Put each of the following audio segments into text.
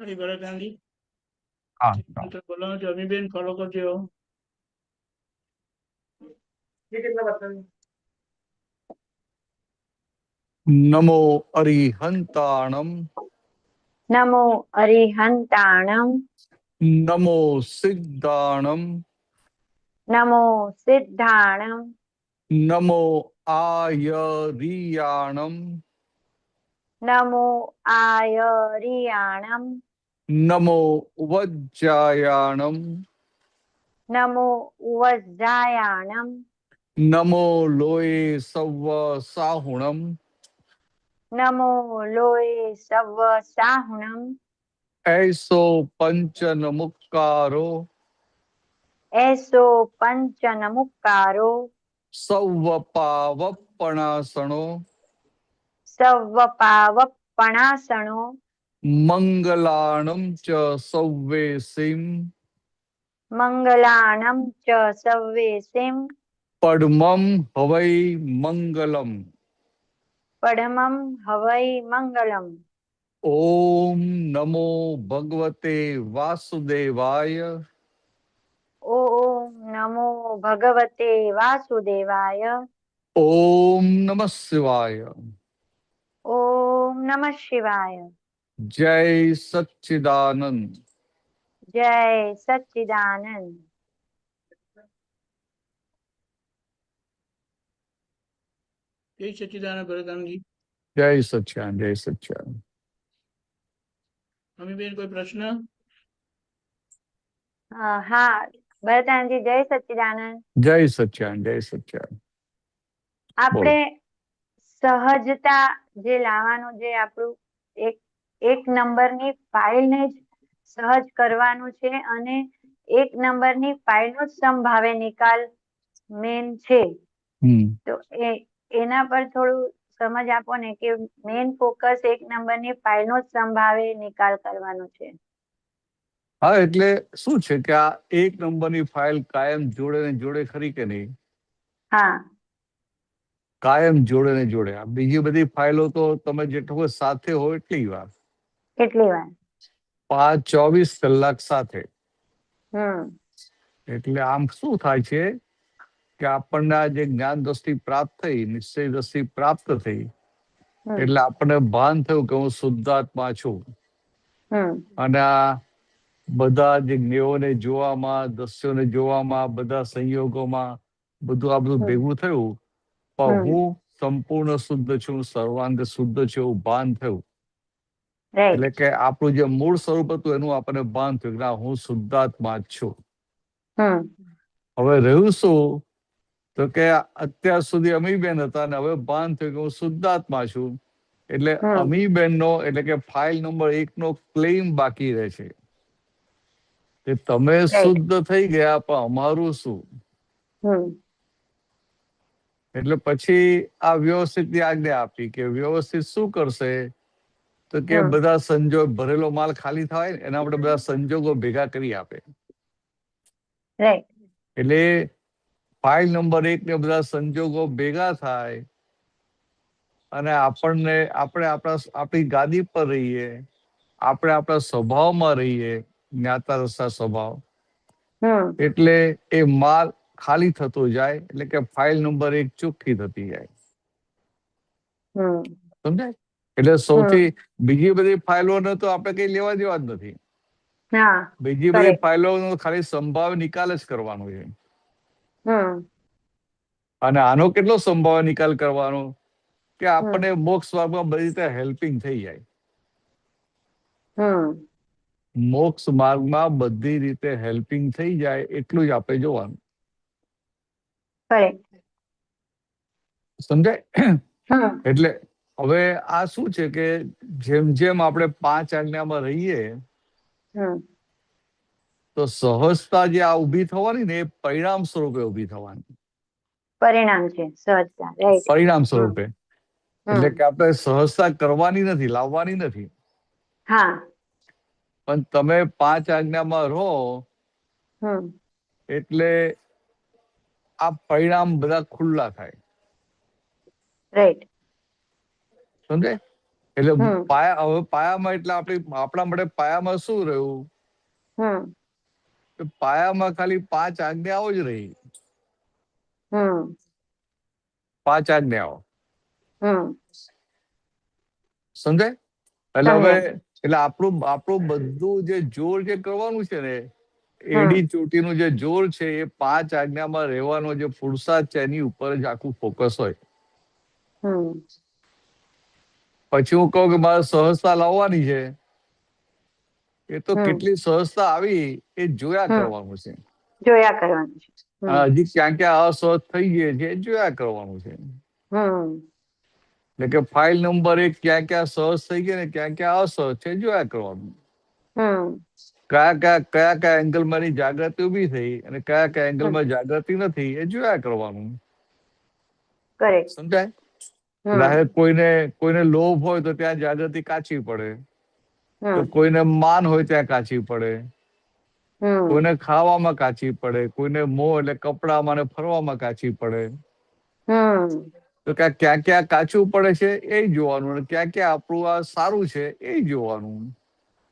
હરી ભરત ગાંધી હા બોલો જમીબેન ફોલો કરજો. નમો અરિહંતાણમ નમો અરિહંતાણમ નમો સિદ્ધાણમ નમો સિદ્ધાણમ નમો આયરિયાણમ નમો આયરિયાણમ નમો વજ્જાયાણમ નમો વજ્જાયાણમ નમો લોય સવ્વ સાહુણમ નમો લોય સવ્વ સાહુણમ એસો પંચનમુક્કારો એસો પંચનમુક્કારો સૌવ પાવપણાસણો સવ્વ પાવપણાસણો મંગલાણમ ચ સૌવેસીમ મંગલાણમ ચ સવ્વેસિમ પડમમ હવૈ મંગલમ પડમમ હવૈ મંગલમ. ઓમ નમો ભગવતે વાસુદેવાય ઓમ નમો ભગવતે વાસુદેવાય. ઓમ નમઃ શિવાય. ઓમ નમઃ શિવાય. જય સચ્ચિદાનંદ. જય સચ્ચિદાનંદ. જય સચ્ચિદાનંદ ભરત ગાંધી. જય સચ્ચિદાનંદ. જય સચ્ચિદાનંદ. જમીબેન કોઈ પ્રશ્ન? હા ભરતાનજી જય સચ્ચિદાનંદ. જય સચ્ચિદાનંદ. જય સચ્ચિદાનંદ. આપણે સહજતા જે લાવવાનું, જે આપણું એક નંબરની ફાઇલને જ સહજ કરવાનું છે અને એક નંબરની ફાઇલનો જ સમભાવે નિકાલ મેન છે. તો એના પર થોડું સમજ આપો ને કે મેન ફોકસ એક નંબરની ફાઇલનો જ સંભાવે નિકાલ કરવાનો છે. હા, એટલે શું છે કે આ એક નંબરની ફાઇલ કાયમ જોડે ને જોડે ખરી કે નહીં? હા, કાયમ જોડે ને જોડે. આ બીજી બધી ફાઇલો તો તમે જેટલું સાથે હોય એટલી વાર, કેટલી વાર 24 કલાક સાથે. હમ એટલે આમ શું થાય છે કે આપણને આ જે જ્ઞાન દ્રષ્ટિ પ્રાપ્ત થઈ, નિશ્ચય દ્રષ્ટિ પ્રાપ્ત થઈ, એટલે આપણને ભાન થયું કે હું શુદ્ધાત્મા છું. અને આ બધા જે જ્ઞેયોને જોવામાં, દ્રશ્યોને જોવામાં, બધા સંયોગોમાં બધું આ બધું ભેગું થયું, પણ હું સંપૂર્ણ શુદ્ધ છું, સર્વાંગ શુદ્ધ છે એવું ભાન થયું. એટલે કે આપણું જે મૂળ સ્વરૂપ હતું એનું આપણને ભાન થયું કે હું શુદ્ધાત્મા જ છું. હવે રહ્યું શું તો કે અત્યાર સુધી અમીબેન હતા અને હવે ભાન થયું કે હું શુદ્ધાત્મા છું. એટલે અમીબેન નો એટલે કે ફાઇલ નંબર 1 નો ક્લેમ બાકી રહે છે કે તમે શુદ્ધ થઈ ગયા, પણ અમારું શું? એટલે પછી આ વ્યવસ્થિત આજ્ઞા આપી કે વ્યવસ્થિત શું કરશે તો કે બધા સંજોગ, ભરેલો માલ ખાલી થાય એના માટે બધા સંજોગો ભેગા કરી આપે. એટલે ફાઇલ નંબર 1 ને બધા સંજોગો ભેગા થાય અને આપણે આપણી ગાદી પર રહીએ, આપણે આપણા સ્વભાવમાં રહીએ, જ્ઞાતા રસા સ્વભાવ. એટલે એ માલ ખાલી થતો જાય, એટલે કે ફાઇલ નંબર 1 ચોખ્ખી થતી જાય. સમજાય? એટલે સૌથી બીજી બધી ફાઇલોને તો આપણે કઈ લેવા દેવા જ નથી. બીજી બધી ફાઇલોનો ખાલી સંભાવ્ય નિકાલ જ કરવાનો છે. અને આનો કેટલો સંભાવ્ય નિકાલ કરવાનો કે આપણને મોક્ષ માર્ગમાં બધી રીતે હેલ્પિંગ થઈ જાય. મોક્ષ માર્ગમાં બધી રીતે હેલ્પિંગ થઈ જાય એટલું જ આપણે જોવાનું. સમજાય? એટલે હવે આ શું છે કે જેમ જેમ આપણે 5 આજ્ઞામાં રહીએ તો સહજતા જે આ ઉભી થવાની ને એ પરિણામ સ્વરૂપે ઉભી થવાની. પરિણામ છે સહજતા. પરિણામ સ્વરૂપે. એટલે કે આપણે સહજતા કરવાની નથી, લાવવાની નથી. પણ તમે 5 આજ્ઞામાં રહો એટલે આ પરિણામ બધા ખુલ્લા થાય. સમજે? એટલે હમ હવે પાયામાં એટલે આપણા માટે પાયામાં શું રહ્યું? હમ કે પાયામાં ખાલી 5 આજ્ઞાઓ જ રહી. હમ 5 આજ્ઞાઓ, હમ સમજાય? એટલે હવે સમજાય. એટલે આપણું બધું જે જોર જે કરવાનું છે ને, હમ એડી ચોટીનું જે જોર છે એ 5 આજ્ઞામાં રહેવાનો જે પુરુષાર્થ છે એની ઉપર જ આખું ફોકસ હોય. હમ પછી હું કહું કે મારે સહજતા લાવવાની છે, એ તો હમ કેટલી સહજતા આવી એ જોયા હમ કરવાનું છે. જોયા કરવાનું છે. હમ અને હજી ક્યાં ક્યાં અસહજ થઈ ગઈ છે એ જોયા કરવાનું છે. હમ એટલે કે ફાઇલ નંબર 1 ક્યાં ક્યાં સહજ થઈ ગઈ ને ક્યાં ક્યાં અસહજ છે જોયા કરવાનું. હમ કયા એંગલમાં એની જાગૃતિ ઉભી થઈ અને કયા હમ એંગલમાં જાગૃતિ નથી એ જોયા કરવાનું. કરેક્ટ. સમજાય? હમ એટલે કોઈને લોભ હોય તો ત્યાં જાગૃતિ કાચી પડે, તો હમ કોઈને માન હોય ત્યાં કાચી પડે, હમ કોઈને ખાવામાં કાચી પડે, કોઈને મોહ એટલે કપડામાં ને ફરવામાં કાચી પડે. હમ તો ક્યાં ક્યાં કાચું પડે છે એ જોવાનું, અને ક્યાં ક્યાં આપણું આ સારું છે એ જોવાનું.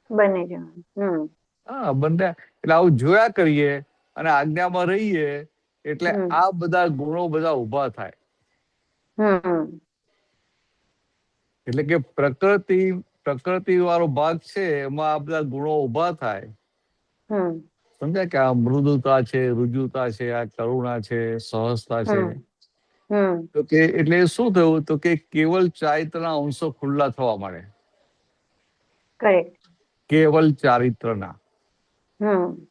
બને જવાનું. હમ હા, બંને. એટલે આવું જોયા કરીએ અને આજ્ઞામાં રહીએ એટલે હમ આ બધા ગુણો બધા ઉભા થાય. હમ એટલે કે પ્રકૃતિ વાળો ભાગ છે એમાં આ બધા ગુણો ઉભા થાય. હમ સમજાય? કે આ મૃદુતા છે, રુજુતા છે, આ કરુણા છે, સહજતા છે. હમ હમ તો કે એટલે શું થયું? તો કે કેવલ ચારિત્રના અંશો ખુલ્લા થવા માંડે. કરેક્ટ. કેવલ ચારિત્રના. હમ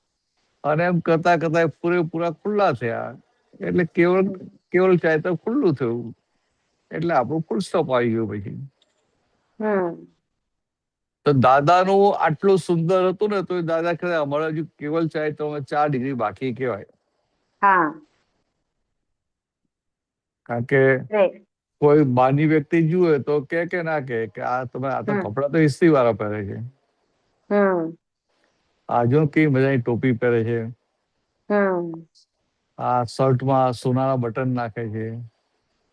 અને એમ કરતા કરતા પૂરેપૂરા ખુલ્લા થયા એટલે કેવલ ચારિત્ર ખુલ્લું થયું. એટલે આપણું ફૂલ સ્ટોપ આવી ગયું પછી. હમ તો દાદાનું આટલું સુંદર હતું ને, તો દાદા કહે અમારા હજુ કેવલ ચારિત્રમાં 4 ડિગ્રી બાકી કહેવાય. હા. કારણ કે રાઈટ. કોઈ બહારની વ્યક્તિ જુએ તો કે ના કે આ તો હમ કપડા તો ઇસ્ત્રી વાળા પહેરે છે, હમ આ જો કેવી મજાની ટોપી પહેરે છે, હમ આ શર્ટમાં સોનાના બટન નાખે છે,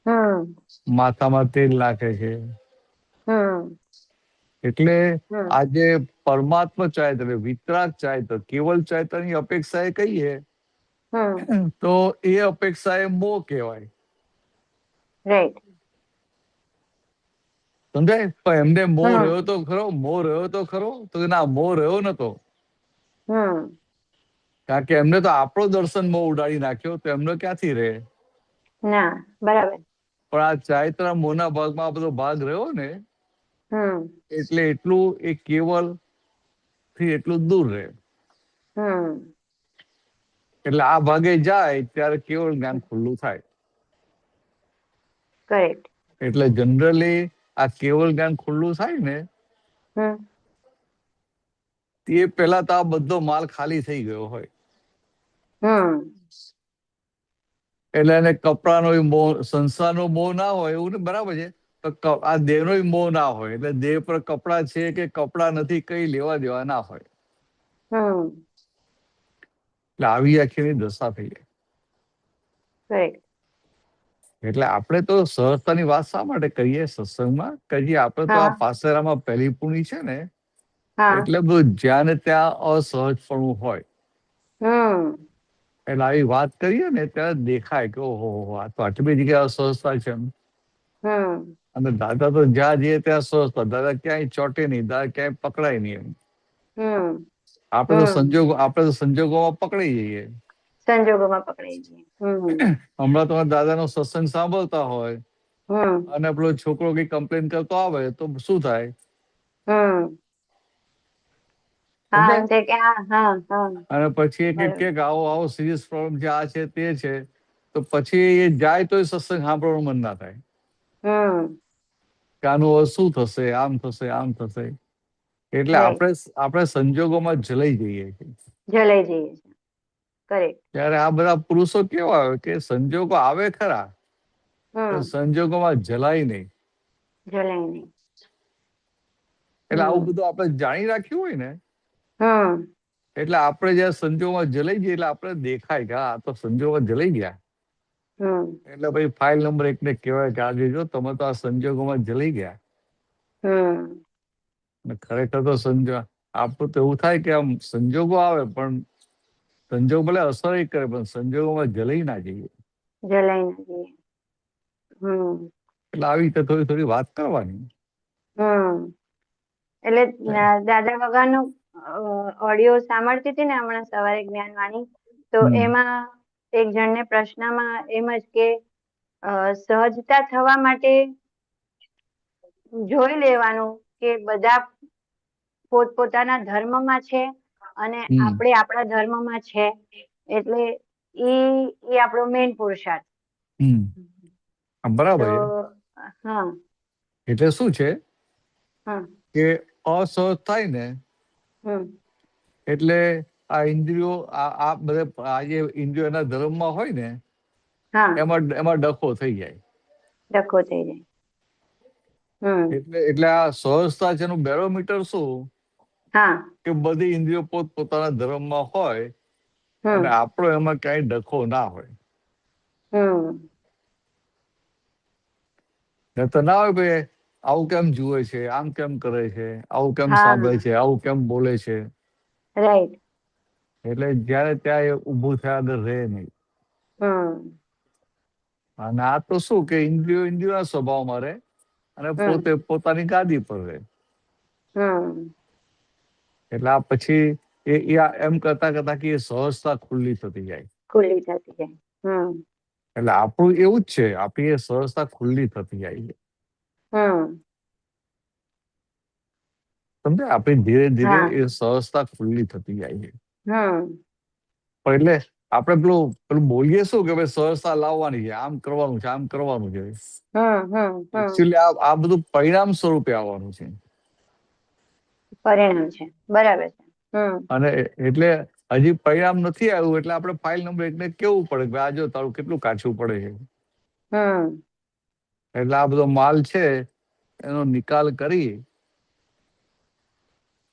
હમ માથામાં તેલ નાખે છે. હમ એટલે હમ આજે પરમાત્મા ચારિત્ર, વિતરાગ ચારિત્ર, કેવલ ચારિત્રની અપેક્ષા એ કહીએ હમ તો એ અપેક્ષા એ મોહ કહેવાય. રાઈટ. સમજાય? પણ એમને મોહ હમ રહ્યો તો ખરો, મોહ રહ્યો તો ખરો, તો ના, મોહ રહ્યો નતો. હમ કારણ કે એમને તો આપણો દર્શન મોહ ઉડાડી નાખ્યો, તો એમનો ક્યાંથી રહે? ના, બરાબર. પણ આ ચારિત્ર મોહના ભાગમાં આ બધો ભાગ રહ્યો ને, હમ એટલે એટલું એ કેવલ થી એટલું દૂર રહે. હમ એટલે આ ભાગે જાય ત્યારે કેવળ જ્ઞાન ખુલ્લું થાય. કરેક્ટ. એટલે જનરલી આ કેવળ જ્ઞાન ખુલ્લું થાય ને, હમ તે પહેલા તો આ બધો માલ ખાલી થઈ ગયો હોય. હમ એટલે એને કપડાનો મોહ, સંસારનો મોહ ના હોય એવું ને, બરાબર છે. તો આ દેહનો મોહ ના હોય, એટલે દેહ પર કપડા છે કે કપડા નથી કઈ લેવા દેવા ના હોય. હમ એટલે આવી આખીની દશા થઈ જાય. કરેક્ટ. એટલે આપણે તો સહજતાની વાત શા માટે કરીએ સત્સંગમાં? કહીએ આપણે તો આ હા પાસેરામાં પહેલી પૂણી છે ને, હા. એટલે બધું જ્યાં ને ત્યાં અસહજપણું હોય. હમ એટલે આવી વાત કરીએ ને ત્યારે દેખાય કે ઓહો આ તો આટલી બધી જગ્યાએ અસહજતા છે એમ. હમ અને દાદા તો જ્યાં જઈએ ત્યાં સહજતા, દાદા ક્યાંય ચોટે નહીં, દાદા ક્યાંય પકડાય નહીં એમ. હમ આપણે હમ તો સંજોગોમાં પકડાઈ જઈએ. સંજોગોમાં પકડાઈ જઈએ. હમ હમણાં તમે દાદાનો સત્સંગ સાંભળતા હોય હમ અને પેલો છોકરો કઈ કમ્પ્લેન કરતો આવે તો શું થાય? હમ હા, એમ સમજાય? થાય કે હા હા. અને પછી બરાબર. કે આવો આવો સિરિયસ પ્રોબ્લેમ છે, આ છે તે છે, તો પછી એ જાય તો સત્સંગ સાંભળવાનું મન ના થાય. હમ કે આનું શું થશે, આમ થશે, આમ થશે. એટલે રાઈટ. આપણે સંજોગોમાં જલાઈ જઈએ છીએ. જલાઈ જઈએ છે. કરેક્ટ. ત્યારે આ બધા પુરુષો કેવા હોય કે સંજોગો આવે ખરા, હમ પણ સંજોગોમાં જલાય નહીં. જલાઈ નહીં. એટલે આવું હમ બધું આપણે જાણી રાખ્યું હોય ને, હમ એટલે આપણે જયારે સંજોગોમાં જલાઈ જઈએ એટલે આપણે દેખાય કે આ તો સંજોગોમાં જલાઈ ગયા. હમ એટલે ભાઈ ફાઇલ નંબર 1 ને કહેવાય કે આજે જો તમે તો આ સંજોગોમાં જલાઈ ગયા. અને ખરેખર તો આપણું તો એવું થાય કે આમ સંજોગો આવે પણ સંજોગ ભલે અસર કરે પણ સંજોગોમાં જલાઈ ના જઈએ. જલાઈ ના જઈએ. એટલે આવી રીતે થોડી થોડી વાત કરવાની. એટલે દાદા ભગવાનનું ઓડિયો સાંભળતી હતી ને હમણાં સવારે જ્ઞાનવાણી, તો એમાં એક જણને પ્રશ્નમાં એમ જ કે સહજતા થવા માટે જોઈ લેવાનું કે બધા પોતપોતાના ધર્મમાં છે અને આપણે આપણા ધર્મમાં છે, એટલે ઈ આપણો મેઇન પુરુષાર્થ. બરાબર. હા, એટલે શું છે કે અસહજ થાય ને એટલે આ ઇન્દ્રિયો આ બધા જે ઇન્દ્રિયો એના ધર્મમાં હોય ને એમાં ડખો થઈ જાય. ડખો થઈ જાય. એટલે આ સહજતા છે એનું બેરોમીટર શું કે બધી ઇન્દ્રિયો પોતપોતાના ધર્મમાં હોય અને આપણો એમાં ક્યાંય ડખો ના હોય. તો ના હોય ભાઈ આવું કેમ જુએ છે, આમ કેમ કરે છે, આવું કેમ સાંભળે છે, આવું કેમ બોલે છે. રાઈટ. એટલે જયારે ત્યાં એ ઉભું થયા આગળ રહે નહીં. અને આ તો શું કે ઇન્દ્રિયોના સ્વભાવમાં રહે અને પોતે પોતાની ગાદી પર રહે. એટલે આ પછી એમ કરતા કરતા કે સહજતા ખુલ્લી થતી જાય. એટલે આપણું એવું જ છે, આપણી એ સહજતા ખુલ્લી થતી જાય છે. સમજે આપણી ધીરે ધીરે એ સહજતા ખુલ્લી થતી જાય છે. પણ એટલે આપણે પેલું બોલીએ શું કે ભાઈ સહજતા લાવવાની છે, આમ કરવાનું છે, આમ કરવાનું છે. એકચ્યુઅલી આ બધું પરિણામ સ્વરૂપે આવવાનું છે. પરિણામ છે, બરાબર છે. અને એટલે હજી પરિણામ નથી આવ્યું એટલે આપણે ફાઇલ નંબર 1 ને કેવું પડે કે આ જો તારું કેટલું કાચું પડે છે. એટલે આ બધો માલ છે એનો નિકાલ કરી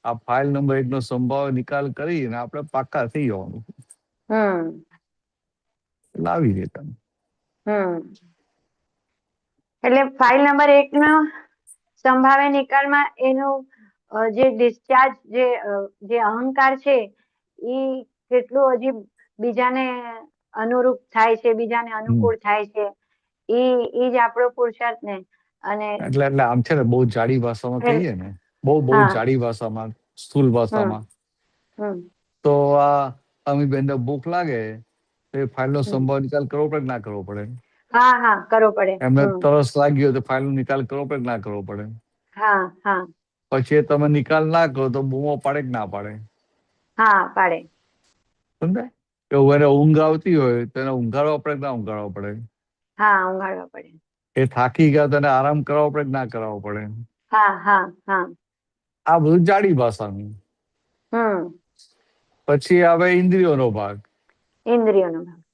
આ ફાઇલ નંબર 1 નો સંભાવ નિકાલ કરીને આપણે પાક્કા થઈ જવાનું. એટલે આવી રીતે એટલે ફાઇલ નંબર 1 નો સંભાવ્ય નિકાલમાં એનું જે ડિસ્ચાર્જ જે અહંકાર છે એ કેટલું હજી બીજાને અનુરૂપ થાય છે, બીજાને અનુકૂળ થાય છે, એ જ આપણો પુરુષાર્થ ને. અને એટલે આમ છે ને બહુ જાડી ભાષામાં કહીએ ને, બહુ જાડી ભાષામાં, સ્થૂલ ભાષામાં તો આ અમીબેનને ભૂખ લાગે તો એ ફાઇલનો સંભાવ નિકાલ કરવો પડે ના કરવો પડે? કરવો પડે. એમને તરસ લાગી હોય તો ફાઇલનો નિકાલ કરવો પડે ના કરવો પડે? પછી તમે નિકાલ ના કરો તો બૂમો પાડે કે ના પાડે? પાડે. સમજાય? એવું એને ઊંઘ આવતી હોય તો એને ઊંઘાડવા પડે કે ના ઊંઘાડવા પડે? ઊંઘાડવા પડે. એ થાકી ગયા તો એને આરામ કરાવવો પડે કે ના કરાવવો પડે? આ બધું જાડી ભાષાનું. પછી આવે ઇન્દ્રિયોનો ભાગ.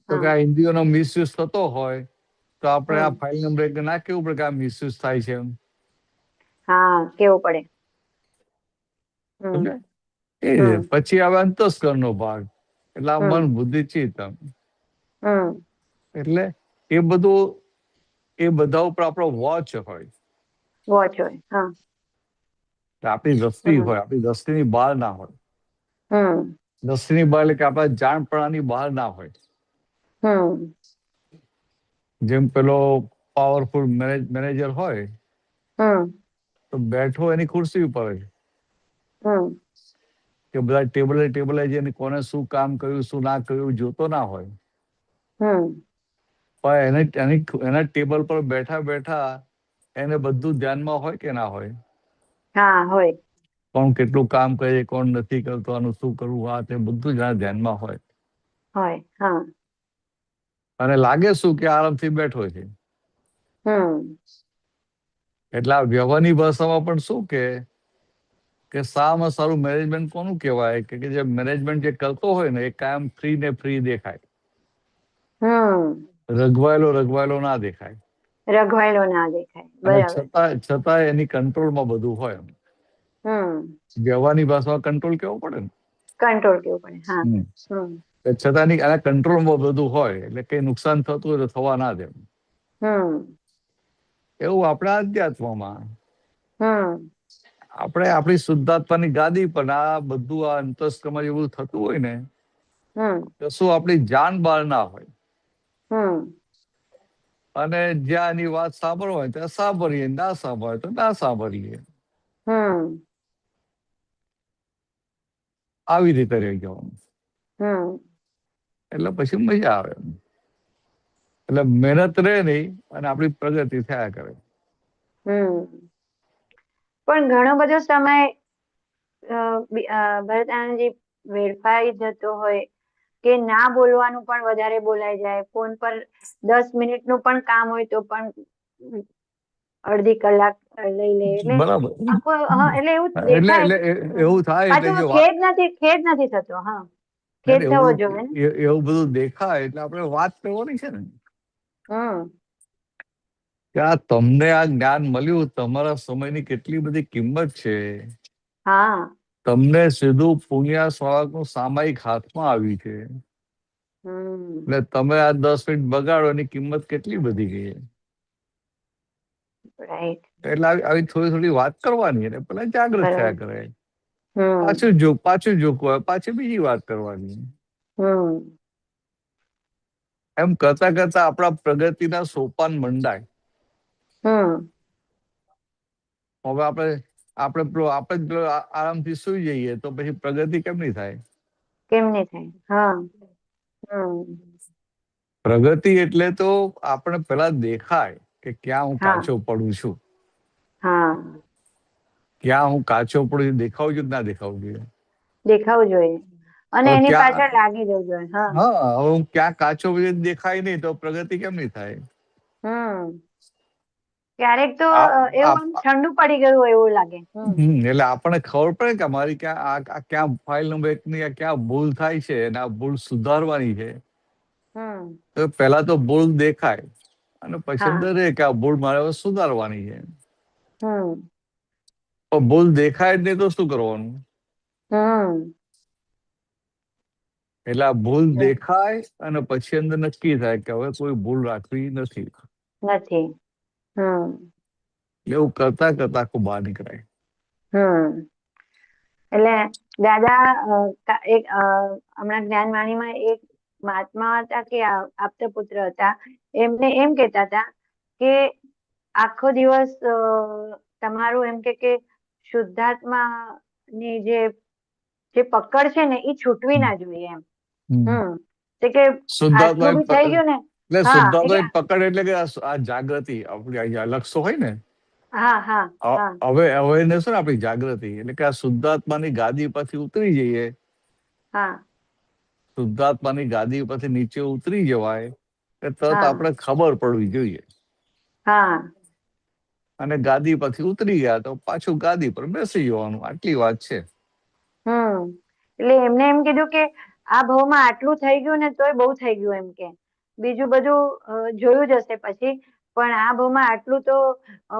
તો કે આ ઇન્દ્રિયોનો મિસયુઝ થતો હોય તો આપણે આ ફાઇલ નંબર 1 ના કેવું પડે કે આ મિસયુઝ થાય છે એમ? કેવું પડે. પછી આવે અંતસ્કરણનો ભાગ, એટલે આ મન, બુદ્ધિ, ચિત્ત. એટલે એ બધા ઉપર આપણો વોચ હોય. આપણી દ્રષ્ટિ હોય, આપણી દ્રષ્ટિની બહાર ના હોય. દ્રષ્ટિની બહાર એટલે કે આપણા જાણપણાની બહાર ના હોય. જેમ પેલો પાવરફુલ મેનેજર હોય તો બેઠો એની ખુરશી ઉપર હોય કે બધા ટેબલે જઈને કોને શું કામ કર્યું, શું ના કર્યું જોતો ના હોય. પણ એના ટેબલ પર બેઠા બેઠા એને બધું ધ્યાનમાં હોય કે ના હોય? હોય. કોણ કેટલું કામ કરે, કોણ નથી કરતું, આનું શું કરવું, આ તે બધું જ ધ્યાનમાં હોય. અને લાગે શું કે આરામથી બેઠો છે. એટલે આ વ્યવહારની ભાષામાં પણ શું કે સારામાં સારું મેનેજમેન્ટ કોનું કહેવાય કે જે મેનેજમેન્ટ જે કરતો હોય ને એ કાયમ ફ્રી ને ફ્રી દેખાય. રઘવાયેલો ના દેખાય. છતાં એની કંટ્રોલમાં બધું હોય. વ્યવહારની ભાષામાં કંટ્રોલ કેવો પડે ને? છતાં એના કંટ્રોલમાં બધું હોય એટલે કઈ નુકસાન થતું હોય તો થવા ના દે. એવું આપણા અધ્યાત્મમાં હમ આપણે આપણી શુદ્ધાત્માની ગાદી પણ આ બધું આ અંતસ્કરમાં એવું થતું હોય ને હમ તો શું આપણી જાન બહાર ના હોય, હમ અને જ્યાં એની વાત સાંભળવા હોય ત્યાં સાંભળીએ, ના સાંભળે તો ના સાંભળીએ, હમ આવી રીતે રહી જવાનું. હમ એટલે પછી મજા આવે. એટલે મહેનત રહે નહીં અને આપણી પ્રગતિ થયા કરે. હમ પણ ઘણો બધો સમય ભરત આનંદજી વેડફાઈ જતો હોય કે ના બોલવાનું પણ વધારે બોલાઈ જાય, ફોન પર 10 મિનિટનું પણ કામ હોય તો પણ અડધી કલાક લઈ લે, એટલે બરાબર. આખો એટલે એવું એટલે દેખાય. એવું થાય એટલે પાછું જો ખેદ નથી થતો. હા, ખેદ થવો જોઈએ ને. એવું બધું દેખાય એટલે આપણે વાત કરવાની છે ને હમ કે આ તમને આ જ્ઞાન મળ્યું, તમારા સમયની કેટલી બધી કિંમત છે. હા તમને સીધું પુણ્યા સ્વભાવનું સામાયિક હાથમાં આવ્યું છે. હમ એટલે તમે આ 10 મિનિટ બગાડો એની કિંમત કેટલી બધી ગઈ. રાઈટ. એટલે આવી થોડી થોડી વાત કરવાની એટલે પેલા જાગૃત થયા બરાબર. કરે. હમ પાછું જોકવા પાછી બીજી વાત કરવાની. હમ એમ કરતા કરતા આપણા પ્રગતિના સોપાન મંડાય. હમ હવે આપણે પેલો આરામથી સુઈ જઈએ તો પછી પ્રગતિ કેમ નહીં થાય? કેમ નહીં થાય? હા. પ્રગતિ એટલે તો આપણે પેલા દેખાય કે ક્યાં હું હા કાચો પડું છું, હા ક્યાં હું કાચો પડું છું, દેખાવું જોઈએ કે ના દેખાવું જોઈએ? દેખાવું જોઈએ અને હવે એની ક્યાં પાછળ લાગી જવું જોઈએ. હા. હવે હું ક્યાં કાચો દેખાય નહીં તો પ્રગતિ કેમ નહીં થાય? હમ ક્યારેક તો આ- એવું આમ આ- ઠંડુ પડી ગયું હોય એવું લાગે. એટલે આપણને ખબર પડે કે મારી ક્યાં ફાઇલ નંબર 1 ની ક્યાં ભૂલ થાય છે અને આ ભૂલ સુધારવાની છે. હમ તો પહેલા તો ભૂલ દેખાય અને પછી હા અંદર રહે કે આ ભૂલ મારે હવે સુધારવાની છે. હમ પણ ભૂલ દેખાય જ નહીં તો શું કરવાનું? હમ એટલે આ ભૂલ દેખાય અને પછી અંદર નક્કી થાય કે હવે કોઈ ભૂલ રાખવી નથી. નથી. હમ એવું કરતા કરતા આખું બહાર નીકળાય. એટલે દાદા એક હમણાં જ્ઞાનવાણીમાં એક મહાત્મા હતા કે આપતા પુત્ર હતા, એમને એમ કેતા હતા કે આખો દિવસ તમારું એમ કે શુદ્ધાત્મા ની જે પકડ છે ને એ છૂટવી ના જોઈએ એમ. તે કે શુદ્ધાત્મા આટલું બી થઈ ગયું ને. એટલે હા શુદ્ધાત્મા એટલે પકડ એટલે કે આ જાગૃતિ આપણી લક્ષો હોય ને હા હા હા હવે અવેરનેસ ને આપણી જાગૃતિ એટલે કે આ શુદ્ધાત્માની ગાદી પરથી ઉતરી જઈએ. હા શુદ્ધાત્માની ગાદી પરથી નીચે ઉતરી જવાય કે તરત હા આપણે ખબર પડવી જોઈએ. હા અને ગાદી પરથી ઉતરી ગયા તો પાછું ગાદી પર બેસી જવાનું, આટલી વાત છે. એટલે એમને એમ કીધું કે આ ભાવમાં આટલું થઈ ગયું ને તોય બહુ થઈ ગયું એમ કે બીજું બધું જોયું જશે પછી, પણ આ ભાવમાં આટલું તો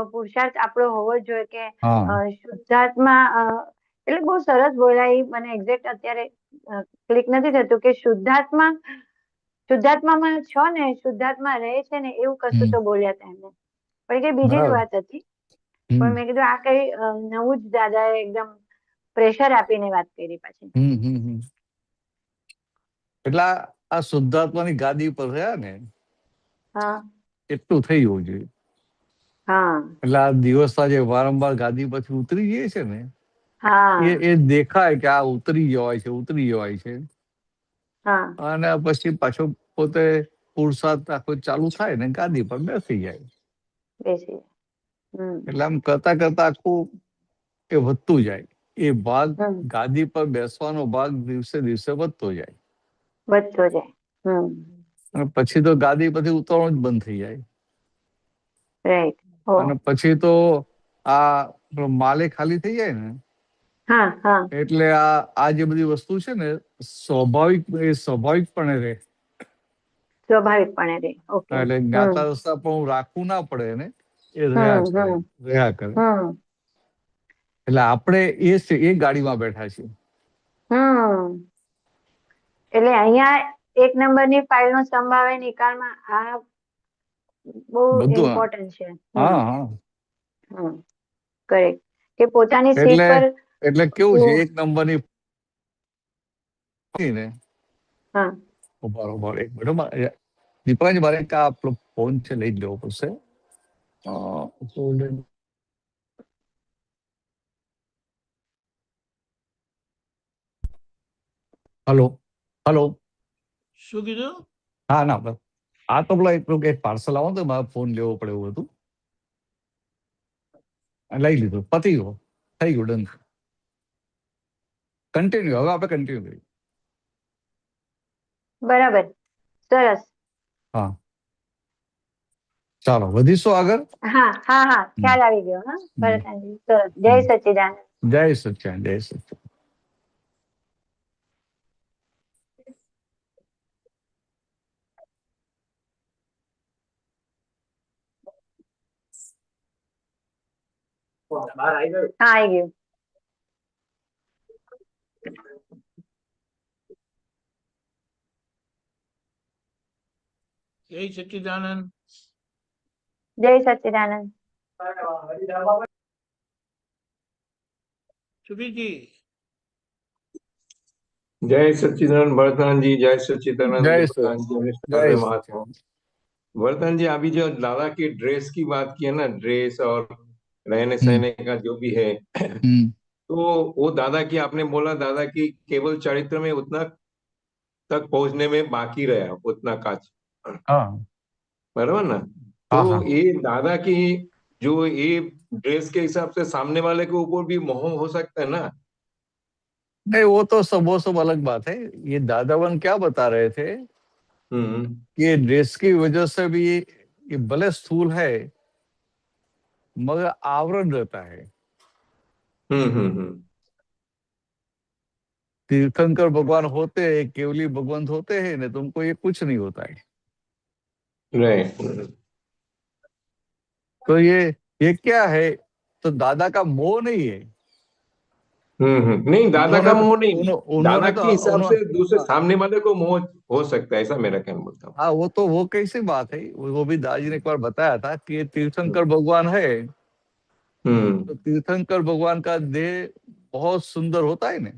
પુરુષાર્થ આપણો હોવો જ જોઈએ કે હા શુદ્ધાત્મા એટલે બહુ સરસ બોલાય. મને એક્ઝેક્ટ અત્યારે ક્લિક નથી થતું કે શુદ્ધાત્મામાં છો ને, શુદ્ધાત્મા રહે છે ને, એવું કશું તો બોલ્યા હતા એમને. પણ કઈ બીજી જ બરાબર. વાત હતી. પણ મેં કીધું આ કઈ નવું જ દાદાએ એકદમ પ્રેશર આપીને વાત કરી પાછી. એટલે આ શુદ્ધાત્માની ગાદી પર રહ્યા ને હા એટલું થઈ હોવું જોઈએ. હા એટલે આ દિવસના જે વારંવાર ગાદી પરથી ઉતરી જાય છે ને હા એ દેખાય કે આ ઉતરી જવાય છે. હા અને પછી પાછો પોતે પુરુષાર્થ આખો ચાલુ થાય ને ગાદી પર બેસી જાય. બેસી. એટલે આમ કરતા કરતા આખું એ વધતું જાય. એ ભાગ હમ ગાદી પર બેસવાનો ભાગ દિવસે દિવસે વધતો જાય. વધતો જાય. અને પછી તો ગાદી પરથી ઉતરવાનું જ બંધ થઈ જાય. રાઈટ. અને પછી તો આ માલે ખાલી થઈ જાય ને હા હા એટલે આ જે બધી વસ્તુ છે ને સ્વાભાવિકપણે રહે. સ્વાભાવિકપણે રે. ઓકે. એટલે જ્ઞાતા રસ્તા પણ હું રાખવું ના પડે એને, એ રહ્યા કરે. એટલે આપણે એ ગાડીમાં બેઠા છીએ. એટલે અહિયાં 1 નંબરની ફાઇલ નો સંભાવે નિકાલમાં આ બહુ બધું. ઇમ્પોર્ટન્ટ છે. હા હા હમ કરેક્ટ, કે પોતાની સીટ એટલે પર એટલે કેવું છે, એક નંબરની ને હા બરોબર. એક મિનિટ દીપાજી, મારે એક આ આપણો ફોન છે, લઈ જ લેવો પડશે. Hello hello. શું કીધું? હા ના બસ આ તો પેલા એક પાર્સલ આવો તો મારે ફોન લેવો પડે એવું હતું. લઈ લીધું, પતી ગયો, થઈ ગયું, ડન. કન્ટિન્યુ, હવે આપણે કન્ટિન્યુ કરીએ. બરાબર, સરસ. હા, ચાલો વધીશું આગળ. હા હા હા, ખ્યાલ આવી ગયો. હા ભરતાજી, સરસ. જય સચ્ચિદાનંદ. જય સચ્ચાન, જય સચ્ચાન. હા આવી ગયું. જય સચ્ચિદાનંદ. જય સચ્ચિદાનંદ. સુબીરજી, जय सच्चिदानंद वरदान जी, जय सच्चिदानंद जय वरदान जी, जय हरे महात्मा। वरदान जी, अभी जो दादा की ड्रेस की बात की है ना, ड्रेस और रहने सहने का जो भी है, तो वो दादा की आपने बोला, दादा की केवल चरित्र में उतना तक पहुंचने में बाकी रहा, उतना काच, हाँ बराबर ना? हाँ तो हाँ। ये दादा की जो ये ड्रेस के हिसाब से सामने वाले के ऊपर भी मोह हो सकता है ना? नहीं, वो सब अलग बात है। ये दादावन क्या बता रहे थे हम्म कि ये ड्रेस की वजह से भी ये भले स्थूल है मगर आवरण रहता है। हम्म। तीर्थंकर भगवान होते हैं, केवली भगवंत होते हैं ना, तुमको ये कुछ नहीं होता है। राइट। तो ये क्या है, तो दादा का मोह नहीं है। नहीं, दादा का मोह नहीं, दादा उन्होंने तो के हिसाब से दूसरे हाँ सामने वाले को मोह हो सकता है, ऐसा मेरा कहना बोलता हूँ। हाँ, वो कैसी बात है, वो भी दादाजी ने एक बार बताया था कि ये तीर्थंकर भगवान है, तो तीर्थंकर भगवान का देह बहुत सुंदर होता है ना।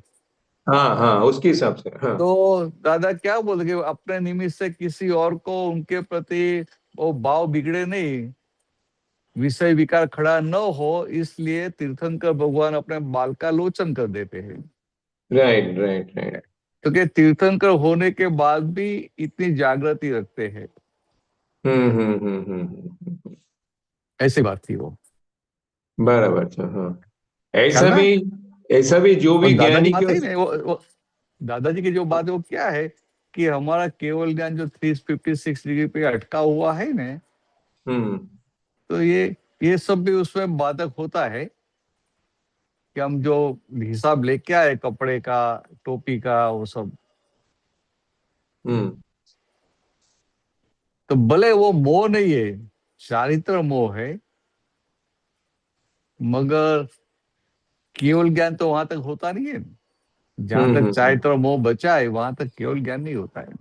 हाँ हाँ, उसके हिसाब से, हाँ। तो दादा क्या बोल के अपने निमित्त से किसी और को उनके प्रति वो भाव बिगड़े नहीं, विषय विकार खड़ा न हो, इसलिए तीर्थंकर भगवान अपने बाल का लोचन कर देते हैं। Right right right. तो क्या तीर्थंकर होने के बाद भी इतनी जागृति रखते हैं, ऐसी बात थी वो। बराबर था, हाँ। ख्याल में ऐसा भी जो और भी दादाजी ज्ञानी बात के, है ना, वो दादाजी की जो बात है वो क्या है कि हमारा केवल ज्ञान जो 356 डिग्री पे अटका हुआ है ना, तो ये सब भी उसमें बाधक होता है कि हम जो हिसाब लेके आए कपड़े का, टोपी का, वो सब, तो भले वो मोह नहीं है, चारित्र मोह है, मगर केवल ज्ञान तो वहां तक होता नहीं है। जहां तक चारित्र मोह बचा है वहां तक केवल ज्ञान नहीं होता है।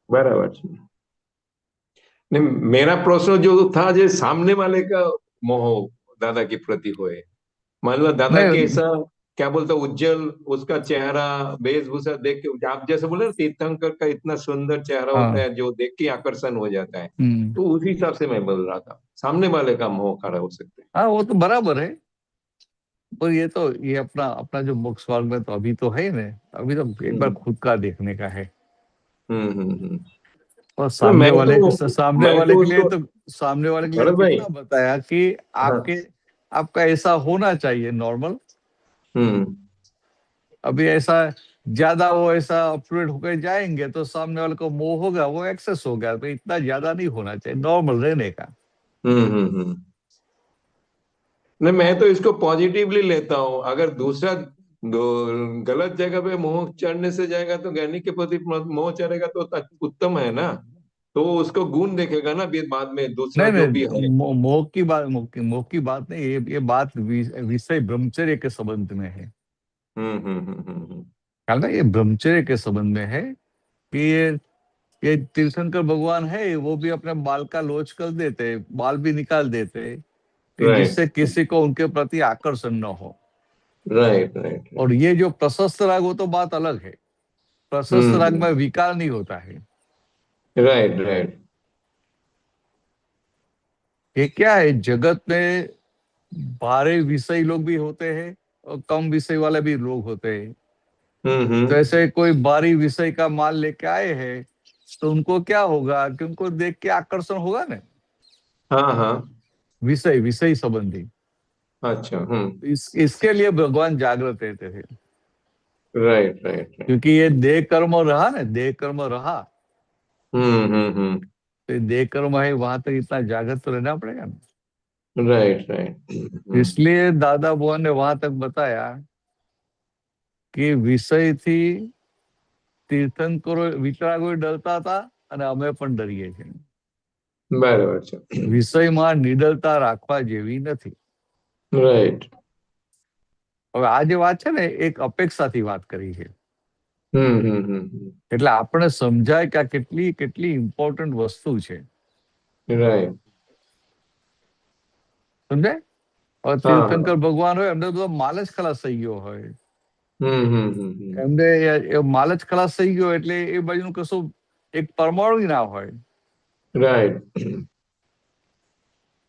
बराबर। नहीं, मेरा प्रश्न जो था, जो सामने वाले का मोह दादा के प्रति होए, मान लो दादा के नहीं, ऐसा क्या बोलता, उज्जवल उसका चेहरा, वेशभूषा देख के, आप जैसे बोले ना, तीर्थंकर का इतना सुंदर चेहरा होता हाँ, है जो देख के आकर्षण हो जाता है, तो उसी हिसाब से मैं बोल रहा था, सामने वाले का मोह खड़ा हो सकता है। हाँ, वो तो बराबर है, पर ये अपना अपना जो मोक्ष मार्ग में तो अभी तो है ना, अभी तो एक बार खुद का देखने का है। और तो सामने वाले के लिए उसको, तो सामने वाले के लिए भरत भाई, कितना बताया कि हाँ, आपका ऐसा होना चाहिए नॉर्मल। हम्म अभी ऐसा ज्यादा वो ऐसा अपटूडेट होकर जाएंगे तो सामने वाले को मोह होगा, वो एक्सेस हो गया, तो इतना ज्यादा नहीं होना चाहिए, नॉर्मल रहने का। नहीं, मैं तो इसको पॉजिटिवली लेता हूँ। अगर दूसरा गलत जगह पे मोह चढ़ने से जाएगा, तो ज्ञानी के प्रति मोह चढ़ेगा तो उत्तम है ना, तो वो उसको गुण देखेगा ना बाद में, दूसरा नहीं जो भी है। नहीं, मोह की बात नहीं, ये बात विषय ब्रह्मचर्य के संबंध में है। ख्याल में ये ब्रह्मचर्य के संबंध में है कि ये तीर्थंकर भगवान है, वो भी अपने बाल का लोच कर देते, बाल भी निकाल देते, कि Right. जिससे किसी को उनके प्रति आकर्षण न हो। Right right. और ये जो प्रशस्त राग वो तो बात अलग है, प्रशस्त राग में विकार नहीं होता है। Right right. ये क्या है, जगत में भारी विषय लोग भी होते हैं और कम विषय वाले भी लोग होते हैं। तो ऐसे कोई भारी विषय का माल लेके आए हैं तो उनको क्या होगा कि उनको देख के आकर्षण होगा ना। हाँ हाँ। विषय विषय संबंधी। अच्छा। इसके लिए भगवान जागृत रहते थे। Right right. क्योंकि ये देह कर्म रहा ना, देह कर्म रहा। तो देह कर्म है, वहां तक इतना जागृत तो रहना पड़ेगा ना। Right right. इसलिए दादा बुआ ने वहां तक बताया कि વિષય થી તીર્થંકરો વિતરાગો ડરતા હતા અને અમે પણ ડરીએ છીએ। બરાબર છે। વિષયમાં નિડરતા રાખવા જેવી નથી। રાઈટ। હવે આ જે વાત છે ને, એક અપેક્ષાથી વાત કરી છે, એટલે આપણે સમજાય કે આ કેટલી કેટલી ઇમ્પોર્ટન્ટ વસ્તુ છે। રાઈટ। સમજાય? હવે તીર્થંકર ભગવાન હોય એમને તો માલ જ ખલાસ થઈ ગયો હોય, એમને માલ જ ખલાસ થઈ ગયો એટલે એ બાજુનું કશું એક પરમાણુ ના હોય। રાઈટ।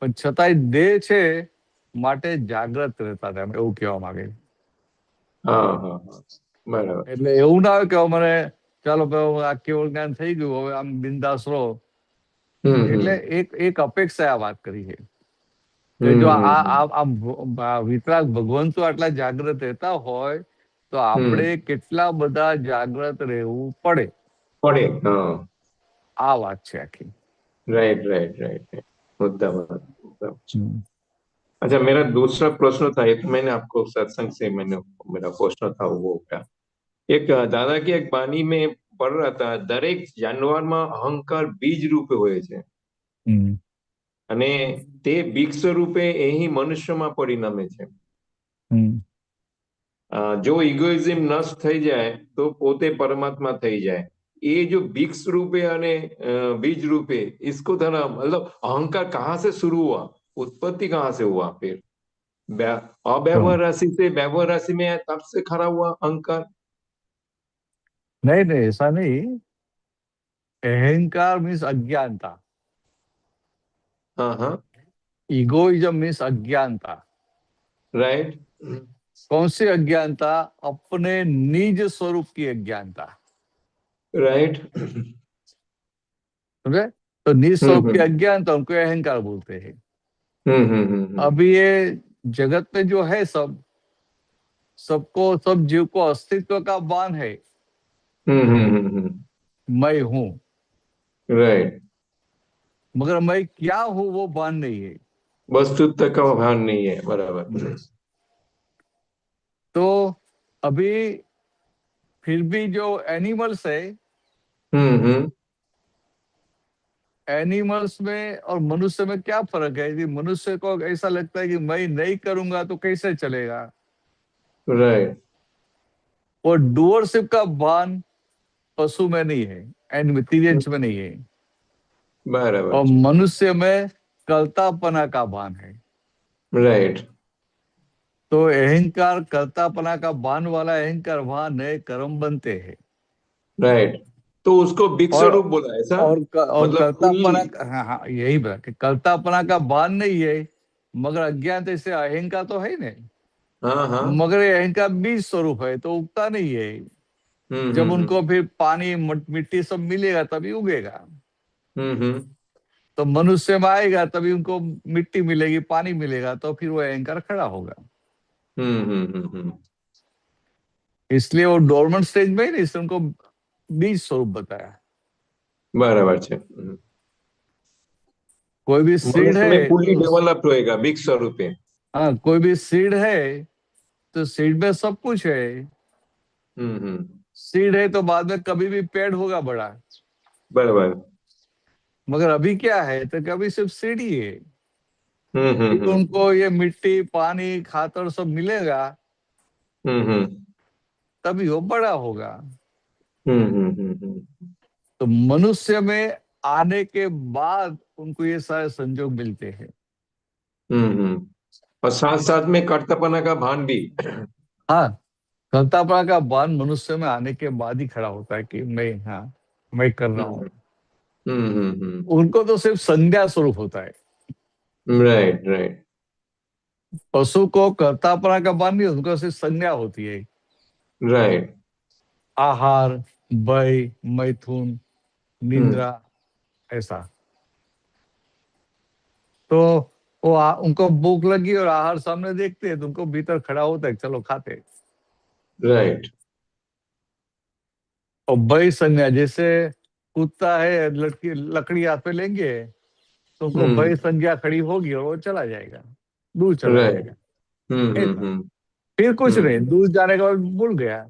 પણ છતાંય દેહ છે માટે જાગ્રત રહેતા હતા, એવું કહેવા માંગે। હા હા બરાબર। એટલે એવું ના હોય કે મને ચાલો આ કેવળ જ્ઞાન થઈ ગયું હવે આમ બિંદાસ રહો। એટલે એક એક અપેક્ષા આ વાત કરી છે કે જો આ વિતરાગ ભગવંતો આટલા જાગ્રત રહેતા હોય તો આપણે કેટલા બધા જાગ્રત રહેવું પડે પડે। હા, આ વાત છે આખી। Right right right. मुद्दा बात। अच्छा, मेरा दूसरा प्रश्न था, एक मैंने आपको सत्संग से मेरा प्रश्न था वो क्या, एक दादा की एक बानी में पढ़ रहा था, दरेक जानवर में अहंकार बीज रूपे होय छे અને તે બીજ સ્વરૂપે અહીં મનુષ્યમાં પરિણમે છે। જો ઇગોઇઝમ નષ્ટ થઈ જાય તો પોતે પરમાત્મા થઈ જાય। ये जो बीज रूपे અને बीज रूपे, इसको थोड़ा मतलब अहंकार कहाँ से शुरू हुआ, उत्पत्ति कहाँ से हुआ, फिर अव्यवहार राशि से व्यवहार राशि में तब से खड़ा हुआ अहंकार? नहीं नहीं, ऐसा नहीं। अहंकार मीन्स अज्ञानता। हाँ हाँ। इगोइज्म मीन्स अज्ञानता। राइट। कौन सी अज्ञानता? अपने निज स्वरूप की अज्ञानता। राइट। समझे? तो निज स्वरूप की अज्ञानता उनको अहंकार बोलते हैं। अभी ये जगत में जो है सबको, सब जीव को अस्तित्व का भान है, मैं हूं। राइट। मगर मैं क्या हूं वो भान नहीं है। वस्तुत्व का भान नहीं है। बराबर। तो अभी फिर भी जो एनिमल्स है, एनिमल्स में और मनुष्य में क्या फर्क है? कि मनुष्य को ऐसा लगता है कि मैं नहीं करूंगा तो कैसे चलेगा। राइट। और डूअरशिप का भान पशु में नहीं है, एनिमल्स में नहीं है। बराबर। और मनुष्य में कर्तापना का भान है। राइट। तो अहंकार कर्तापना का भान वाला अहंकार, वहां नए कर्म बनते हैं। राइट। तो उसको बीज स्वरूप बोला ऐसा? और मतलब कर्तापना, हाँ यही बात कि कर्तापना का भान नहीं है, मगर अज्ञान से अहंकार तो है नहीं। हाँ हाँ। मगर ये अहंकार बीज स्वरूप है तो उगता नहीं है। जब उनको फिर पानी मिट्टी सब मिलेगा तभी उगेगा। तो मनुष्य में आएगा तभी उनको मिट्टी मिलेगी, पानी मिलेगा, तो फिर वो अहंकार खड़ा होगा। इसलिए वो डोरमेंट स्टेज में ही नहीं, इसलिए उनको बीज स्वरूप बताया। बराबर है। कोई भी सीड है फुली डेवलप्ड होएगा बीज स्वरूप। हाँ, कोई भी सीड है तो सीड में सब कुछ है। सीड है तो बाद में कभी भी पेड़ होगा बड़ा। बराबर। मगर अभी क्या है तो कभी सिर्फ सीड ही है। उनको ये मिट्टी, पानी, खातर सब मिलेगा तभी वो बड़ा होगा। तो मनुष्य में आने के बाद उनको ये सारे संजोग मिलते हैं। और साथ साथ में कर्तव्यपना का भान भी। हाँ, कर्तापना का भान मनुष्य में आने के बाद ही खड़ा होता है कि मैं कर रहा हूँ। उनको तो सिर्फ संज्ञा स्वरूप होता है। Right right. पशु को कर्तापना का भान नहीं, उनको सिर्फ संज्ञा होती है। राइट। आहार, भय, मैथुन, निंद्रा, ऐसा। तो उनको भूख लगी और आहार सामने देखते हैं तो उनको भीतर खड़ा होता है, चलो खाते। राइट। और भय संज्ञा, जैसे कुत्ता है, लकड़ी हाथ पे लेंगे तो उनको भय संज्ञा खड़ी होगी और वो चला जाएगा, दूर चला राइट। जाएगा। ऐसा। फिर कुछ नहीं, दूर जाने के बाद भूल गया।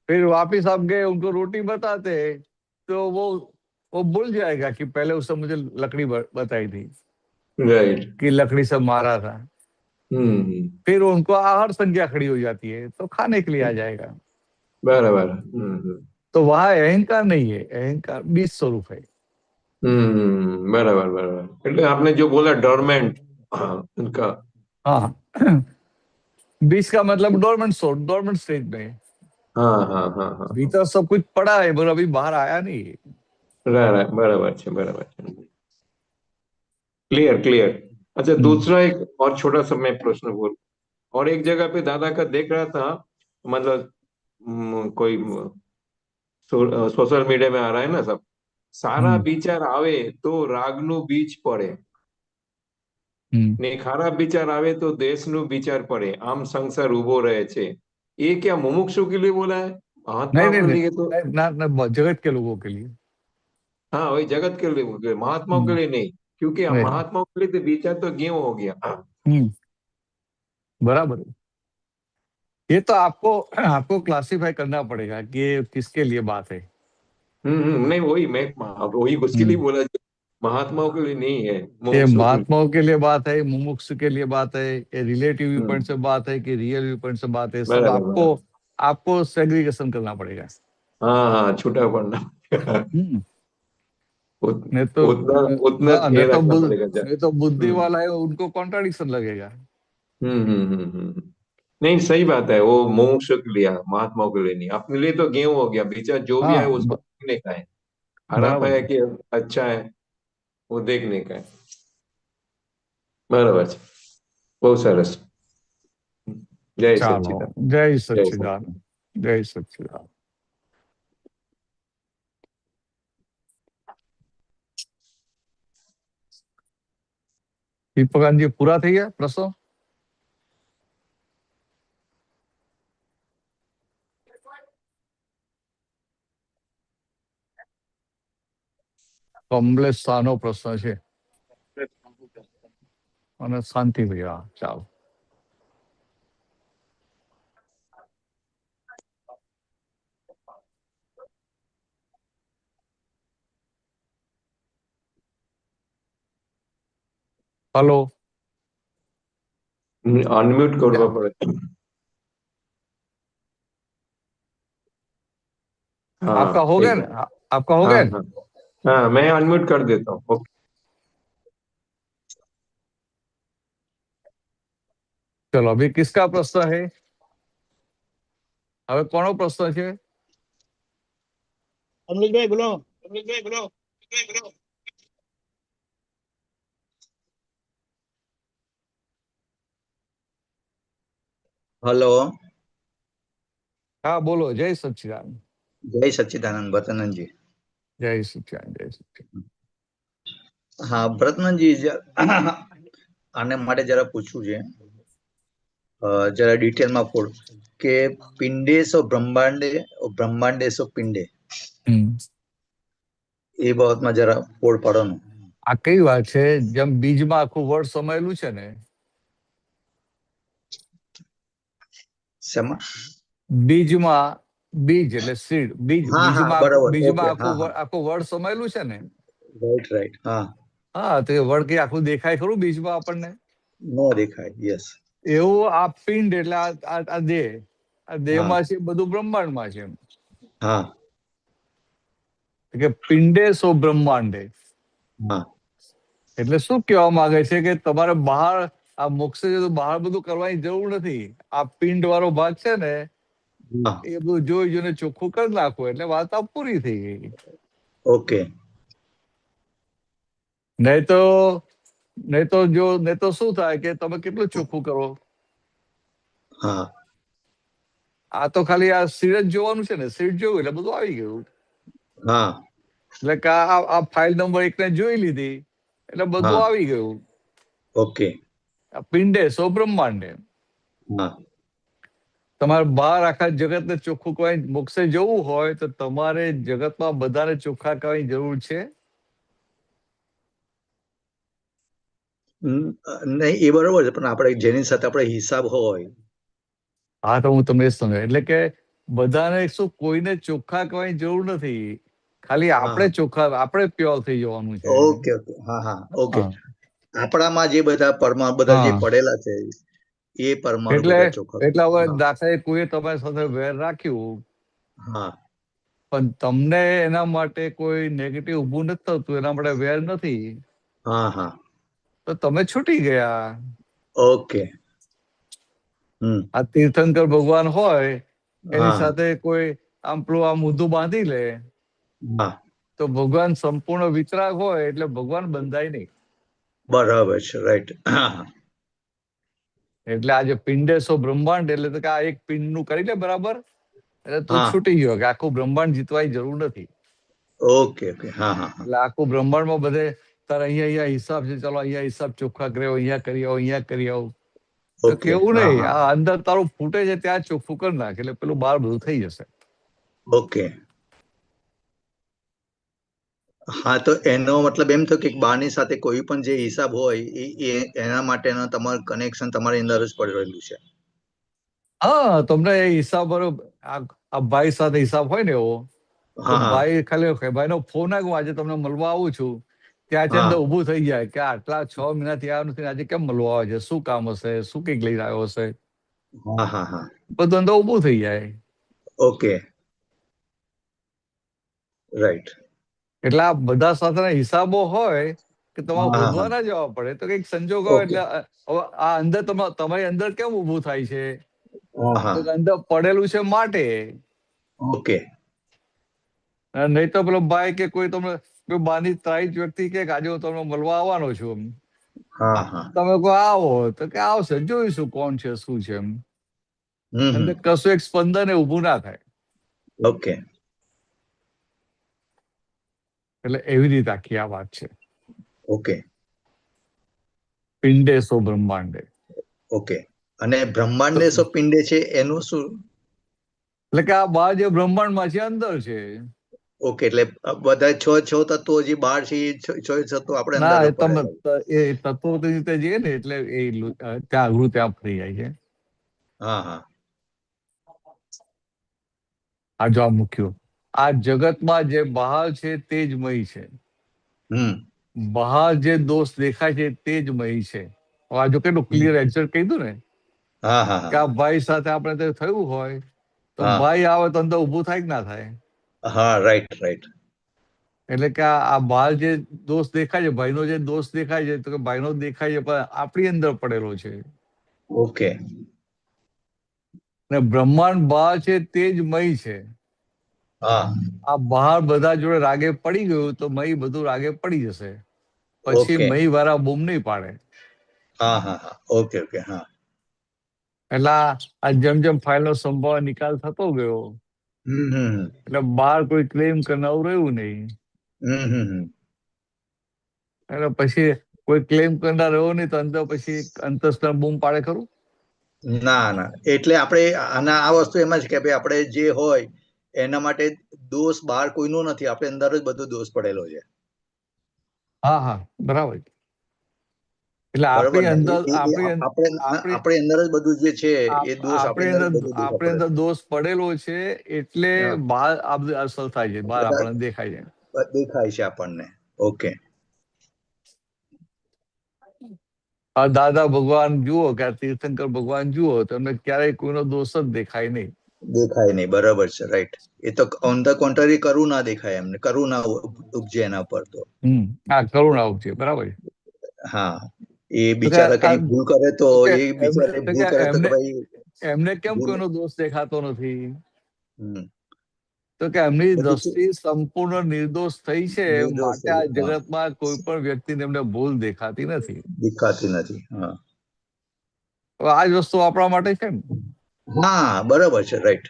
फिर वापिस आप गए, उनको रोटी बताते तो वो भूल जाएगा कि पहले उसने मुझे लकड़ी बताई थी, राइट। कि लकड़ी से मारा था। फिर उनको आहार संज्ञा खड़ी हो जाती है तो खाने के लिए आ जाएगा। बराबर। तो वहां अहंकार नहीं है, अहंकार बीज स्वरूप है। बराबर बराबर। એટલે आपने जो बोला डोरमेंट, उनका। हाँ, बीज का मतलब डोरमेंट स्टेज में है। हाँ हाँ हाँ हाँ। भीतर सब कुछ पड़ा है पर अभी बाहर आया नहीं है। बराबर છે बराबर છે। Clear clear. अच्छा, दूसरा एक और छोटा सा मैं प्रश्न बोल। और एक जगह पे दादा का देख रहा था, मतलब कोई सोशल मीडिया में आ रहा है ना सब, सारा विचार आवे तो रागનું बीज પડે ને ખરાબ વિચાર આવે તો દેશનું વિચાર પડે, આમ સંસાર ઉભો રહે છે। ये क्या मुमुक्षु के लिए बोला है, नहीं महात्मा नहीं के नहीं, लिए तो? ना जगत के लोगों के लिए। हाँ वही जगत के लिए बोल रहे, महात्माओं के लिए नहीं। क्योंकि नहीं। महात्माओं के लिए तो विचार तो गेहूं हो गया। बराबर है। ये तो आपको क्लासिफाई करना पड़ेगा कि ये किसके लिए बात है। नहीं वही मैं, वही उसके लिए बोला, जो महात्माओं के लिए नहीं है, ये मुमुक्षु के लिए। महात्माओं के लिए बात है, मुमुक्षु के लिए बात है, ये रिलेटिव व्यू पॉइंट हम्म, से बात है कि रियल व्यू पॉइंट से बात है, सब बराबर बराबर। आपको सेग्रीगेशन करना पड़ेगा। हाँ हाँ, छूटा पड़ना। हम्म उत- नहीं तो उतना उतना हाँ, ये रखना पड़ेगा नहीं तो बुद्धि हम्म वाला है, उनको कॉन्ट्राडिक्शन लगेगा। नहीं सही बात है, वो मुमुक्षु के लिए, महात्माओं के लिए नहीं। अपने लिए तो गेहूं हो गया, विचार जो भी आए हाँ, उसको देखने का है। खराब बराबर है है। कि अच्छा है, वो देखने का है। बराबर છે। બહુ સરસ। જય चलो, સच्चिदानंद। जय जय सच्चिदानंद। सच्चिदानंद। जय सच्चिदानंद। દીપકાનજી પૂરા થઈ ગયા પ્રશ્નો? કમલેશ શાહનો પ્રશ્ન છે અને શાંતિ ભૈયા, ચાલો। हेलो, અનમ્યુટ કરવા પડે। हाँ आपका हो एक गया मिनट। ना? आपका हो हाँ गया? हाँ हाँ, मैं अनम्यूट कर देता हूँ। ओके। चलो, अभी किसका प्रश्न है? હવે કોનો પ્રશ્ન છે? અમરીશભાઈ બોલો, અમરીશભાઈ બોલો, બોલો। हेलो। હા બોલો, જય સચ્ચિદાનંદ। जय सच्चिदानंद भरतनंद जी। જય સચ્ચિદાનંદ, જય સચ્ચિદાનંદ। હા ભરતનંદ जी, આને માટે જરા પૂછવું છે, જરા ડિટેલમાં ફોડ કે પિંડેશો બ્રહ્માંડે બ્રહ્માંડેશો પિંડે, એ બાબતમાં જરા ફોડ પાડોનું। આ કઈ વાત છે? જેમ બીજમાં આખું વર્ડ સમાયેલું છે ને, શેમાં? બીજમાં, બીજ એટલે સીડ, બીજ, હા હા બરાબર, બીજમાં ઓકે, હા હા, આખું વર્ડ સમાયેલું છે ને। રાઈટ રાઈટ, હા, હા, તો એ વર્ડ કઈ આખું દેખાય ખરું બીજમાં આપણને? નો દેખાય, યસ, એવું આ પિંડ એટલે આ દેહ, આ હા દેહમાં છે બધું બ્રહ્માંડમાં છે એમ। હા કે પિંડે સો બ્રહ્માંડે, હા એટલે શું કહેવા માંગે છે કે તમારે બહાર આ મોક્ષે જતું બહાર બધું કરવાની જરૂર નથી. આ પિંડ વાળો ભાગ છે ને હા, એ બધું જોઈ જોઈને ચોખ્ખું કરી નાખો એટલે વાત આ પૂરી થઈ ગઈ. ઓકે. નહીં તો શું થાય કે તમે કેટલું ચોખ્ખું કરો. હા, આ તો ખાલી આ સીટ જ જોવાનું છે ને, સીટ જોયું એટલે બધું આવી ગયું. હા, એટલે કે આ ફાઇલ નંબર 1 ને જોઈ લીધી એટલે બધું હા, આવી ગયું. ઓકે. આ પિંડે સો બ્રહ્માંડે હા, તમારે બહાર આખા જગતને ચોખ્ખું કરવાની મોક્ષે જવું હોય તો તમારે જગતમાં બધાને ચોખ્ખા કરવાની જરૂર છે. નહીં એ બરોબર છે, પણ આપણે જેની સાથે આપણે હિસાબ હોય. હા, તો હું તમને સમજાય એટલે કે બધાને શું કોઈને ચોખ્ખા કરવાની જરૂર નથી. ખાલી હા, આપણે ચોખ્ખા, આપણે પ્યોર થઈ જવાનું છે. Okay, okay. હા, હા, ઓકે. હા આપણામાં જે બધા પરમાણુ બધા જે હા પડેલા છે એ પરમાણુ એટલે બધા ચોખ્ખા. એટલે હવે હા, દાખલા કોઈએ તમારી સાથે વેર રાખ્યું હા, પણ તમને એના માટે કોઈ નેગેટિવ ઊભું નથી થતું, એના માટે વેર નથી, હા, હા, તો તમે છૂટી ગયા. ઓકે. આ તીર્થંકર ભગવાન હોય એની હા, સાથે કોઈ આમ પેલું આમ ઊંધું બાંધી લે હા, તો ભગવાન સંપૂર્ણ વિતરાગ હોય એટલે ભગવાન બંધાય નહીં. બરાબર છે, રાઈટ. હા, એટલે આ જે પિંડેસો બ્રહ્માંડ એટલે તો કે આ એક પિંડ નું કરી લે બરાબર એટલે તું હા, છૂટી ગયો કે આખું બ્રહ્માંડ જીતવાની જરૂર નથી. Okay, okay. હા, હા, હા, એટલે આખું બ્રહ્માંડમાં બધે તારે અહીંયા હિસાબ છે, ચાલો અહીંયા હિસાબ ચોખ્ખા કર્યો, અહીંયા કરી આવો, અહીંયા કરી આવો. તો ઓકે. કેવું હા, નહીં, હા, આ અંદર તારું ફૂટે છે ત્યાં ચોખ્ખું કરી નાખ એટલે પેલું બહાર બધું થઈ જશે. ઓકે. હા, તો એનો મતલબ એમ થયો કે બારની સાથે કોઈ પણ જે હિસાબ હોય એના માટેનો તમારું કનેક્શન તમારી અંદર જ પડી રહેલું છે. હા, તમને એ હિસાબ બરોબર આ ભાઈ સાથે હિસાબ હોય ને એવો તો હા, હા, ભાઈ ખાલી ભાઈનો ફોન આવ્યો, હું આજે તમને મળવા આવું છું, ત્યાંથી હા, અંદર ઊભું થઈ જાય કે આટલા 6 મહિનાથી આવ્યો નથી, આજે કેમ મળવા આવે છે, શું કામ હશે, શું કંઈક લઈને આવ્યો હશે, હા, હા, હા, બધું અંદર ઊભું થઈ જાય. Okay, right. એટલે આ બધા સાથેના હિસાબો હોય કે તમારે હા, હા, ગોતવા હા, ના જવા પડે તો કંઈક સંજોગ હોય ઓકે. એટલે હવે આ અંદર તમારી અંદર કેમ ઊભું થાય છે હા, હા, તો કે અંદર પડેલું છે માટે. ઓકે. નહીં તો પેલો ભાઈ કે કોઈ તમને કોઈ બાની ત્રાહિત વ્યક્તિ કે આજે હું તમને મળવા આવવાનો છું, હા, હા, તમે કોઈ આવો તો કે આવશે, જોઈશું કોણ છે શું છે એમ. હમ, અંદર કશું એક સ્પંદન એ ઊભું ના થાય. ઓકે, એટલે એવી રીતે આખી આ વાત છે. ઓકે, પિંડે સો બ્રહ્માંડે ઓકે. અને બ્રહ્માંડને શું પિંડે છે એનું શું? એટલે કે આ બાર જે બ્રહ્માંડમાં છે અંદર છે. ઓકે, એટલે બધા છ તત્વો જે બહાર છે એ છ તત્વો આપણે અંદર ના તમે પડેલા. એ તત્વો રીતે જઈએ ને એટલે એ ત્યાં અઘરું ત્યાં ફરી જાય છે. હા, હા, આ જો આ મૂક્યું આ જગતમાં જે બહાર છે તે જ મય છે. બહાર જે દોષ દેખાય છે તે જ મય છે. આ જો કેટલું ક્લિયર એક્ઝેક્ટ કહી દઉં ને હા, હા, કે હા, આ ભાઈ સાથે આપણે તે થયું હોય તો હા, ભાઈ આવે તો અંદર ઊભું થાય કે ના થાય. હા, રાઈટ, રાઈટ. એટલે કે આ બહાર જે દોષ દેખાય છે, ભાઈનો જે દોષ દેખાય છે તો કે ભાઈનો જ દેખાય છે પણ આપણી અંદર પડેલો છે. ઓકે. અને બ્રહ્માંડ બહાર છે તે જ મય છે. હા, આ બહાર બધા જોડે રાગે પડી ગયું તો મય બધું રાગે પડી જશે. પછી ઓકે. મય વાળા બૂમ નહીં પાડે. હા, હા, હા, ઓકે, ઓકે. હા, એટલે આ જેમ જેમ ફાઇલનો સંભાવ નિકાલ થતો ગયો હમ, એટલે બહાર કોઈ ક્લેમ કરનારું રહ્યું નહીં. હમ. એટલે પછી કોઈ ક્લેમ કરનાર રહ્યો નહીં તો અંદર પછી અંતસ્કરણ બૂમ પાડે ખરું. ના, ના. એટલે આપણે આ વસ્તુ એમ જ કે ભાઈ આપણે જે હોય એના માટે દોષ બહાર કોઈનો નથી, આપણે અંદર જ બધો દોષ પડેલો છે. હા હા બરાબર. એટલે બરોબર આપણી ને? અંદર આપણી આપણે અંદર જ બધું જે છે એ દોષ આપણે અંદર જ બધું દેખાય આપણે અંદર પડેલો દોષ પડેલો છે એટલે છે. હા, બહાર આ બધું અસર થાય છે, બહાર બધા આપણને દેખાય છે. દેખાય છે આપણને. ઓકે. આ દાદા ભગવાન જુઓ કે આ તીર્થંકર ભગવાન જુઓ તમને ક્યારેય કોઈનો દોષ જ દેખાય નહીં. દેખાય નહીં, બરાબર છે, રાઈટ. એ તો ઓન ધ કોન્ટ્રી કરુણા દેખાય એમને, કરુણા ઉપજે એના પર તો. આ કરુણા ઉપજે બરાબર. હા, એ તો કે બિચારા કઈ આ- ભૂલ કરે તો તો કે એ બિચારે તો ભૂલ કે કરે તો કે એમને ભાઈ એમને કેમ ભૂલ- કોઈનો દોષ દેખાતો નથી? હમ, તો કે એમની બધું દ્રષ્ટિ સંપૂર્ણ નિર્દોષ થઈ છે, નિર્દોષ માટે આ થઈ જાય. હા, જગતમાં કોઈ પણ વ્યક્તિને એમને ભૂલ દેખાતી નથી. દેખાતી નથી. હા હવે આ જ વસ્તુ આપણા માટે છે ને. હા, બરાબર છે, રાઈટ.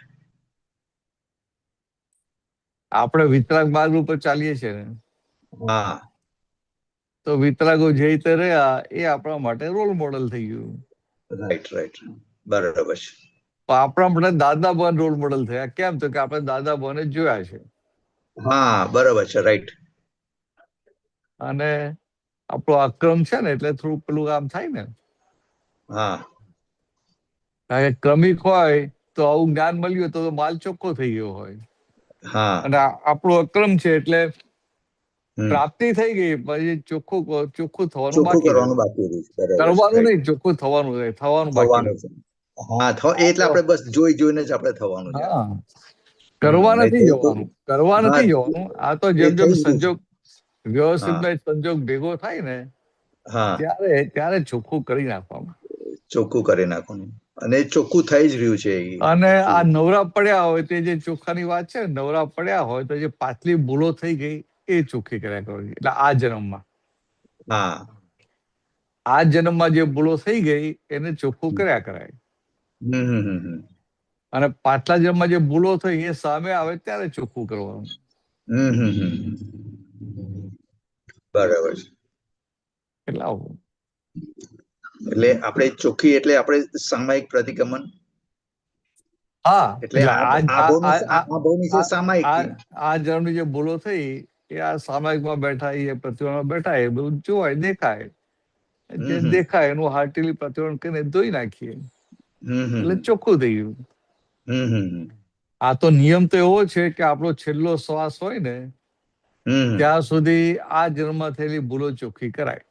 આપણે વિતરાગ માર્ગ ઉપર ચાલીએ છીએ ને, હા, તો વિતરાગો જે રીતે રહ્યા એ આપણા માટે રોલ મોડલ થઈ ગયું. રાઈટ રાઈટ, બરાબર છે. તો આપણા માટે દાદા ભગવાન રોલ મોડલ થયા. કેમ? તો કે આપણે દાદા ભગવાને જોયા છે. હા, બરાબર છે, રાઈટ. અને આપણો અક્રમ છે ને, એટલે થોડું પેલું આમ થાય ને. હા, કારણ કે ક્રમિક હોય તો આવું જ્ઞાન મળ્યું તો માલ ચોખ્ખો થઈ ગયો હોય. હા, અને આપણું અક્રમ છે એટલે હમ, પ્રાપ્તિ થઈ ગઈ, પછી ચોખ્ખું થવાનું ચોખ્ખું બાકી કરવાનું રહ્યું. બાકી રહ્યું છે. બરાબર છે, કરવાનું રાઈટ. નહીં, ચોખ્ખું થવાનું થવાનું બાકી થવાનું રહ્યું. છે. હા, એટલે આપણે બસ જોઈ જોઈને જ આપણે થવાનું છે. હા, કરવા નહીં નથી થયું તો જવાનું, કરવા હા, નથી જવાનું. આ તો એ જેમ જેમ થઈ ગયું છે. સંજોગ વ્યવસ્થિત હા, સંજોગ ભેગો થાય ને, હા, ત્યારે ચોખ્ખું કરી નાખવાનું. ચોખ્ખું કરી નાખવાનું, અને એ ચોખ્ખું થઈ જ રહ્યું છે. અને આ Actually. નવરા પડ્યા હોય તે જે ચોખ્ખાની વાત છે, નવરા પડ્યા હોય તો જે પાછલી ભૂલો થઈ ગઈ એ ચોખ્ખી કર્યા કરવાની. એટલે આ જન્મમાં હા, જે ભૂલો થઈ ગઈ એને ચોખ્ખું કર્યા કરાય. હમ હમ હમ હમ અને પાછલા જન્મમાં જે ભૂલો થઈ એ સામે આવે ત્યારે ચોખ્ખું કરવાનું. હમ હમ હમ. બરાબર છે. એટલે આવું. એટલે આપણે ચોખ્ખી એટલે આપણે સામાયિક પ્રતિક્રમણ, હા, એટલે એટલે આ ભાવની છે સામાયિક. આ જન્મની જે ભૂલો થઈ એ આ સામાયિકમાં બેઠા એ પ્રતિમામાં બેઠા એ બધું જોવાય, દેખાય. જે હમ દેખાય એનું હાર્ટીલી પ્રતિવર્તન કરીને ધોઈ નાખીએ હમ હમ એટલે ચોખ્ખું થઈ ગયું. હમ હમ આ તો નિયમ તો એવો છે કે આપણો છેલ્લો શ્વાસ હોય ને હમ. ત્યાં સુધી આ જન્મમાં થયેલી ભૂલો ચોખ્ખી કરાય.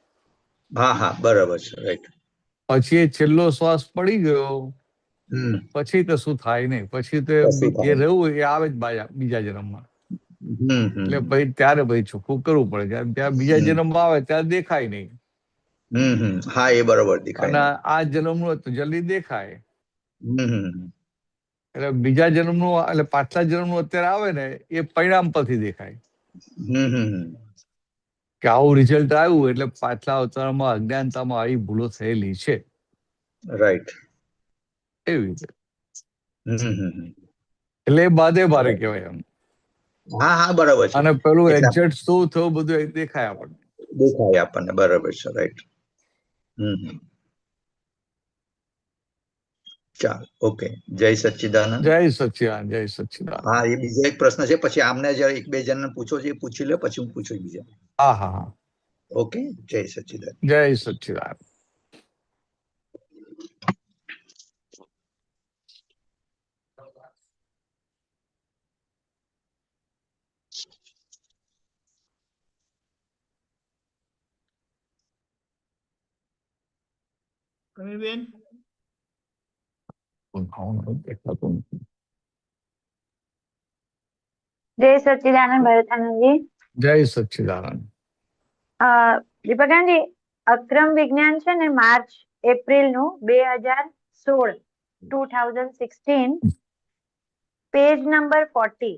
હા હા, બરાબર છે, રાઈટ. પછી એ છેલ્લો શ્વાસ પડી ગયો હમ. પછી કશું થાય નહીં. પછી તો કશું જે થાય. રહેવું એ આવે જ બીજા જન્મમાં. હમ એટલે હમ ત્યારે ચોખ્ખું કરવું પડે. ત્યાં બીજા હમ જન્મમાં આવે ત્યારે દેખાય નહીં. હમ. હા, એ બરાબર દેખાય અને નહીં. આ જન્મનું તો જલ્દી દેખાય. હમ એટલે બીજા જન્મનું એટલે પાછલા જન્મનું અત્યારે આવે ને એ પરિણામ પરથી દેખાય હમ. કે આવું રિઝલ્ટ આવ્યું એટલે પાછલા અવતારમાં અજ્ઞાનતામાં આવી ભૂલો થયેલી છે. રાઈટ. એવી રીતે. હમ. એટલે એ બાધે ભારે કહેવાય એમ. હા હા, બરાબર છે. અને પેલું એટલે એક્ઝેક્ટ શું થયું બધું એ દેખાય આપણને. દેખાય આપણને, બરાબર છે, રાઈટ. હમ. ચાલ, ઓકે. જય સચ્ચિદાનંદ. જય સચ્ચિદાનંદ, જય સચ્ચિદાનંદ. હા, એ બીજો એક પ્રશ્ન છે, પછી આમને જયારે એક બે જણને પૂછો છે એ પૂછી લે, પછી હું પૂછું બીજા. હા હા હા. ઓકે, જય સચ્ચિદાનંદ. જય સચ્ચિદાનંદ. કમીબેન, દેખાતું નથી. જય સચ્ચિદાનંદ ભરતાનંદજી. જય સચ્ચિદાનંદ. દીપકાનજી, અક્રમ વિજ્ઞાન છે ને માર્ચ એપ્રિલ નું 2016 પેજ નંબર 40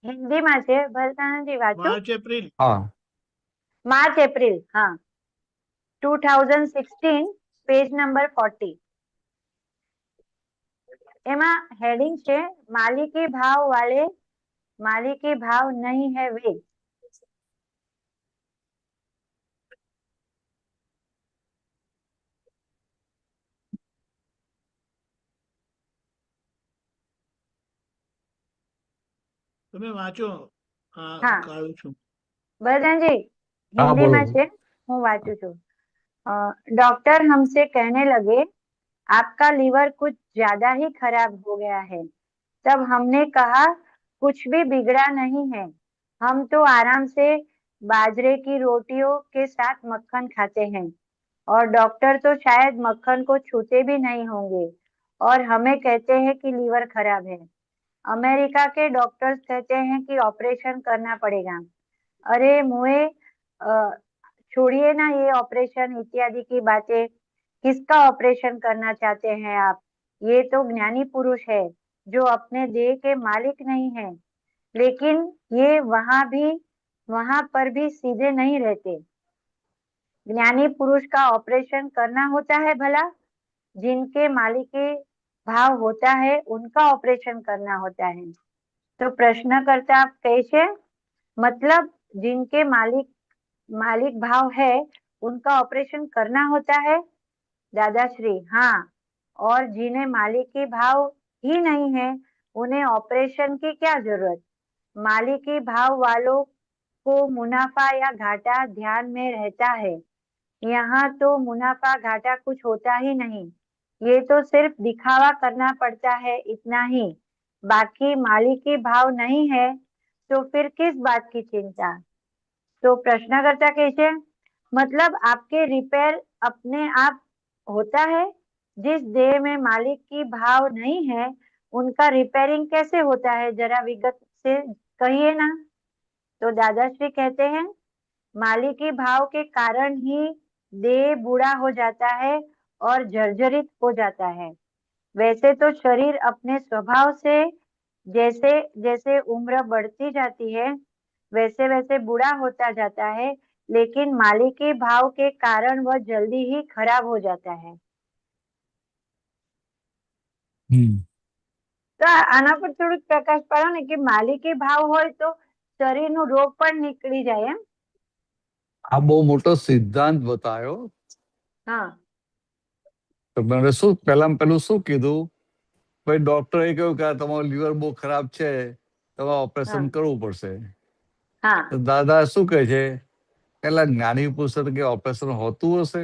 હિન્દીમાં છે. ભરતાનંદજી વાંચો. March April. હા. માર્ચ એપ્રિલ, હા, 2016 પેજ નંબર 40. એમાં હેડિંગ છે માલિકી ભાવ નહીં હે વે. તમે વાંચો. હા. કાઢું છું. भरतजी हाँ हिंदी बोलो. में છે, હું વાંચું છું. डॉक्टर हमसे कहने लगे आपका लीवर कुछ ज्यादा ही खराब हो गया है. तब हमने कहा कुछ भी बिगड़ा नहीं है, हम तो आराम से बाजरे की रोटियों के साथ मक्खन खाते हैं और डॉक्टर तो शायद मक्खन को छूते भी नहीं होंगे और हमें कहते हैं कि लीवर खराब है. अमेरिका के डॉक्टर्स कहते हैं कि ऑपरेशन करना पड़ेगा. अरे मुए छोड़िए ना ये ऑपरेशन इत्यादि की बातें, किसका ऑपरेशन करना चाहते हैं आप? ये तो ज्ञानी पुरुष है जो अपने देह के मालिक नहीं है, लेकिन ये वहां पर भी सीधे नहीं रहते। ज्ञानी पुरुष का ऑपरेशन करना होता है भला, जिनके मालिकी भाव होता है उनका ऑपरेशन करना होता है। तो प्रश्नकर्ता कैसे? मतलब जिनके मालिक भाव है उनका ऑपरेशन करना होता है। दादाश्री हाँ, और जिन्हें मालिकी भाव ही नहीं है उन्हें ऑपरेशन की क्या जरूरत? मालिकी भाव वालों को मुनाफा या घाटा ध्यान में रहता है। यहाँ तो मुनाफा घाटा कुछ होता ही नहीं, ये तो सिर्फ दिखावा करना पड़ता है, इतना ही। बाकी मालिकी भाव नहीं है तो फिर किस बात की चिंता? तो प्रश्नकर्ता कैसे? मतलब आपके रिपेयर अपने आप होता है? जिस देह में मालिक की भाव नहीं है उनका रिपेयरिंग कैसे होता है, जरा विगत से कहिए ना। तो दादाश्री कहते हैं मालिकी भाव के कारण ही देह बूढ़ा हो जाता है और जर्जरित हो जाता है। वैसे तो शरीर अपने स्वभाव से जैसे जैसे उम्र बढ़ती जाती है वैसे वैसे बूढ़ा होता जाता है, लेकिन मालिकी भाव के कारण वह जल्दी ही खराब हो जाता है। તો આના પર થોડુંક પ્રકાશ પાડો ને કે માલિકી ભાવ હોય તો શરીરનું રોગ પણ નીકળી જાય એમ? આ બહુ મોટો સિદ્ધાંત બતાવ્યો. હા તો મને શું પેલું શું કીધું, ભાઈ ડોક્ટરે કહ્યું કે તમારું લીવર બહુ ખરાબ છે, તમારે ઓપરેશન કરવું પડશે. હા તો દાદા શું કહે છે, પેલા જ્ઞાની પુરુષ કે ઓપરેશન હોતું હશે?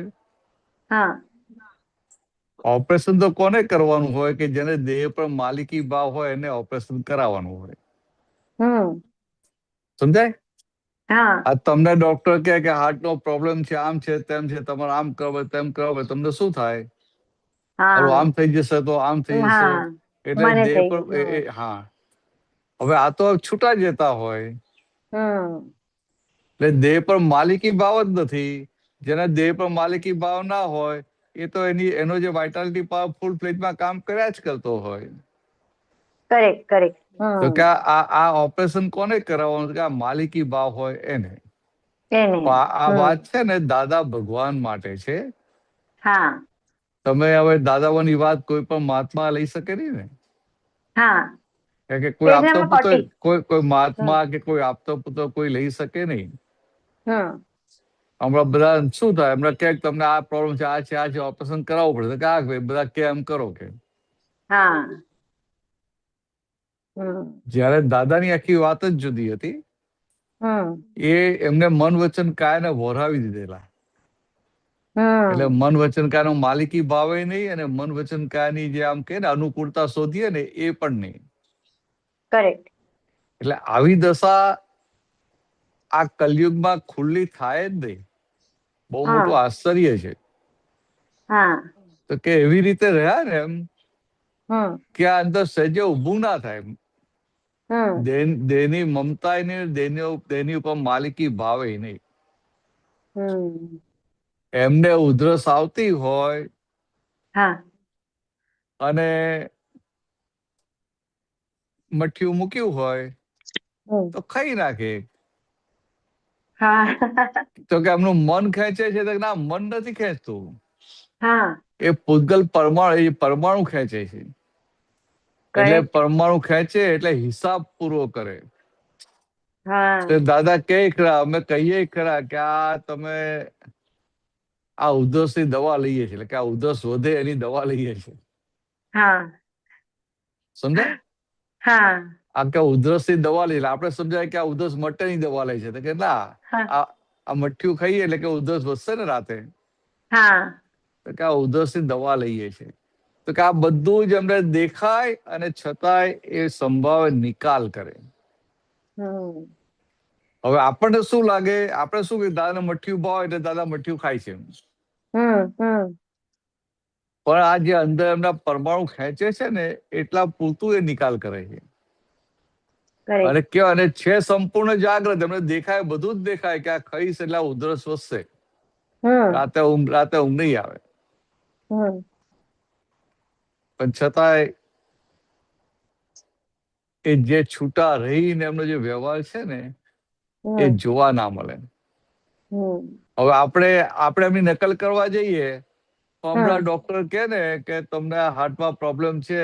હા ઓપરેશન તો કોને કરવાનું હોય કે જેને દેહ પર માલિકી ભાવ હોય એને ઓપરેશન કરાવવાનું હોય. સમજાય? હા આ તમને ડોક્ટર કહે કે હાર્ટ નો પ્રોબ્લેમ છે, આમ છે તેમ છે, તમારે આમ કરો તેમ કરો, તમને શું થાય? આમ થઈ જશે તો આમ થઈ જશે, એટલે મને દેહ થઈ પર ગયું. હા. હવે આ તો છૂટા જતા હોય, એટલે દેહ પર માલિકી ભાવ જ નથી. જેના દેહ પર માલિકી ભાવ ના હોય એ તો એનો જે વાઇટાલિટી પાવર ફૂલ ફ્લેજમાં કામ કર્યા જ કરતો હોય. Correct correct. તો કે આ ઓપરેશન કોને કરાવવાનું? કે આ માલિકી ભાવ હોય એને. આ વાત છે ને દાદા ભગવાન માટે છે. હા તમે હવે દાદાઓની વાત કોઈ પણ મહાત્મા લઈ શકે નહીં ને. હા કે કોઈ આપતો પુતો કોઈ મહાત્મા કે કોઈ આપતો પુતો કોઈ લઈ શકે નહીં. હમણાં બધા શું થાય, હમણાં ક્યાંક તમને આ પ્રોબ્લેમ છે, આ છે, ઓપરેશન કરાવવું પડે, કે ભાઈ બધા કેમ કરો કે. જયારે દાદાની આખી વાત જ જુદી હતી. એમને મન વચન કાયાને વહોરાવી દીધેલા. એટલે મન વચન કાયાનો માલિકી ભાવે નહીં અને મન વચન કાયાની જે આમ કે ને અનુકૂળતા શોધીએ ને એ પણ નહીં. કરેક્ટ. એટલે આવી દશા આ કલયુગમાં ખુલ્લી થાય જ નહીં. બહુ મોટું આશ્ચર્ય છે. તો કે એવી રીતે રહ્યા ને એમ કે આ અંદર સહેજે ઊભું ના થાય. દેહની મમતા દેહની ઉપર માલિકી ભાવે નહીં. એમને ઉધરસ આવતી હોય અને મઠિયું મૂક્યું હોય તો ખાઈ નાખે. તો કે એમનું મન ખેંચે છે, તો ના મન નથી ખેંચતું, એ પૂતગલ પરમાણુ ખેંચે છે. એટલે પરમાણુ ખેંચે એટલે હિસાબ પૂરો કરે. દાદા કે ખરા, અમે કહીએ ખરા કે આ તમે આ ઉધરસ ની દવા લઈએ છીએ, એટલે કે આ ઉધરસ વધે એની દવા લઈએ છીએ. સમજાય? આ કે ઉધરસ ની દવા લઈએ, આપણે સમજાય કે આ ઉધરસ મટે ની દવા લે છે. તો કે ના, આ મઠ્ઠિયું ખાઈએ એટલે કે ઉધરસ વધશે ને રાતે. તો કે આ ઉધરસ ની દવા લઈએ છીએ. તો કે આ બધું જ અમને દેખાય અને છતાંય એ સંભાવે નિકાલ કરે. હવે આપણને શું લાગે, આપણે શું કે દાદાને મઠ્ઠિયું ભાવે એટલે દાદા મઠ્ઠિયું ખાય છે. પણ આ જે અંદર એમના પરમાણુ ખેંચે છે ને એટલા પૂરતું એ નિકાલ કરે છે. અને છે સંપૂર્ણ જાગ્રત, એમને દેખાય, બધું જ દેખાય કે આ ખાઈશ એટલે ઉધરસ વધશે. હમ રાતે ઊંઘ નહીં આવે, હમ પણ છતાંય એ જે છૂટા રહીને એમનો જે વ્યવહાર છે ને એ હમ જોવા ના મળે. હમ હવે આપણે એમની નકલ કરવા જઈએ તો હમણાં હમ ડોક્ટર કહે ને કે તમને હાર્ટમાં પ્રોબ્લેમ છે,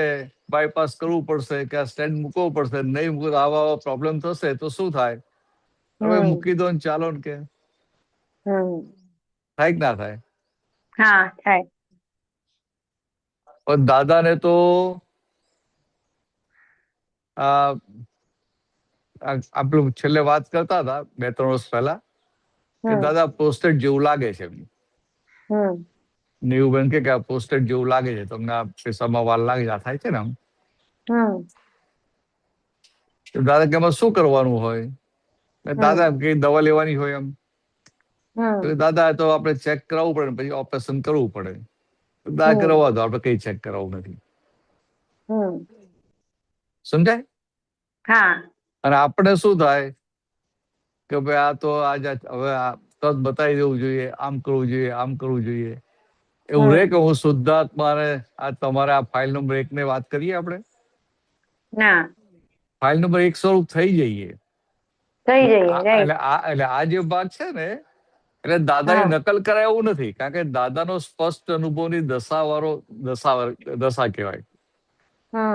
બાયપાસ કરવું પડશે કે આ સ્ટેન્ટ મૂકવો પડશે, નહીં મૂકો આવા પ્રોબ્લેમ થશે તો શું થાય? હવે હમ મૂકી દો ને ચાલો ને, કે હમ થાય કે ના થાય? હા થાય. પણ દાદાને તો આ આપણે છેલ્લે વાત કરતા હતા 2-3 વર્ષ પહેલા કે હમ દાદા પ્રોસ્ટેટ જેવું લાગે છે. હમ નીવુબેન કે આ પ્રોસ્ટેટ જેવું લાગે છે, તમને આ પેશાબમાં વાલ લાગે છે, આ થાય છે ને આમ. હમ તો દાદા કે એમાં શું કરવાનું હોય? દાદા હમ એમ કે દવા લેવાની હોય એમ. તો હમ દાદા તો આપણે ચેક કરાવવું પડે, પછી ઓપરેશન કરવું પડે. દાદા હમ કરવા દો, આપણે કઈ ચેક કરાવવું નથી. હમ સમજાય? હા. અને આપણે શું થાય કે ભાઈ આ તો હવે આ તરત બતાવી દેવું જોઈએ, આમ કરવું જોઈએ, આમ કરવું જોઈએ. એવું રે હમ કે હું શુદ્ધાત્માને આ તમારે આ ફાઇલ નંબર 1 ને વાત કરીએ આપણે? ના. ફાઇલ નંબર 1 સ્વરૂપ થઈ જઈએ. થઈ જઈએ, રાઈટ. એટલે આ જે ભાગ છે ને, એટલે દાદાની હા. નકલ કરાય એવું નથી, કારણ કે દાદાનો સ્પષ્ટ અનુભવની દશા કહેવાય,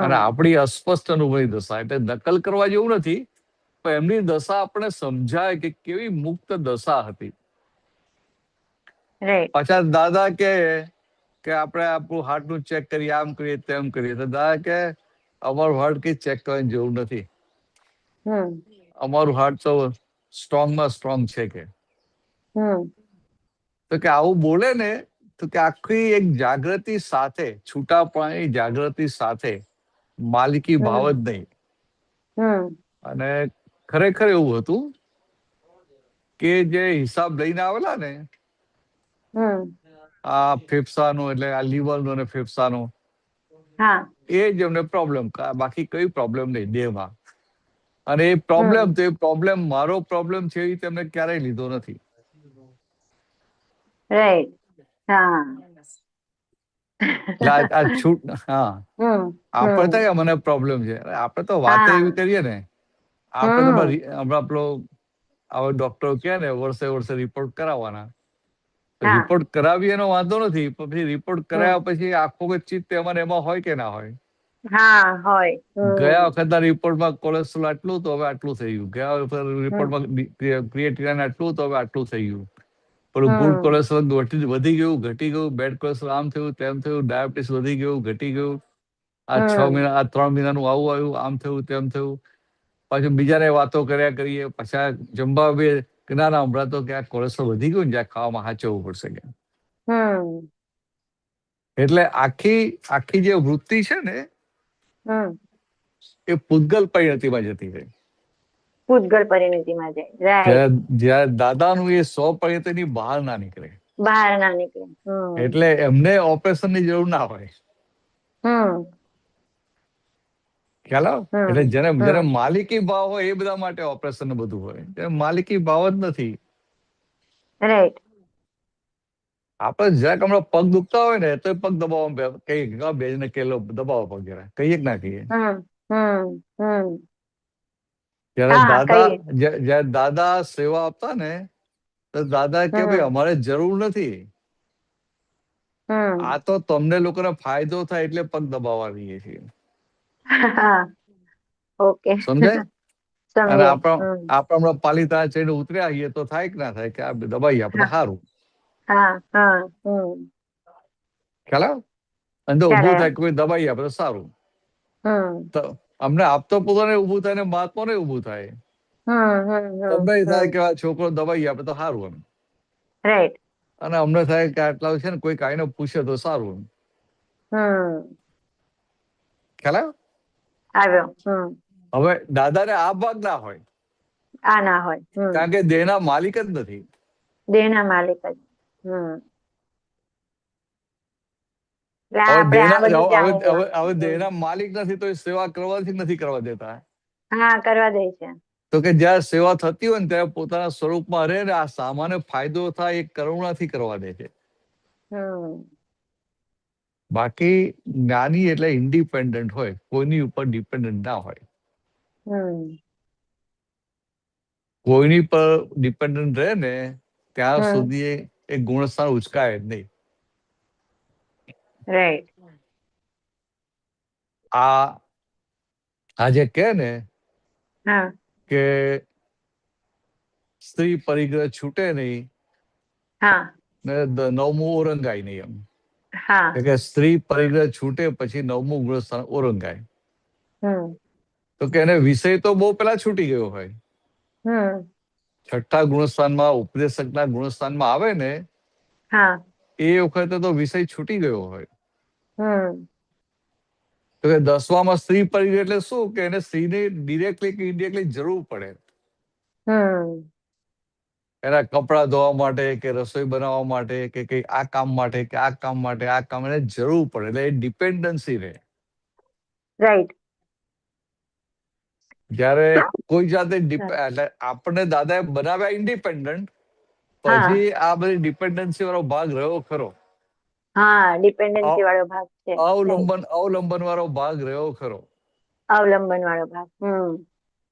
અને હમ આપણી અસ્પષ્ટ અનુભવની દશા. એટલે નકલ કરવા જેવું નથી, પણ એમની દશા આપણે સમજાય કે કેવી મુક્ત દશા હતી. રાઈટ. પાછા દાદા કે આપણે આપણું હાર્ટનું ચેક કરીએ, આમ કરીએ, તેમ કરીએ. તો દાદા કે અમારું હાર્ટ કઈ ચેક કરવાની જરૂર નથી, હમ અમારું હાર્ટ તો સ્ટ્રોંગમાં સ્ટ્રોંગ છે કે. હમ તો કે આવું બોલે ને તો કે આખી એક જાગૃતિ સાથે, છૂટાપણાની જાગૃતિ સાથે, માલિકી ભાવ જ હમ નહીં. હમ અને ખરેખર એવું હતું કે જે હિસાબ લઈને આવેલા ને હમ આ ફેફસાનો, એટલે આ લીવરનો અને ફેફસાનો, હા. એ જ એમને પ્રોબ્લેમ, બાકી કઈ પ્રોબ્લેમ નહીં દેહમાં. અને એ હમ પ્રોબ્લેમ મારો પ્રોબ્લેમ છે એ તેમને ક્યારેય લીધો નથી. રાઈટ. હા. એટલે આ છૂટ, હા, હમ આપણે હમ તો કે મને પ્રોબ્લેમ છે, આપણે તો વાત હા. એવી કરીએ ને, આપણે તો હમ હમણાં પેલો હવે ડોક્ટર કહે ને વર્ષે રિપોર્ટ કરાવવાના, હા. રિપોર્ટ કરાવીએ એનો વાંધો નથી, પણ પછી રિપોર્ટ હમ કરાવ્યા પછી આખો ચિત્ત એમાં હોય કે ના હોય? હા હોય. ગયા હમ વખતના રિપોર્ટમાં કોલેસ્ટ્રોલ આટલું, તો હવે આટલું થઈ ગયું. ગયા વખત હમ રિપોર્ટમાં ક્રિએટિનિન આટલું, તો હવે આટલું થઈ ગયું. પેલું ગુડ હમ કોલેસ્ટ્રોલ વધી ગયું, ઘટી ગયું, બેડ કોલેસ્ટ્રોલ આમ થયું, તેમ થયું, ડાયાબિટીસ વધી ગયું, ઘટી ગયું, આ 3 મહિનાનું આવું આવ્યું, આમ થયું, તેમ થયું. પાછું બીજાને વાતો કર્યા કરીએ, પાછા જમવા બે કે ના હમણાં તો ક્યાંક કોલેસ્ટ્રોલ વધી ગયું ને, જ્યાં ખાવામાં સાચવવું પડશે કે. હમ એટલે આખી જે વૃત્તિ છે ને હમ એ પૂતગલ પરિણતિમાં જતી રહી. પૂતગળ પરિણતિમાં જાય. રાઈટ. જ્યારે દાદાનું એ 100 પરિણતિની બહાર ના નીકળે, બહાર ના નીકળે. એટલે એમને ઓપરેશનની જરૂર ના હોય. હમ ખ્યાલ આવે? હમ એટલે જેને હમ માલિકી ભાવ હોય એ બધા માટે ઓપરેશન ને બધું હોય. માલિકી ભાવ જ નથી. રાઈટ. આપણે જરાક હમણાં પગ દુખતા હોય ને તો પગ દબાવવા કઈ બેને કેલો દબાવો પગ જરા, કહીએ કે ના કહીએ? હા કહીએ. જયારે દાદા સેવા આપતા ને તો દાદા કે ભાઈ હમ અમારે જરૂર નથી, હમ આ તો તમને લોકોને ફાયદો થાય એટલે પગ દબાવવા રહીએ છીએ. હા. ઓકે. સમજાય? અને સમજાય. આપણે હમણાં પાલિતાણા ચડીને ઉતર્યા આવીએ તો થાય કે ના થાય કે આ દબાઈએ આપણે હા તો સારું. હા હા ખ્યાલ આવે? અને જો ખ્યાલ ઊભું આવ્યો. થાય કોઈ દબાઈએ આપણે તો સારું. હમ તો અમને આપતો પોતાને ઊભું થાય ને મહાત્માને ઊભું થાય. તમને થાય કે આ છોકરો દબાઈએ આપણે તો સારું એમ. રાઈટ. અને અમને થાય કે આટલા છે ને કોઈ કાઈને પૂછે તો સારું એમ. ખ્યાલ આવે? આવ્યો. હવે દાદાને આ ભાગ ના હોય, આ ના હોય. કારણ કે દેહના માલિક જ નથી. દેહના માલિક જ. એટલે હવે આપણે આ બધું જાણી હવે લેવાનું. દેહના માલિક નથી તો એ સેવા કરવાથી નથી કરવા દેતા. હા કરવા દે છે. તો કે જયારે સેવા થતી હોય ને ત્યારે પોતાના સ્વરૂપમાં રહે ને આ સામાન્ય ફાયદો થાય એ કરુણાથી કરવા દે છે. બાકી જ્ઞાની એટલે ઇન્ડિપેન્ડન્ટ હોય, કોઈની ઉપર ડિપેન્ડન્ટ ના હોય. કોઈની પર ડિપેન્ડન્ટ રહે ને ત્યાં સુધી એ ગુણસ્થાન ઉચકાય જ નહીં. રાઈટ. આ જે કે ને કે સ્ત્રી પરિગ્રહ છૂટે નહીં ને નવમું ઓરંગાય નહીં, એમ કે સ્ત્રી પરિગ્રહ છૂટે પછી નવમું ગુણસ્થાન ઓરંગાય. તો કે એને વિષય તો બહુ પેલા છૂટી ગયો હોય. છઠ્ઠા ગુણસ્થાનમાં ઉપદેશકના ગુણસ્થાનમાં આવે ને એ વખતે તો વિષય છૂટી ગયો હોય. તો કે 10માં સ્ત્રી પરિગ્રહ એટલે શું કે એને સ્ત્રીને ડિરેક્ટલી કે ઇનડિરેક્ટલી જરૂર પડે. એના કપડા ધોવા માટે કે રસોઈ બનાવવા માટે કે કઈ આ કામ માટે કે આ કામ માટે આ કામ એને જરૂર પડે, એટલે એ ડિપેન્ડન્સી રહે. રાઈટ. જયારે કોઈ જાતે એટલે આપણને દાદાએ બનાવ્યા ઇન્ડિપેન્ડન્ટ, પછી આ બધી ડિપેન્ડન્સી વાળો ભાગ રહ્યો ખરો. ડિપેન્ડન્સી વાળો ભાગ છે. અવલંબન વાળો ભાગ રહ્યો ખરો. અવલંબન વાળો ભાગ.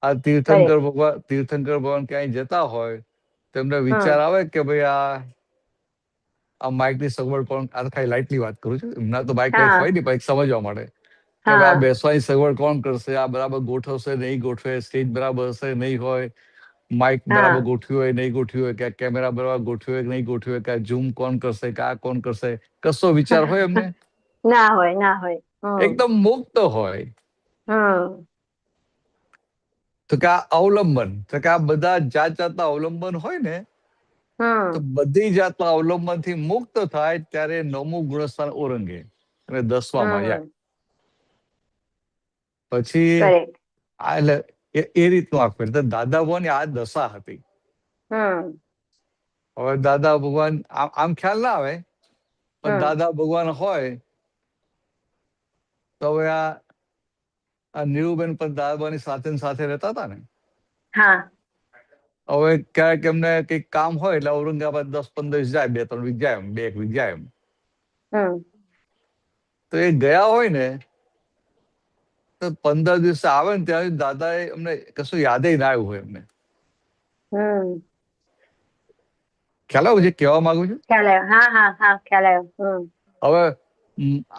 આ તીર્થંકર ભગવાન ક્યાંય જતા હોય તેમને વિચાર આવે કે ભાઈ આ માઇક ની સગવડ કોણ, આ ખાલી લાઇટલી વાત કરું છું, એમના તો માઇક હોય નહીં પણ સમજવા માટે કે આ બેસવાની સગવડ કોણ કરશે, આ બરાબર ગોઠવશે નહીં ગોઠવે, સ્ટેજ બરાબર હશે નહીં હોય, માઇક બરાબર ગોઠવ્યું હોય નહીં ગોઠવ્યું હોય, કે કેમેરા બરાબર ગોઠવ્યું હોય નહીં ગોઠવ્યું હોય, કે ઝૂમ કોણ કરશે, કે આ કોણ કરશે, કશો વિચાર હોય એમને? ના હોય. એકદમ મુક્ત હોય. તો કે આ અવલંબન, તો કે આ બધા જાતના અવલંબન હોય ને, તો બધી જાતના અવલંબન થી મુક્ત થાય ત્યારે નવમું ગુણસ્થાન ઓરંગે અને 10માં જાય. પછી એટલે એ રીતનું આખું. એટલે દાદા ભગવાન આ દશા હતી. હવે દાદા ભગવાન આમ ખ્યાલ ના આવે, પણ દાદા ભગવાન હોય તો હવે આ નીરુબેન પણ દાદા ભગવાનની સાથે રહેતા હતા ને. હવે ક્યારેક એમને કઈક કામ હોય એટલે ઔરંગાબાદ 10-15 દિવસ જાય, 2-3 વીક જાય, 2 વીક જાય એમ. તો એ ગયા હોય ને તો 15 દિવસે આવે ને ત્યારે દાદા એમને કશું યાદ ના આવ્યું હોય એમને. ખ્યાલ આવ્યો જે કહેવા માંગુ છું? ખ્યાલ આવ્યો. હવે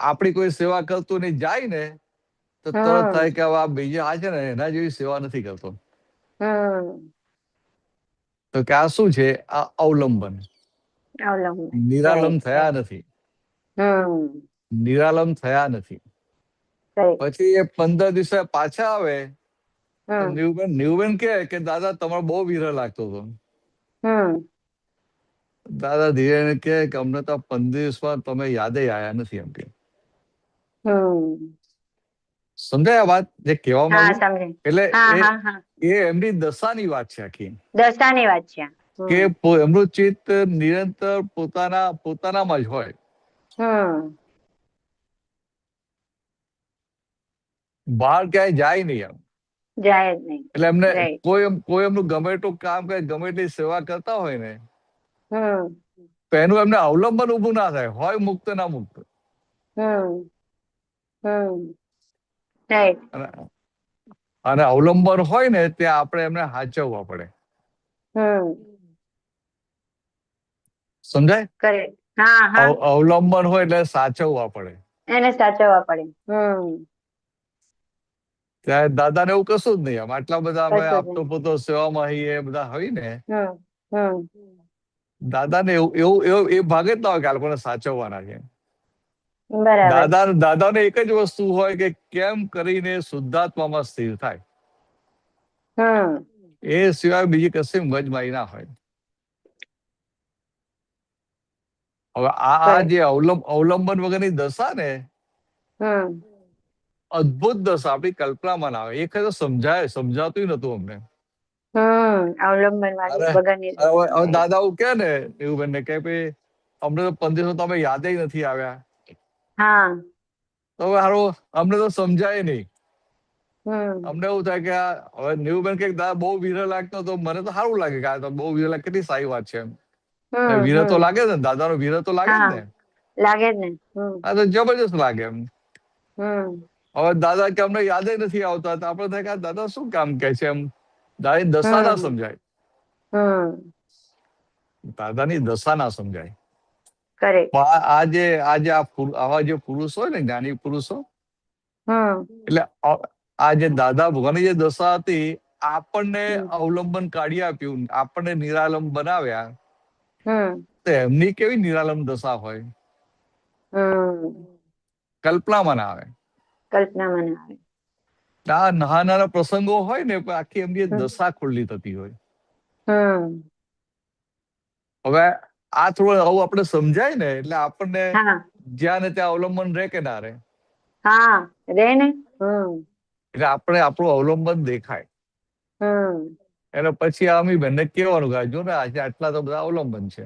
આપણી કોઈ સેવા કરતું નહીં જાય ને તો તરત થાય કે હવે આ બીજા આ છે ને એના જેવી સેવા નથી કરતો. તો કે આ શું છે? આ અવલંબન. નિરાલંબ થયા નથી. પછી એ 15 દિવસે પાછા આવે નીરુબેન કે દાદા તમારો બહુ વિરહ લાગતો હતો. દાદા ધીરે કે અમને તો 15 દિવસમાં તમે યાદે આયા નથી એમ કે. સમજાય આ વાત જે કહેવા માંગુ? એટલે એ એમની દશાની વાત છે, આખી દશાની વાત છે કે એમનું ચિત્ત નિરંતર પોતાનામાં જ હોય. બહાર ક્યાંય જાય નહીં એમ. એટલે એમને કોઈ એમનું ગમે એટલું કામ કરે, ગમે એટલી સેવા કરતા હોય ને તો એનું એમને અવલંબન ઉભું ના થાય, હોય મુક્ત ના મુક્ત. અને અવલંબન હોય ને ત્યાં આપણે એમને સાચવવા પડે. સમજાય? અવલંબન હોય એટલે સાચવવા પડે. ત્યારે દાદાને એવું કશું જ નહીં. આમ આટલા બધા અમે આપતો પોતો સેવામાં એ બધા હોય ને, દાદાને એવું એ ભાગે જ ના હોય કે આ લોકોને સાચવવાના છે. દાદાને એક જ વસ્તુ હોય કે કેમ કરીને શુદ્ધાત્મામાં સ્થિર થાય. એ સિવાય બીજી કશી મગજમારી ના હોય. હવે આ જે અવલંબન વગરની દશા ને, અદભુત દશા, આપણી કલ્પનામાં ના આવે. એ ખરે સમજાતું નતું અમને. દાદા એવું કે ને એવું ને કે અમને તો 15 દિવસ તમે યાદ નથી આવ્યા. તો હવે હારું અમને તો સમજાય નહીં. અમને એવું થાય કે આ હવે નીવુબેન કે દાદા બહુ વિરહ લાગતો, તો મને તો સારું લાગે કે આ તો બહુ વિરહ લાગે, કેટલી સારી વાત છે એમ. વિરહ તો લાગે ને, દાદાનો વિરહ તો લાગે જ ને. લાગે જ ને. આ તો જબરજસ્ત લાગે એમ. હવે દાદા કે અમને યાદ નથી આવતા, તો આપણે થાય કે દાદા શું કામ કે છે એમ. દાદાની દશા ના સમજાય. દાદાની દશા ના સમજાય. આજે આવા જે પુરુષ હોય ને, જ્ઞાની પુરુષો, એટલે આ જે દાદા ભગવાનની જે દશા હતી, આપણને અવલંબન કાઢી આપ્યું, આપણને નિરાલંબ બનાવ્યા. તો એમની કેવી નિરાલંબ દશા હોય, કલ્પનામાં ના આવે. આ નાના નાના પ્રસંગો હોય ને, આખી એમની દશા ખુલ્લી થતી હોય. હવે આ થોડું આવું આપણે સમજાય ને, એટલે આપણને જ્યાં ને ત્યાં અવલંબન રહે કે ના રહે. એટલે આપણે આપણું અવલંબન દેખાય. એટલે પછી અમી બેનને કહેવાનું કે જો ને આજે આટલા તો બધા અવલંબન છે.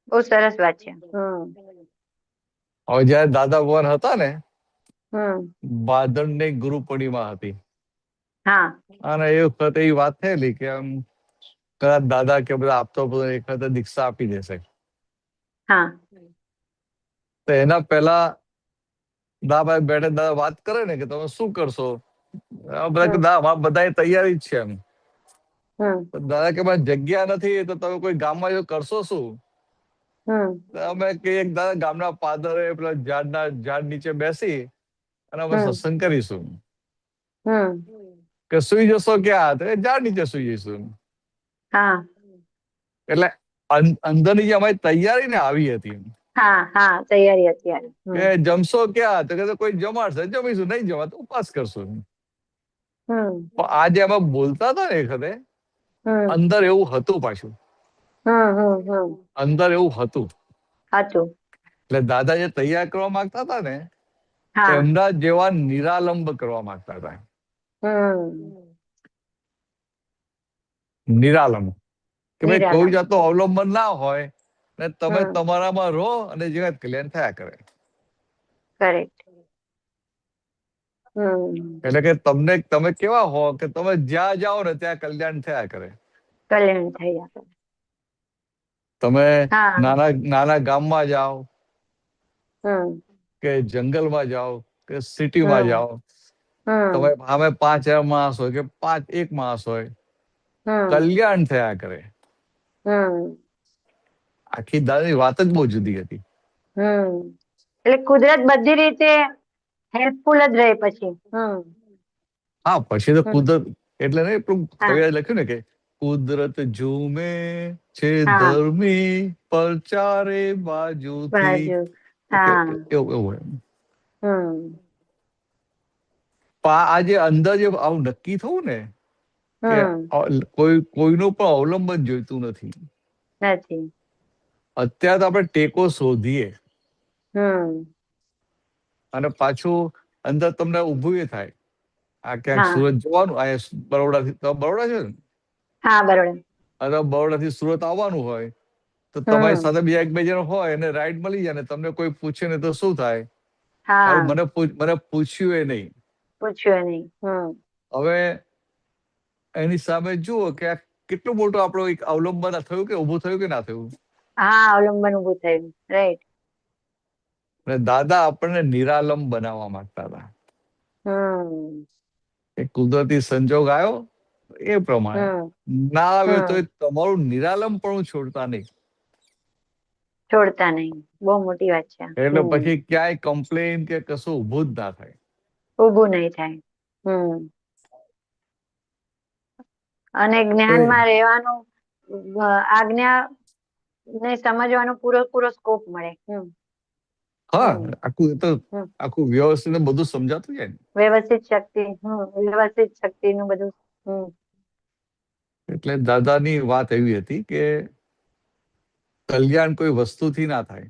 બહુ સરસ વાત છે. હવે જયારે દાદા ભગવાન હતા ને, ભાદરને ગુરુ પૂર્ણિમા હતી, અને એ વખતે એ વાત થયેલી કે આમ કદાચ દાદા કે બધા આપતો એક વખતે દીક્ષા આપી દેશે. તો એના પહેલા દાદાભાઈ બેઠે દાદા વાત કરે ને કે તમે શું કરશો, બધા તૈયારી જ છે એમ. દાદા કે જગ્યા નથી, તો તમે કોઈ ગામમાં જો કરશો શું? અમે એક દાદા ગામના પાદરે પેલા ઝાડ નીચે બેસી અને અમે સત્સંગ કરીશું. કે સુઈ જશો ક્યાં? તો ઝાડ નીચે સુઈ જઈશું. એટલે અંદરની જે અમારી તૈયારી ને આવી હતી. તૈયારી હતી. કે જમશો ક્યાં? તો કે કોઈ જમાડશે, જમીશું, નહીં જમા તો ઉપવાસ કરશું. પણ આજે અમે બોલતા હતા ને એ વખતે, અંદર એવું હતું પાછું. અંદર એવું હતું. એટલે દાદા જે તૈયાર કરવા માંગતા હતા ને, એમના જેવા નિરાલંબ કરવા માંગતા હતા. નિરાલંબ કે ભાઈ કોઈ જાતનું અવલંબન ના હોય ને તમે તમારામાં રહો અને જગત કલ્યાણ થયા કરે. એટલે કે તમે કેવા હો કે તમે જ્યાં જાઓ ને ત્યાં કલ્યાણ થયા કરે. તમે નાના ગામમાં જાઓ કે જંગલમાં જાઓ કે સિટીમાં જાઓ, તમે સામે 5,000 માણસ હોય કે 1 માણસ હોય, કલ્યાણ થયા કરે. આખી દાદાની વાત જ બહુ જુદી હતી. એટલે કુદરત બધી રીતે હેલ્પફુલ જ રહે પછી. પછી તો કુદરત એટલે ને કવિએ લખ્યું ને કે કુદરત ઝૂમે છે ધર્મી પર ચારે બાજુથી, એવું. આજે અંદર જે આવું નક્કી થવું ને કે કોઈનું પણ અવલંબન જોઈતું નથી. અત્યારે તો આપણે ટેકો શોધીએ અને પાછું અંદર તમને ઉભું એ થાય. આ ક્યાંક સુરત જવાનું, આ બરોડા છે ને, બરોડા થી સુરત આવવાનું હોય તો તમારી સાથે બીજા 1-2 જણ હોય અને રાઈડ મળી જાય ને તમને કોઈ પૂછે ને તો શું થાય? મને પૂછ્યું એ નહીં. હવે એની સામે જુઓ કે આ કેટલું મોટું આપણું એક અવલંબન થયું કે ઉભું થયું કે ના થયું. અવલંબન ઉભું થયું. રાઈટ. અને દાદા આપણને નિરાલંબ બનાવવા માંગતા હતા. એ કુદરતી સંજોગ આવ્યો એ પ્રમાણે, ના આવ્યો તો તમારું નિરાલંબ પણ છોડતા નહીં. બહુ મોટી વાત છે. એટલે પછી ક્યાંય કમ્પ્લેન કે કશું ઉભું જ ના થાય. ઉભું નહીં થાય. અને જ્ઞાનમાં રહેવાનું, આજ્ઞા ને સમજવાનો પૂરેપૂરો સ્કોપ મળે. આખું વ્યવસ્થિત બધું સમજાતું જાય ને. વ્યવસ્થિત શક્તિ નું બધું. એટલે દાદાની વાત એવી હતી કે કલ્યાણ કોઈ વસ્તુથી ના થાય.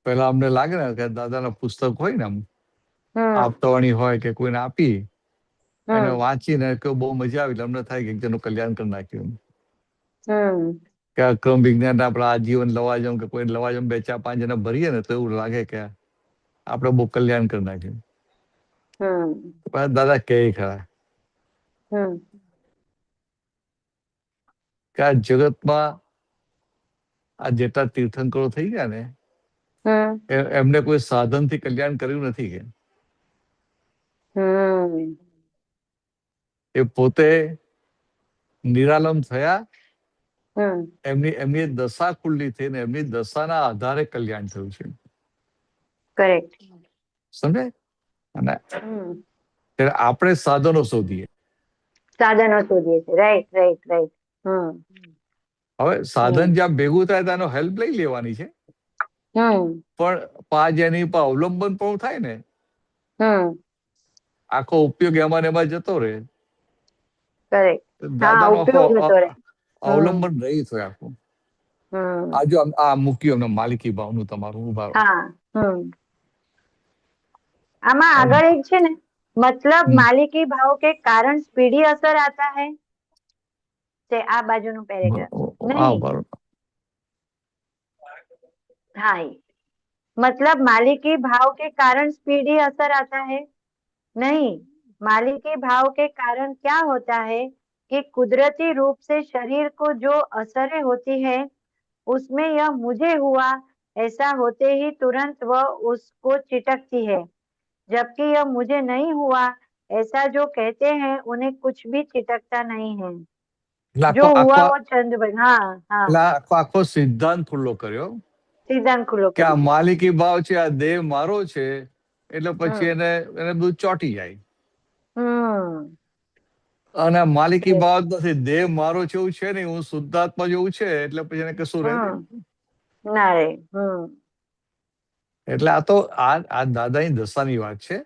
પેલા અમને લાગે ને કે દાદાના પુસ્તક હોય ને, આમ આપતાવાણી હોય કે કોઈને આપી એને વાંચીને કે બહુ મજા આવી, અમને થાય કે એકજણનું કલ્યાણ કરી નાખ્યું. કે અક્રમ વિજ્ઞાન આપણે આજીવન લવાજમ કે કોઈ લવાજમ 2-4-5 જણા ભરીએ ને તો એવું લાગે કે આપણે બહુ કલ્યાણ કરી નાખ્યું. પણ દાદા કહે ખરા કે આ જગતમાં આ જેટલા તીર્થંકરો થઈ ગયા ને એમને કોઈ સાધન થી કલ્યાણ કર્યું નથી કે એ પોતે નિરાલંબ થયા. એમની દશા ખુલ્લી થઈ ને એમની દશાના આધારે કલ્યાણ થયું છે. કરેક્ટ. સમજે? અને આપણે સાધનો શોધીએ છીએ. રાઈટ. હવે સાધન જ્યાં ભેગું થાય ત્યાંનો હેલ્પ લઈ લેવાની છે, પણ એની પર અવલંબન પણ થાય ને, આખો ઉપયોગ એમાં ને એમાં જતો રહે, દાદાનો અવલંબન રહી છે આખું. આ જો આ મૂક્યું અમને માલિકી ભાવનું તમારું ઉભા. આમાં આગળ એક છે ને, मतलब मालिकी भाव के कारण स्पीडी असर आता है, તે આ બાજુનું પેરેગ્રાફ નહીં. हाँ, मतलब मालिकी भाव के कारण स्पीडी असर आता है नहीं, मालिकी भाव के कारण क्या होता है कि कुदरती रूप से शरीर को जो असरें होती है उसमें यह मुझे हुआ ऐसा होते ही तुरंत वह उसको चिटकती है, जबकि यह मुझे नहीं हुआ ऐसा जो कहते हैं उन्हें कुछ भी चिटकता नहीं है. जो हुआ वो चंद्र. આખો સિદ્ધાંત ખુલ્લો કર્યો કે આ કર્યો. માલિકી ભાવ છે, આ દેહ મારો છે, એટલે પછી એને બધું ચોટી જાય. અને માલિકી ભાવ નથી, દેહ મારો છે એવું છે નહીં, હું શુદ્ધાત્મા જેવું છે, એટલે પછી એને કશું રહે ના રે. એટલે આ તો આ દાદાની દશાની વાત છે.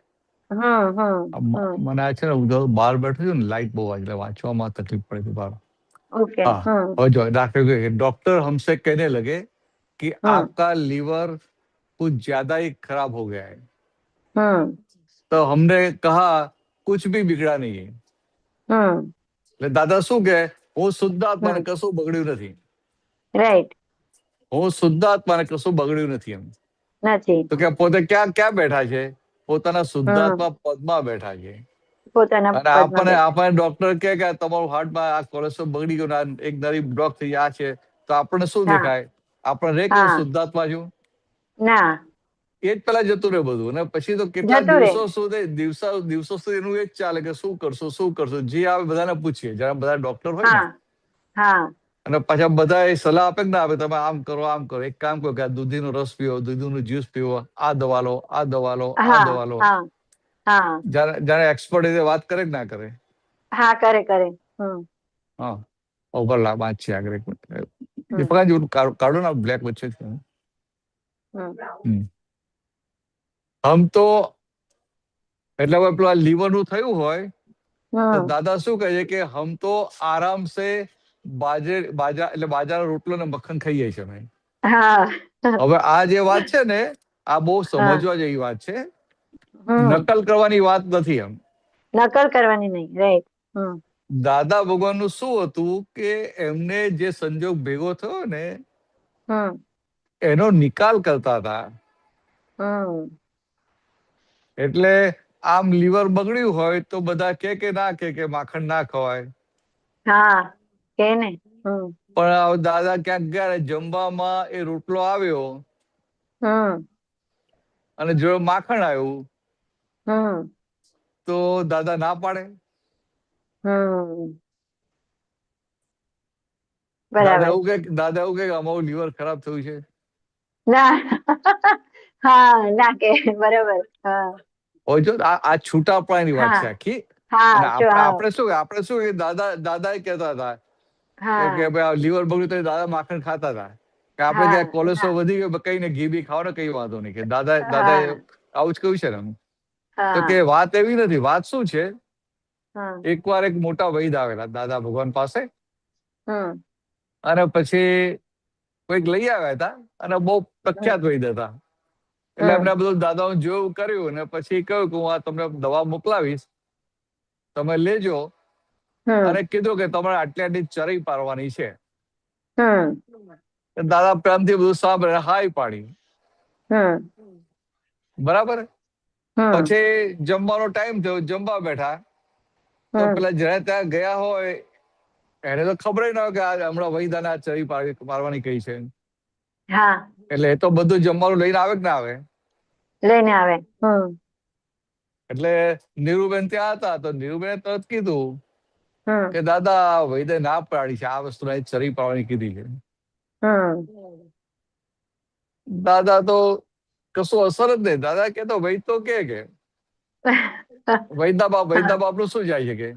મને આ છે ને બહાર બેઠો છું ને, લાઈટ બહુ એટલે વાંચવામાં તકલીફ પડે છે બહાર. डॉक्टर हमसे कहने लगे कि आपका लीवर कुछ ज्यादा ही खराब हो गया है, तो हमने कहा कुछ भी बिगड़ा नहीं है. એટલે દાદા શું કે, હું શુદ્ધાત્માને કશું બગડ્યું નથી. રાઈટ. હું શુદ્ધાત્માને કશું બગડ્યું નથી એમ નથી. તો કે પોતે ક્યાં બેઠા છે? પોતાના શુદ્ધાત્મા પદમાં બેઠા છે. અને આપણને ડોક્ટર કે તમારું હાર્ટમાં આ કોલેસ્ટ્રોલ બગડી ગયું, એક નરી બ્લોક થઈ આ છે, તો આપણને શું દેખાય? આપણે રે કે શુદ્ધાત્મા છું ના, એ જ પેલા જતું રહે બધું. અને પછી તો કેટલા દિવસો સુધી એનું એ જ ચાલે કે શું કરશું. જે આવે બધાને પૂછીએ, જયારે બધા ડોક્ટર હોય ને, અને પાછા બધા એ સલાહ આપે કે ના આપે, તમે આમ કરો. એક કામ કરો કે આ દૂધીનો રસ પીવો, દૂધીનું જ્યુસ પીવો, આ દવા લો. જયારે એક્સપર્ટ વાત કરે કે ના કરે? હા, કરે. હા, ઓવરલા વાત છે આગળ કાઢો ના બ્લેક વચ્ચે. હમ તો એટલે હવે પેલું આ લીવર નું થયું હોય તો દાદા શું કહે છે કે હમ તો આરામ સે બાજરાનો રોટલો ને મક્ખન ખાઈએ છીએ અમે. હવે આ જે વાત છે ને, આ બહુ સમજવા જેવી વાત છે. નકલ કરવાની વાત નથી. એમ નકલ કરવાની નહીં. રાઈટ. દાદા ભગવાન નું શું હતું કે એમને જે સંજોગ ભેગો થયો ને એનો નિકાલ કરતા હતા. એટલે આમ લીવર બગડ્યું હોય તો બધા કે ના કે માખણ ના ખવાય. પણ દાદા ક્યાંક ગયા જમવામાં, એ રોટલો આવ્યો અને જો માખણ આવ્યું તો દાદા ના પાડે? દાદા એવું કે અમારું લીવર ખરાબ થયું છે? ના કે. બરાબર. આ છૂટાપણાની વાત છે આખી. આપણે શું દાદા કહેતા હતા કે ભાઈ લીવર બગડ્યું તો દાદા માખણ ખાતા હતા, કે આપણે ક્યાં કોલેસ્ટ્રોલ વધી ગયો કઈ ને ઘી બી ખાવાનો કઈ વાંધો નહીં, કે દાદા આવું જ કહ્યું છે ને. તો કે વાત એવી નથી. વાત શું છે, એકવાર એક મોટા વૈદ આવેલા દાદા ભગવાન પાસે, અને પછી કોઈક લઈ આવ્યા હતા, અને બહુ પ્રખ્યાત વૈદ હતા. એટલે એમને બધું દાદાઓ જોયું કર્યું, અને પછી કહ્યું કે હું આ તમને દવા મોકલાવીશ, તમે લેજો. અને કીધું કે તમારે આટલી ચરઈ પારવાની છે. હમ દાદા પ્રેમથી બધું સાંભળે, હાય પાડી, હમ બરાબર. હમ પછી જમવાનો ટાઈમ થયો, જમવા બેઠા, તો હમ પેલા જ્યાં ત્યાં ગયા હોય એને તો ખબર ન હોય કે આ હમણાં વૈદાને આ ચરી મારવાની કઈ છે. હા, એટલે એ તો બધું જમવાનું લઈને આવે કે ના આવે. લઈને આવે. એટલે નીરુબેન ત્યાં હતા, તો નીરુબેન તરત કીધું હમ કે દાદા વૈદે ના પાડી છે, આ વસ્તુ ચરી પાડવાની કીધી છે. હમ દાદા તો કશું અસર જ નહીં. દાદા કે તો વૈદ તો કે વૈદના બાપ નું શું જાય છે કે.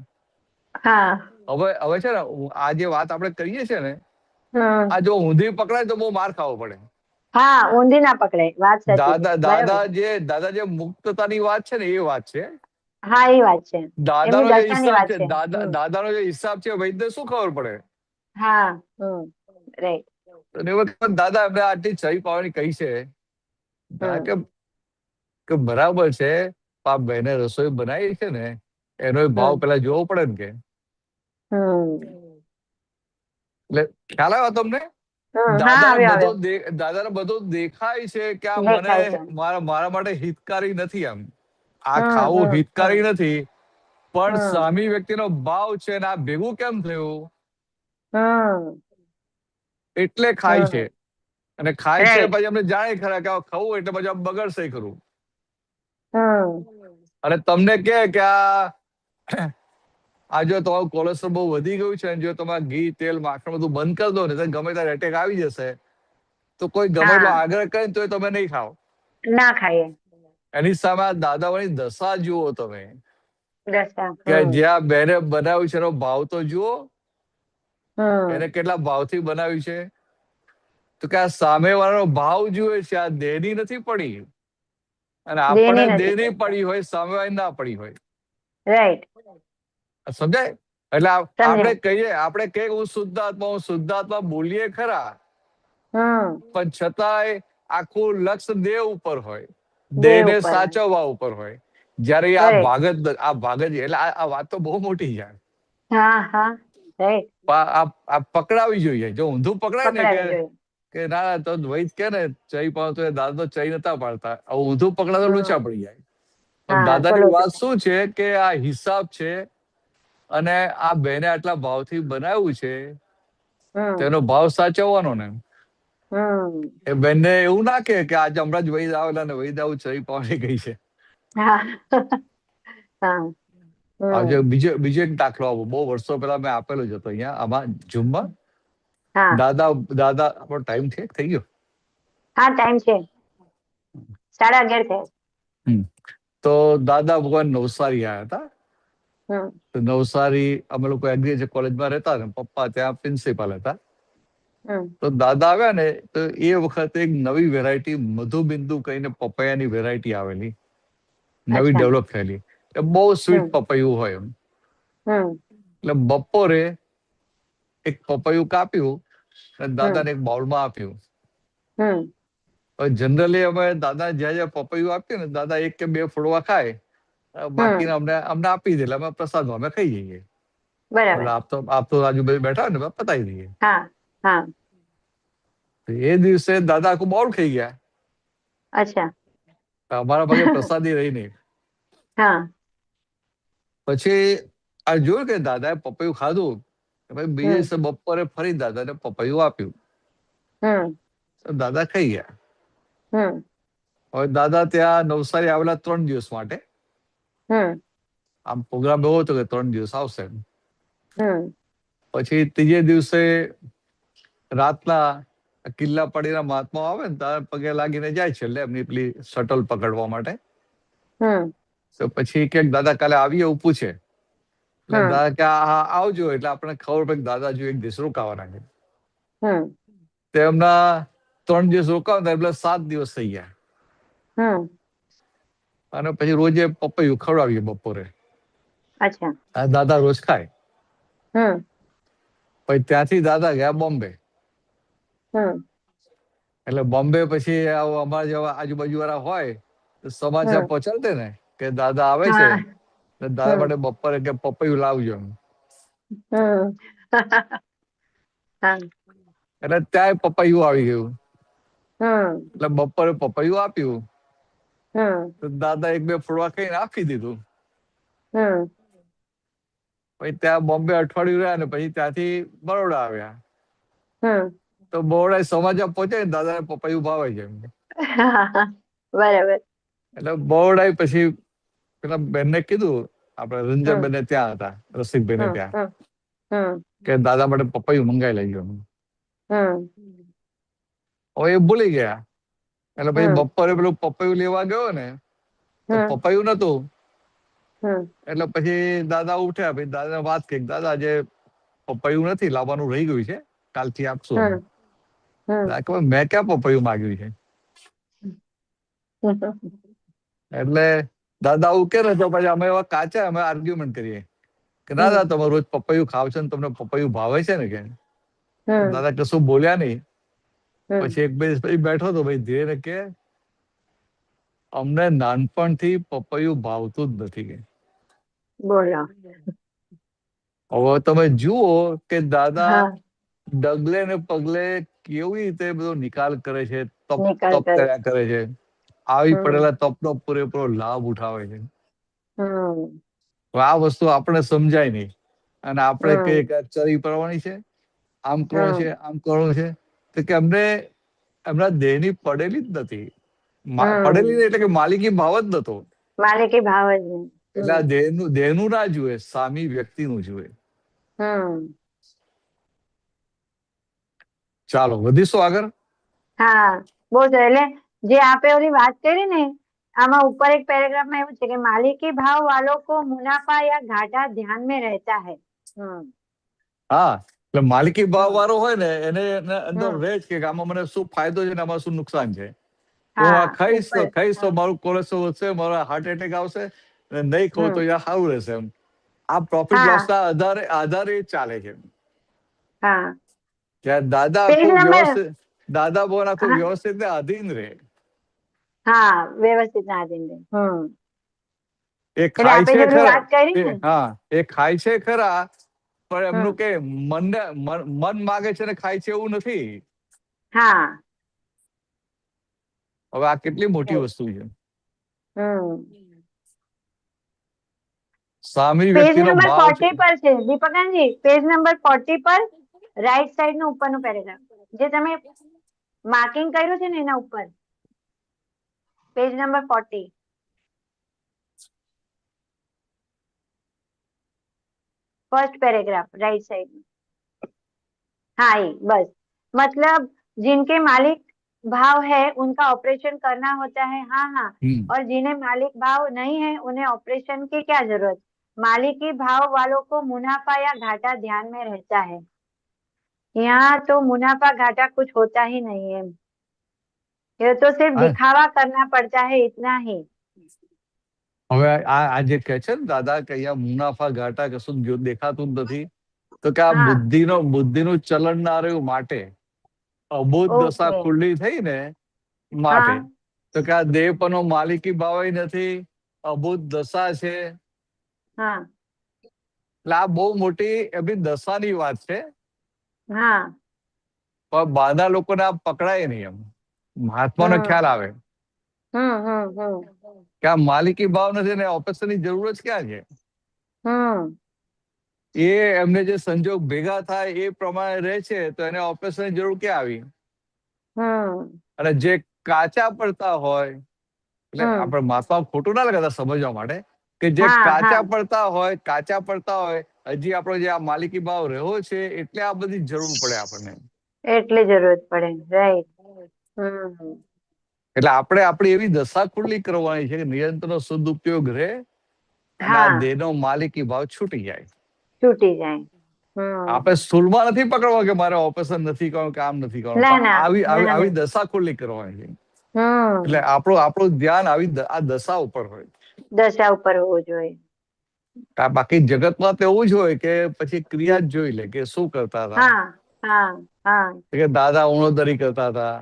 હા હવે છે ને આ જે વાત આપણે કરીએ છીએ ને, હમ આ જો ઊંધી પકડાય તો બહુ માર ખાવો પડે. હા, ઊંધી ના પકડાય, વાત સાચી છે. દાદા જે મુક્તતાની વાત છે ને એ વાત છે. હા, એ વાત છે. એમની દાદાનો જે દશાની હિસાબ વાત છે, છે. દાદાનો જે હિસાબ છે, વૈદ્ય શું ખબર પડે. હા, રાઈટ. દાદા એમને આટલી ચરી પાવાની કહી છે. હમ કે બરાબર છે, આ બહેને રસોઈ બનાવી છે ને એનો ભાવ પેલા જોવો પડે ને કે. એટલે ખ્યાલ આવ્યો તમને? હા, આવ્યો. દાદાને બધું દેખાય છે કે આ દેખાય છે. મારા માટે હિતકારી નથી. આમ આ હમ ખાવું હમ હિતકારી નથી, પણ હમ સામી વ્યક્તિનો ભાવ છે ને આ ભેગું કેમ થયું હમ એટલે ખાય છે. હમ અને ખાય છે રાઈટ. પછી અમને જાણે ખરા કે ખાવું એટલે પછી બગડશે ખરું. હમ અને તમને કે આ જો તમારું કોલેસ્ટ્રોલ બહુ વધી ગયું છે, જો તમે ઘી તેલ માખણ બધું બંધ કરી દો ને તો ગમે ત્યારે એટેક આવી જશે, તો કોઈ ગમે એટલો હા, આગ્રહ કરે તો તમે નહીં ખાઓ. ના ખાઈએ. એની સામે આ દાદાઓની દશા જુઓ તમે, દશા. કે જ્યાં બેને બનાવ્યું છે એનો ભાવ તો જુઓ, એને હમ કેટલા ભાવથી બનાવ્યું છે. તો કે આ સામે વાળાનો ભાવ જુએ છે, આ દેહની નથી પડી. અને દેની આપણે નથી દેહની પડતા. પડી હોય, સામે વાળી ના પડી હોય. રાઈટ. સમજાય? એટલે સમજાય. આપણે કહીએ હું શુદ્ધાત્મા બોલીએ ખરા, હમ પણ છતાંય આખું લક્ષ દેહ ઉપર હોય, દેહ દેહને ઉપર. સાચવવા ઉપર હોય. જયારે આ રાઈટ. ભાગત એટલે આ વાત તો બહુ મોટી છે. હા, હા, રાઈટ. આ પકડાવી જોઈએ. જો ઊંધું પકડાય ને પકડાવી જોઈએ. કે ના તો વૈદ કે ને ચઈ પાડતો દાદા તો ચઈ નતા પાડતા, ઊંધું પકડાતો લુચા પડી જાય. પણ હા, તો દાદાની લોચો વાત શું છે કે આ હિસાબ છે, અને આ બેને આટલા ભાવથી બનાવ્યું છે, તેનો ભાવ સાચવવાનો ને. એ બેનને એવું ના કે આજે હમણાં જ વૈદ આવેલા ને વૈદ આવું ચઈ પાવાની ગઈ છે. હા હા આજે બીજો એક દાખલો આવો બહુ વર્ષો પહેલા મેં આપેલો જ હતો અહીંયા આમાં ઝૂમમાં. હા દાદા આપણો ટાઈમ છે થઈ ગયો? હા, ટાઈમ છે, 11:30 થયા. તો દાદા ભગવાન નવસારી આવ્યા હતા. હમ તો નવસારી અમે લોકો એગ્રીકલ્ચર કોલેજમાં રહેતા ને, પપ્પા ત્યાં પ્રિન્સિપાલ હતા. તો દાદા આવ્યા ને તો એ વખતે એક નવી વેરાયટી મધુબિંદુ કહીને પપૈયાની વેરાયટી આવેલી, નવી અચ્છા. ડેવલપ થયેલી. એ બહુ સ્વીટ પપૈયું હોય એમ. એટલે બપોરે એક પપૈયું કાપ્યું અને દાદાને એક બાઉલમાં આપ્યું. જનરલી અમે દાદા જ્યાં જ્યાં પપૈયું આપ્યું ને, દાદા એક કે બે ફોડવા ખાય, બાકીના અમને આપી દે એટલે અમે પ્રસાદમાં અમે ખાઈ જઈએ. બરાબર. આપ તો આજુબાજુ બેઠા ને પતાવી દઈએ. હા હા. એ દિવસે દાદા આખું બાઉલ ખાઈ ગયા. અચ્છા. અમારા ભાગે પ્રસાદી રહી નહીં. હા. પછી આ જોયું કે દાદાએ પપૈયું ખાધું, બીજે દિવસે બપોરે ફરી દાદાને પપૈયું આપ્યું. તો દાદા ખાઈ ગયા. હવે દાદા ત્યાં નવસારી આવેલા 3 દિવસ માટે. આમ પ્રોગ્રામ એવો હતો કે 3 દિવસ આવશે. પછી ત્રીજે દિવસે રાતના કિલ્લા પાડીના મહાત્મા આવે ને તારે પગે લાગીને જાય છે, એટલે એમની પેલી શટલ પકડવા માટે. તો પછી કે દાદા કાલે આવીએ એવું પૂછે. એટલે દાદા કે આવજો, એટલે આપણે ખબર પડે કે દાદા જો એક દિવસ રોકાવાના છે. તેમના 3 દિવસ રોકાવાના એટલે 7 દિવસ થઈ ગયા. અને પછી રોજે પપૈયું ખવડાવીએ બપોરે. અચ્છા. દાદા રોજ ખાય. પછી ત્યાંથી દાદા ગયા બોમ્બે. એટલે બોમ્બે પછી અમારા જેવા આજુબાજુ વાળા હોય તો સમાચાર પહોંચાડે ને કે દાદા આવે છે, દાદા માટે બપોરે કે પપૈયું લાવજો. એટલે ત્યાં પપૈયું આવી ગયું. હમ એટલે બપોરે પપૈયું આપ્યું હમ તો દાદા એક બે ફોડવા ખાઈને આપી દીધું. હમ પછી ત્યાં બોમ્બે અઠવાડિયું રહ્યા ને પછી ત્યાંથી બરોડા આવ્યા. હમ તો બરોડા સમાચાર પહોંચે ને દાદાને પપૈયું ભાવે છે. બરાબર. એટલે બરોડા પછી પેલા બેનને કીધું, આપડે હમ રંજનબેન ત્યાં હતા, રસિકભાઈ હમ ત્યાં, હમ હમ કે દાદા માટે પપૈયું મંગાઈ લેજો. હમ હવે એ ભૂલી ગયા. એટલે પછી હમ બપોરે પેલું પપૈયું લેવા ગયો ને તો હમ પપૈયું નતું. હમ એટલે પછી દાદા ઉઠ્યા. પછી દાદા વાત કરી, દાદા આજે પપૈયું નથી, લાવવાનું રહી ગયું છે, કાલથી આપશું અમે. હમ દાદા કહે, મેં ક્યાં પપૈયું માગ્યું છે? હમ એટલે દાદા આવું કે ને તો પછી અમે એવા કાચા અમે આર્ગ્યુમેન્ટ કરીએ કે દાદા તમે રોજ પપૈયું ખાવ છો ને તમને પપૈયું ભાવે છે ને? કે દાદા કશું બોલ્યા નહીં. પછી એક બે દિવસ પછી બેઠો તો ભાઈ ધીરે કે અમને નાનપણથી પપૈયું ભાવતું જ નથી કે. બોલો. હવે તમે જુઓ કે દાદા હા, ડગલે ને પગલે કેવી રીતે બધો નિકાલ કરે છે, તપ નિકાલ તપ કરે. કર્યા કરે છે, આવી હમ પડેલા તપનો પૂરેપૂરો લાભ ઉઠાવે છે. હમ હવે આ વસ્તુ આપણે સમજાય નહીં અને આપણે હમ કહીએ કે ચરી પડવાની છે, આમ કરવાનું છે, હમ આમ કરવાનું છે, તો કે અમને એમના દેહની પડેલી જ નથી. પડેલી હમ નહીં એટલે કે માલિકી ભાવ જ નતો. માલિકી ભાવ જ નહીં. એટલે આ દેહનું ના જુએ, સામી વ્યક્તિનું જુએ. હમ ચાલો વધીશું આગળ. હા, બહુ સરસ. એટલે જે આપે ઓલી વાત કરી ને, આમાં ઉપર એક પેરેગ્રાફમાં એવું છે કે मालिकी भाव वालों को मुनाफा या घाटा ध्यान में रहता है. હા, એટલે માલિકી ભાવ હમ વાળો હોય ને એને અંદર હમ રહે જ કે આમાં મને શું ફાયદો છે ને આમાં શું નુકસાન છે. હું આ હા, ખાઈશ તો ઉપર. ખાઈશ તો મારું કોલેસ્ટ્રોલ વધશે, મારો હાર્ટ એટેક આવશે, અને નહીં ખાઉં તો યાર સારું રહેશે. એમ આ પ્રોફિટ હા લોસ ના આધારે ચાલે છે. હા. ત્યાં દાદા પેજ આખું નંબર વ્યવસ્થિત, દાદા ભવન આખું હા વ્યવસ્થિત ને અધીન રહે. હા, વ્યવસ્થિત ના આધીન. એ એટલે ખાય આપે છે જે ઓલી ખરા, વાત કરી ને. હા એ ખાય છે ખરા, પણ હમ એમનું કે મન માગે છે ને ખાય છે એવું નથી. હા. હવે આ કેટલી મોટી વસ્તુ છે. સામી પેજ વ્યક્તિનો નંબર ભાવ છે. 40 પર છે દીપકાનજી, પેજ નંબર 40 પર રાઈટ સાઈડ નો ઉપરનો પેરેગ્રાફ જે તમે માર્કિંગ કર્યું છે ને એના ઉપર, page number 40, first paragraph right side में. हाँ ये बस, मतलब जिनके मालिक भाव है उनका ऑपरेशन करना होता है. हाँ हाँ. और जिन्हें मालिक भाव नहीं है उन्हें ऑपरेशन की क्या जरूरत. मालिकी भाव वालों को मुनाफा या घाटा ध्यान में रहता है. यहाँ तो मुनाफा घाटा कुछ होता ही नहीं है. ये तो सिर्फ હા, दिखावा करना पड़ता है, इतना ही. હવે આ જે કહે છે ને દાદા કે અહીંયા મુનાફા ઘાટા કશું દેખાતું જ નથી, તો કે આ हाँ બુદ્ધિનું ચલણ ના રહ્યું માટે, અબોધ દશા ओके. ખુલ્લી થઈ ને માટે, हाँ તો કે આ દેહ પરનો માલિકી ભાવ નથી, અબોધ દશા છે. हाँ એટલે આ બહુ મોટી એમની દશાની વાત છે. हाँ. પણ બાધા લોકોને આ પકડાય નહીં. એમ મહાત્માનો ખ્યાલ આવે કે આ માલિકી ભાવ નથી ને ઓપરેશનની જરૂર જ ક્યાં છે. એ એમને જે સંજોગ ભેગા થાય એ પ્રમાણે રહે છે તો એને ઓપરેશનની જરૂર ક્યાં આવી. અને જે કાચા પડતા હોય, એટલે આપણે મહાત્મા ખોટું ના લગાતા સમજવા માટે, કે જે हाँ કાચા हाँ. પડતા હોય હજી આપણો જે આ માલિકી ભાવ રહ્યો છે એટલે આ બધી જરૂર પડે આપણને. એટલી જરૂરત પડે. રાઈટ. એટલે આપણે આપણી એવી દશા ખુલ્લી કરવાની છે કે નિયંત્રણનો સદુપયોગ રહે અને આ હા દેહનો માલિકી ભાવ છૂટી જાય. છૂટી જાય. આપણે સ્થૂળમાં નથી પકડવા કે મારે ઓપરેશન નથી કરવાનું કે આમ નથી કરવાનું, ના પણ ના આવી આવી ના આવી ના. દશા ખુલ્લી કરવાની છે. એટલે આપણું ધ્યાન આ દશા ઉપર હોય. દશા ઉપર હોવું જોઈએ. બાકી જગતમાં તો એવું જ હોય કે પછી ક્રિયા જ જોઈ લે કે શું કરતા હતા. હા હા હા કે દાદા ઉણોદરી કરતા હતા,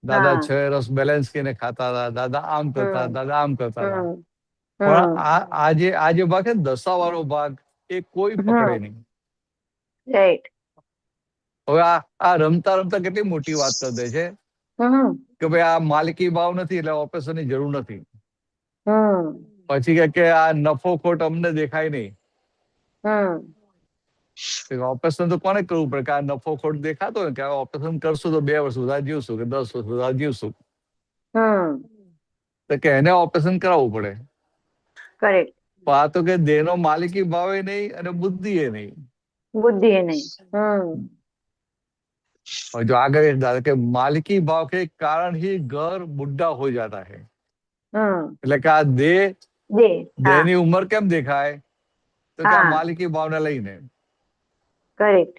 દાદા હા. 6 રસ બેલેન્સ કરીને ખાતા હતા, દાદા આમ કરતા, દાદા આમ કરતા હતા. પણ હમ આ જે ભાગ છે દશા વાળો ભાગ એ કોઈ પકડે નહીં. રાઈટ. હવે આ રમતા રમતા કેટલી મોટી વાત કરી દે છે કે ભાઈ આ માલિકી ભાવ નથી એટલે ઓપરેશન ની જરૂર નથી. પછી કે આ નફો ખોટ અમને દેખાય નહીં. ઓપરેશન તો કોને કરવું પડે કે આ નફો ખોટ દેખાતો હોય કે ઓપરેશન કરશું તો 2 વર્ષ સુધા જીવશું કે 10 વર્ષ સુધા જીવશું, તો કે એને ઓપરેશન કરાવવું પડે. કરેક્ટ. પણ આ તો કે દેહનો માલિકી ભાવે નહીં અને બુદ્ધિ એ નહીં. બુદ્ધિ એ નહીં. और जो आगे दादा के मालिकी भाव के कारण ही घर बुढ़ा हो जाता है. એટલે કે આ દેહની ઉંમર કેમ દેખાય તો કે આ માલિકી ભાવને લઈને. करेक्ट.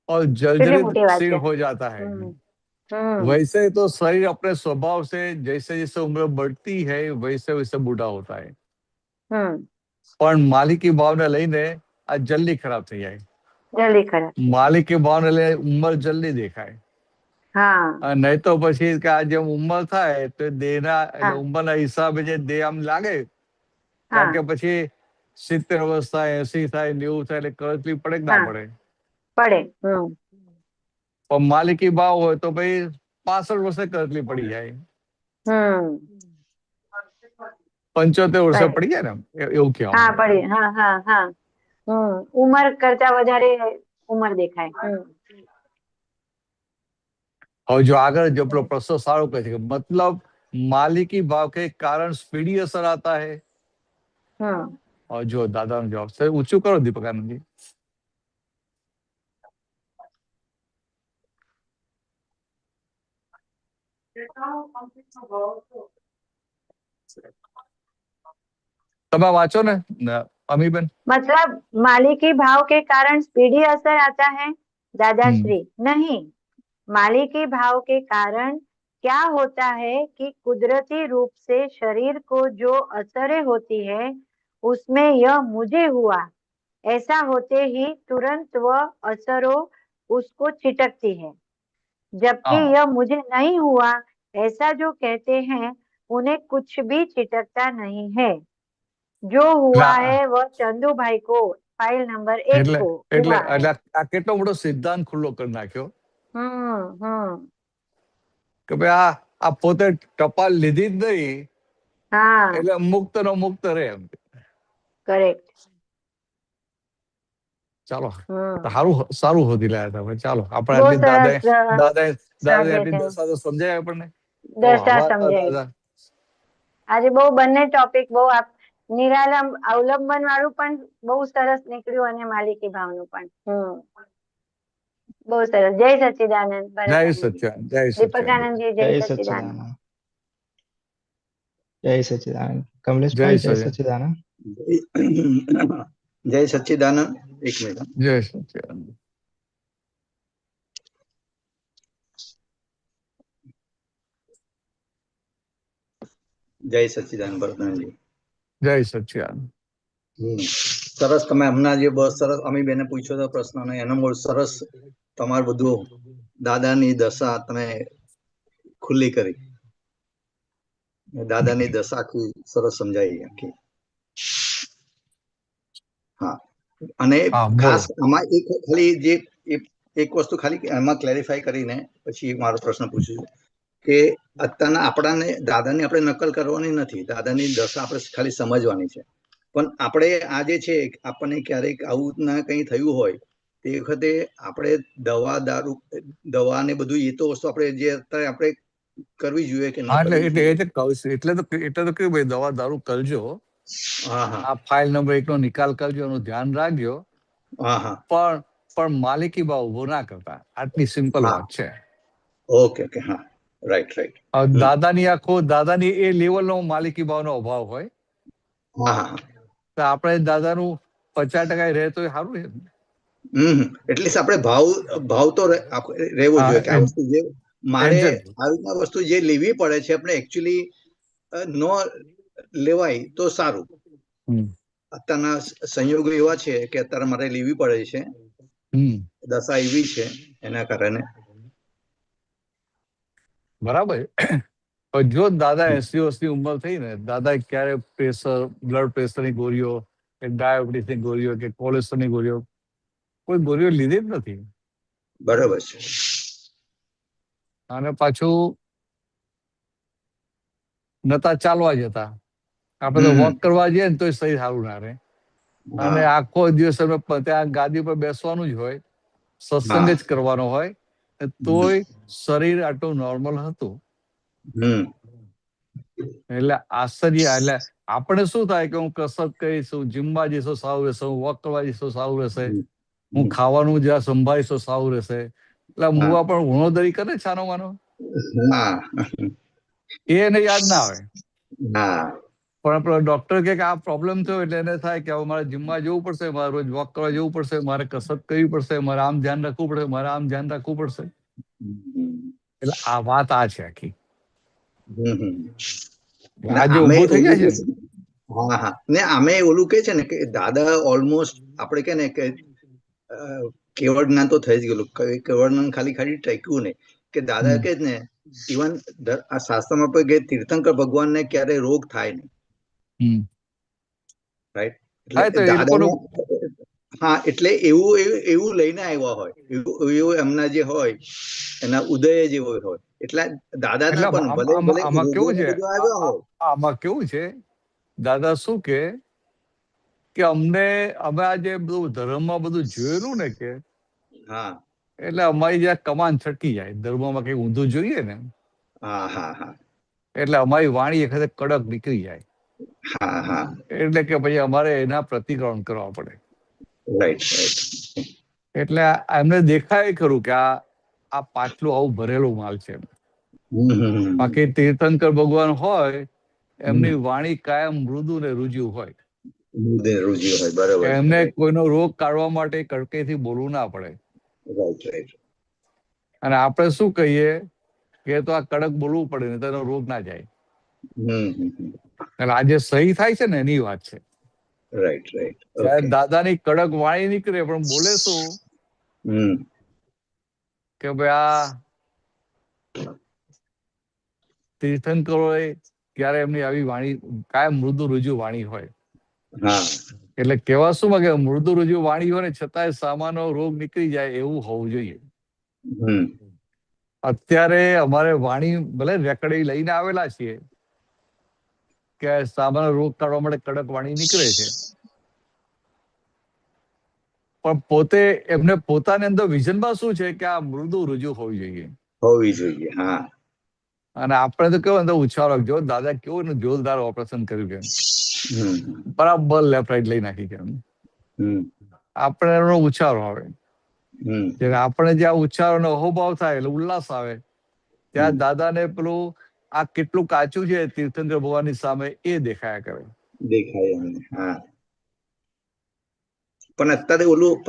और जर्जरित शरीर हो जाता है. वैसे तो शरीर अपने स्वभाव से जैसे जैसे उम्र बढ़ती है वैसे वैसे बूढ़ा होता है. પણ માલિકી ભાવને લઈને આ જલ્દી ખરાબ થઈ જાય. જલ્દી ખરાબ. માલિકી ભાવને લઈને ઉંમર જલ્દી દેખાય. નહીં તો પછી કે આ જેમ ઉંમર થાય તો દેહના ઉંમરના હિસાબે જે દેહ આમ લાગે, કારણ કે પછી 70 વર્ષ થાય, 80 થાય, 90 થાય એટલે કરતલી પડે કે ના પડે? પડે. પણ માલિકી ભાવ હોય તો ભાઈ 65 વર્ષે કરતલી પડી જાય, 75 વર્ષે પડી જાય ને, એવું કહેવાય. પડી. ઉંમર કરતા વધારે ઉંમર દેખાય. और जो आगे जो प्रश्न सारो कहते हैं मतलब मालिकी भाव के कारण स्पीडी असर आता है. और जो दादा ने जवाब से ऊंचू करो दीपकानंद जी. તમે વાંચો ને अमीबेन. मतलब मालिकी भाव के कारण स्पीडी असर आता है दादाश्री? नहीं, मालिकी भाव के कारण क्या होता है कि कुदरती रूप से शरीर को जो असरें होती है उसमें यह मुझे हुआ ऐसा होते ही तुरंत वह असरों उसको छिटकती है, जबकि यह मुझे नहीं हुआ ऐसा जो कहते हैं उन्हें कुछ भी छिटकता नहीं है. जो हुआ है वह चंदू भाई को फाइल नंबर 1 को એટલે આ કેટલો મોટો સિદ્ધાંત ખુલ્લો કરી નાખ્યો કે ભાઈ આ પોતે ટપાલ લીધી જ નહીં એટલે મુક્ત નો મુક્ત રહે એમ. કરેક્ટ. ચાલો સારું હોતી લાયા હતા. ચાલો આપણે દાદા દશા તો સમજાય આપણને. દશા સમજાય. આજે બહુ બંને ટોપિક બહુ નિરાલંબ અવલંબન વાળું પણ બહુ સરસ નીકળ્યું અને માલિકી ભાવનું પણ બહુ સરસ. જય સચ્ચિદાનંદ. જય સચ્ચિદાનંદ. જય દીપકાનંદજી. જય સચ્ચિદાનંદ. જય સચ્ચિદાનંદ. કમલેશભાઈ જય સચ્ચિદાનંદ. જય સચ્ચિદાનંદ. એક મિનિટ. જય સચ્ચિદાનંદ. જય સચ્ચિદાનંદ ભરતનજી. જય સચ્ચિદાનંદ. સરસ. તમે હમણાં જે બહુ સરસ અમીબેને પૂછ્યો હતો પ્રશ્ન ને એનો બહુ સરસ તમારું બધું દાદાની દશા તમે ખુલ્લી કરી. દાદાની દશા આખી સરસ સમજાઈ આખી. હા, અને ખાસ આમાં એક ખાલી જે એક વસ્તુ ખાલી એમાં ક્લેરિફાઈ કરીને પછી મારો પ્રશ્ન પૂછું કે અત્યારના આપણાને દાદાની આપણે નકલ કરવાની નથી, દાદાની દશા આપણે ખાલી સમજવાની છે. પણ આપણે આ જે છે આપણને ક્યારેક આવું ના કંઈ થયું હોય તે વખતે આપણે દવા ને બધું એ તો વસ્તુ આપણે જે અત્યારે આપણે કરવી જોઈએ કે એટલે તો કેવું ભાઈ દવા દારૂ કરજો. આ ફાઇલ નંબર 1 નો નિકાલ કરજો, એનું ધ્યાન રાખજો. પણ માલિકી ભાવ ઉભો ના કરતા. આટલી સિમ્પલ વાત છે. Okay okay. હા, રાઈટ રાઈટ. દાદાની એ લેવલનો માલિકી ભાવનો અભાવ હોય તો આપણે દાદાનું 50% રહે તો સારું છે. એટલે આપણે ભાવ તો રહેવો જોઈએ કે આ વસ્તુ જે મારે આવી વસ્તુ જે લેવી પડે છે આપણે એકચ્યુઅલી ન લેવાય તો સારું. અત્યારના સંયોગો એવા છે કે અત્યારે મારે લેવી પડે છે, દશા એવી છે એના કારણે. બરાબર. જો દાદા 80 વર્ષની ઉંમર થઈ ને, દાદા ક્યારે પ્રેશર, બ્લડ પ્રેશરની ગોળીઓ કે ડાયાબિટીસની ગોળીઓ કે કોલેસ્ટ્રોલની ગોળીઓ કોઈ ગોળીઓ લીધી જ નથી. બરાબર છે. અને પાછું નતા ચાલવા જતા. આપણે તો વોક કરવા જઈએ ને તો શરીર સારું ના રહે. અને આખો દિવસ ત્યાં ગાદી પર બેસવાનું જ હોય, સત્સંગ જ કરવાનો હોય, તોય શરીર આટલું નોર્મલ હતું. એટલે આશ્ચર્ય. એટલે આપણે શું થાય કે હું કસરત કરીશું, જીમમાં જઈશું સારું રહેશે, હું વોક કરવા જઈશું સારું રહેશે, હું ખાવાનું જ્યાં સંભાળીશું સારું રહેશે. એટલે મુવા પણ ગુણોદરી કરે છાનો માનો, એને યાદ ના આવે. પણ ડોક્ટર કે આ પ્રોબ્લેમ થયો એટલે એને થાય કે હવે મારે જીમમાં જવું પડશે, મારે રોજ વોક કરવા જવું પડશે, મારે કસરત કરવી પડશે, મારે આમ ધ્યાન રાખવું પડશે, મારે આમ ધ્યાન રાખવું પડશે. એટલે આ વાત આ છે આખી. આજે ઉભું થઈ જાય છે. ને આમે ઓલું કે છે ને કે દાદા ઓલમોસ્ટ આપણે કે ને કે કેવળ જ્ઞાન તો થઈ જ ગયેલું, કેવળ જ્ઞાન ખાલી ખાલી ટક્યું નહીં, કે દાદા કે ને ઇવન આ શાસ્ત્રમાં પણ કે તીર્થંકર ભગવાનને ક્યારે રોગ થાય નહીં. રાઈટ? એટલે દાદાને એટલે એવું લઈને આવ્યા હોય, એવું એમના જે હોય એના ઉદય જેવો હોય. એટલે દાદાના પણ ભલે આમાં કેવું છે, દાદા શું કે અમે આ જે બધું ધર્મમાં બધું જોયેલું ને કે એટલે અમારી જ્યાં કમાન છટકી જાય, ધર્મમાં કઈ ઊંધું જોઈએ ને એટલે અમારી વાણી એખાદે કડક નીકળી જાય. એટલે કે પછી અમારે એના પ્રતિક્રમણ કરવા પડે. એટલે એમને દેખાય ખરું કે આ પાટલું આવું ભરેલું માલ છે. બાકી તીર્થંકર ભગવાન હોય એમની વાણી કાયમ મૃદુ ને રુજુ હોય. એમને કોઈનો રોગ કાઢવા માટે કડકેથી બોલવું ના પડે. અને આપણે શું કહીએ કે તો આ કડક બોલવું પડે ને તેનો રોગ ના જાય. એટલે આજે સહી થાય છે ને એની વાત છે. દાદાની કડક વાણી નીકળે પણ બોલે શું કે ભાઈ આ તીર્થંકરોએ ક્યારે એમની આવી વાણી કાયમ મૃદુ રુજુ વાણી હોય. એટલે કેવા શું કે મૃદુ રુજુ વાણી હોય ને છતાંય સામાનો રોગ નીકળી જાય એવું હોવું જોઈએ. અત્યારે અમારે વાણી ભલે રેકડી લઈને આવેલા છીએ કે સામાનો રોગ કાઢવા માટે કડક વાણી નીકળે છે, પણ પોતે એમને પોતાની અંદર વિઝનમાં શું છે કે આ મૃદુ રુજુ હોવી જોઈએ. અને આપણે તો કેવું ઉછાળો જો દાદા કેવું ને જોરદાર ઓપરેશન કર્યું કે બરાબર લેફ્ટ રાઈટ લઈ નાખી કે આપણે એનો ઉછાળો આવે. આપણે જ્યાં ઉચ્ચારો નો અહોભાવ થાય એટલે ઉલ્લાસ આવે, ત્યાં દાદાને પેલું આ કેટલું કાચું છે તીર્થંકર ભગવાનની સામે એ દેખાયા કરે. પણ અત્યારે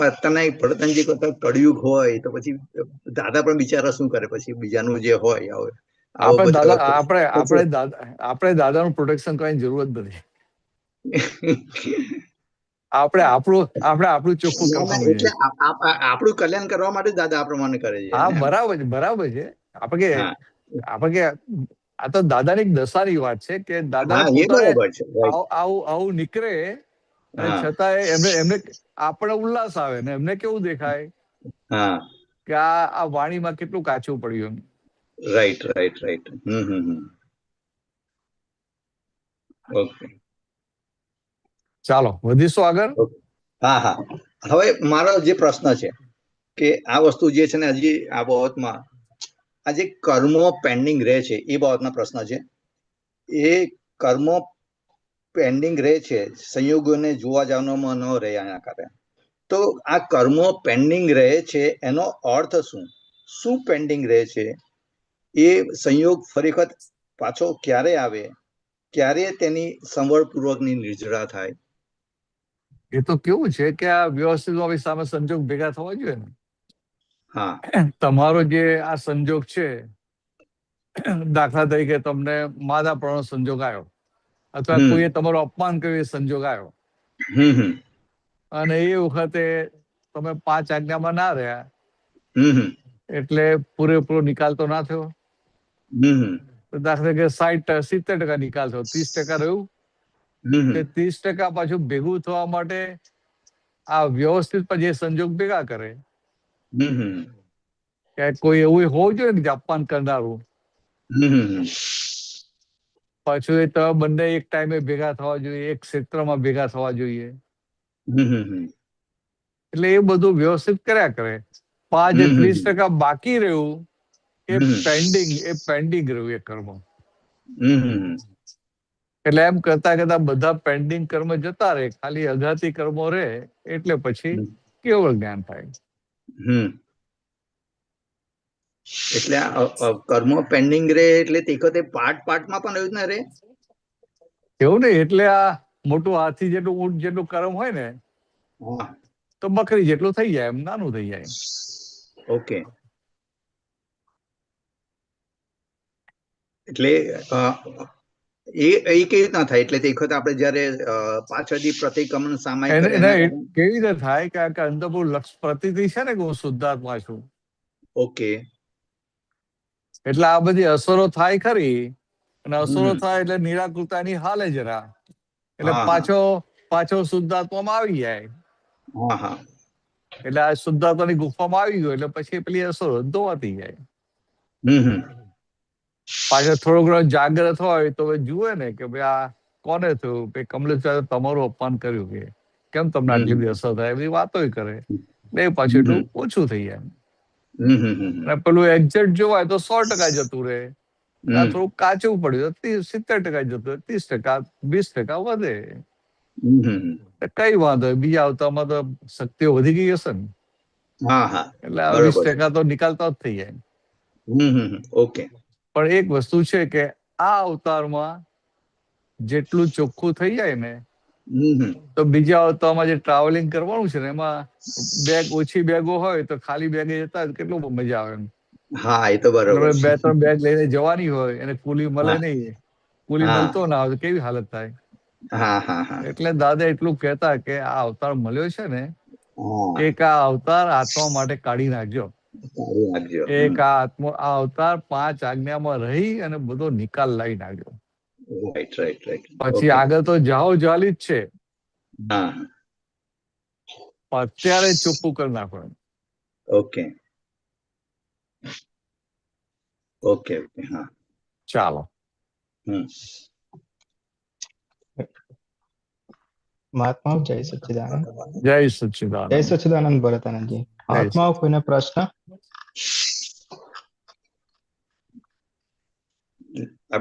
અત્યારના ભરતનજી કરતા કળિયુગ હોય તો પછી દાદા પણ બિચારા શું કરે, પછી બીજાનું જે હોય આપણે દાદાનું પ્રોટેક્શન કરવાની જરૂર જ નથી. આપણે આપણું ચોખ્ખું કરવાનું છે. આપણું કલ્યાણ કરવા માટે દાદા આ પ્રમાણે કરે છે. હા, બરાબર છે. આપણે કે આ તો દાદાની એક દશાની વાત છે કે દાદા આવું નીકળે અને છતાંય એમને આપણે ઉલ્લાસ આવે ને એમને કેવું દેખાય કે આ વાણીમાં કેટલું કાચું પડ્યું. રાઈટ. ઓકે, ચાલો વધીશું આગળ. હવે મારો જે પ્રશ્ન છે કે આ વસ્તુ જે છે ને હજી આ બાબતમાં આ જે કર્મો પેન્ડિંગ રહે છે એ બાબતના પ્રશ્ન છે. એ કર્મો પેન્ડિંગ રહે છે સંયોગોને જોવા જવામાં ન રહ્યા કરે, તો આ કર્મો પેન્ડિંગ રહે છે એનો અર્થ શું પેન્ડિંગ રહે છે? એ સંયોગ ફરી વખત પાછો ક્યારે આવે, ક્યારે તેની સંવળપૂર્વકની નિર્જરા થાય? એ તો કેવું છે કે આ વ્યવસ્થિત સામે સંજોગ ભેગા થવા જોઈએ ને. તમારો જે આ સંજોગ છે, દાખલા તરીકે તમને માદાપણનો સંજોગ આવ્યો અથવા કોઈએ તમારું અપમાન કર્યું એ સંજોગ આવ્યો અને એ વખતે તમે 5 આજ્ઞામાં ના રહ્યા એટલે પૂરેપૂરો નિકાલ તો ના થયો. દાખલા તરીકે 70% નિકાલ થયો, 30% રહ્યું. 30% પાછું ભેગું થવા માટે આ વ્યવસ્થિત પછી એ સંજોગ ભેગા કરે. કે કોઈ એવું હોવું જોઈએ ને જાપાન કરનારું. પાછું એ તો બંને એક ટાઈમે ભેગા થવા જોઈએ, એક ક્ષેત્રમાં ભેગા થવા જોઈએ. એટલે એ બધું વ્યવસ્થિત કર્યા કરે. 30% બાકી રહ્યું એ પેન્ડિંગ રહ્યું એ કર્મ. એટલે એમ કરતા કરતા બધા પેન્ડિંગ કર્મ જતા રહે, ખાલી અઘાતી કર્મો રહે, એટલે પછી કેવળ જ્ઞાન થાય. એટલે કર્મ પેન્ડિંગ રહે એટલે તે વખતે પાર્ટમાં પણ એવું ના રહે એવું નહીં. એટલે આ મોટું હાથી જેટલું ઊંટ જેટલું કર્મ હોય ને તો બકરી જેટલું થઈ જાય, એમ નાનું થઈ જાય. ઓકે. એટલે એ કેવી રીતના થાય? એટલે તે વખતે આપણે જયારે પાછળથી પ્રતિક્રમણ સામાયિક કેવી રીતે થાય કે અંતપુર લક્ષ પ્રતીતિ છે ને કે હું શુદ્ધાત્મા છું. ઓકે. એટલે આ બધી અસરો થાય ખરી, અને અસરો થાય એટલે નિરાકૃતાની હાલે જરા, એટલે પાછો શુદ્ધાત્મામાં આવી જાય. એટલે આ શુદ્ધાત્માની ગુફામાં આવી ગયો એટલે પછી પેલી અસરો ધોવાતી જાય. પાછળ થોડો ઘણો જાગ્રત હોય તો જુએ ને કે ભાઈ આ કોને થયું, કમલેશ તમારું અપમાન કર્યું, કે કેમ તમને આટલી બધી અસર થાય, બધી વાતો કરે. એટલે પાછું એટલું ઓછું થઈ જાય. અને પેલું એક્ઝેક્ટ જોવાય તો 100% જતું રહે. થોડું કાચું પડ્યું તો 70% જતું રહે, 30%, 20% વધે. કઈ વાંધો, બીજા આવતામાં તો શક્તિઓ વધી ગઈ હશે ને, એટલે 20% તો નિકાલતા જ થઈ જાય. ઓકે. પણ એક વસ્તુ છે કે આ અવતારમાં જેટલું ચોખ્ખું થઈ જાય ને તો બીજા અવતારમાં જે ટ્રાવેલિંગ કરવાનું છે ને એમાં ઓછી બેગો હોય તો ખાલી બેગે જતા કેટલું મજા આવે. હા, એ તો બરાબર. 2-3 બેગ લઈને જવાની હોય અને કુલી મળે નહીં, કુલી મળતો ના હોય તો કેવી હાલત થાય. એટલે દાદા એટલું કહેતા કે આ અવતાર મળ્યો છે ને, એક આ અવતાર આત્મા માટે કાઢી નાખજો. એક આ અવતાર 5 આજ્ઞામાં રહી અને બધો નિકાલ લાવી નાખ્યો. પછી આગળ તો જાઓ જાલી જ છે, અત્યારે ચોખ્ખું કરી નાખો. ઓકે. ઓકે. ઓકે. હા, ચાલો. મહાત્મા જય સચ્ચિદાનંદ. જય સચ્ચિદાનંદ. જય સચ્ચિદાનંદ ભરતાનંદજી. મહાત્માઓ કોઈને પ્રશ્ન?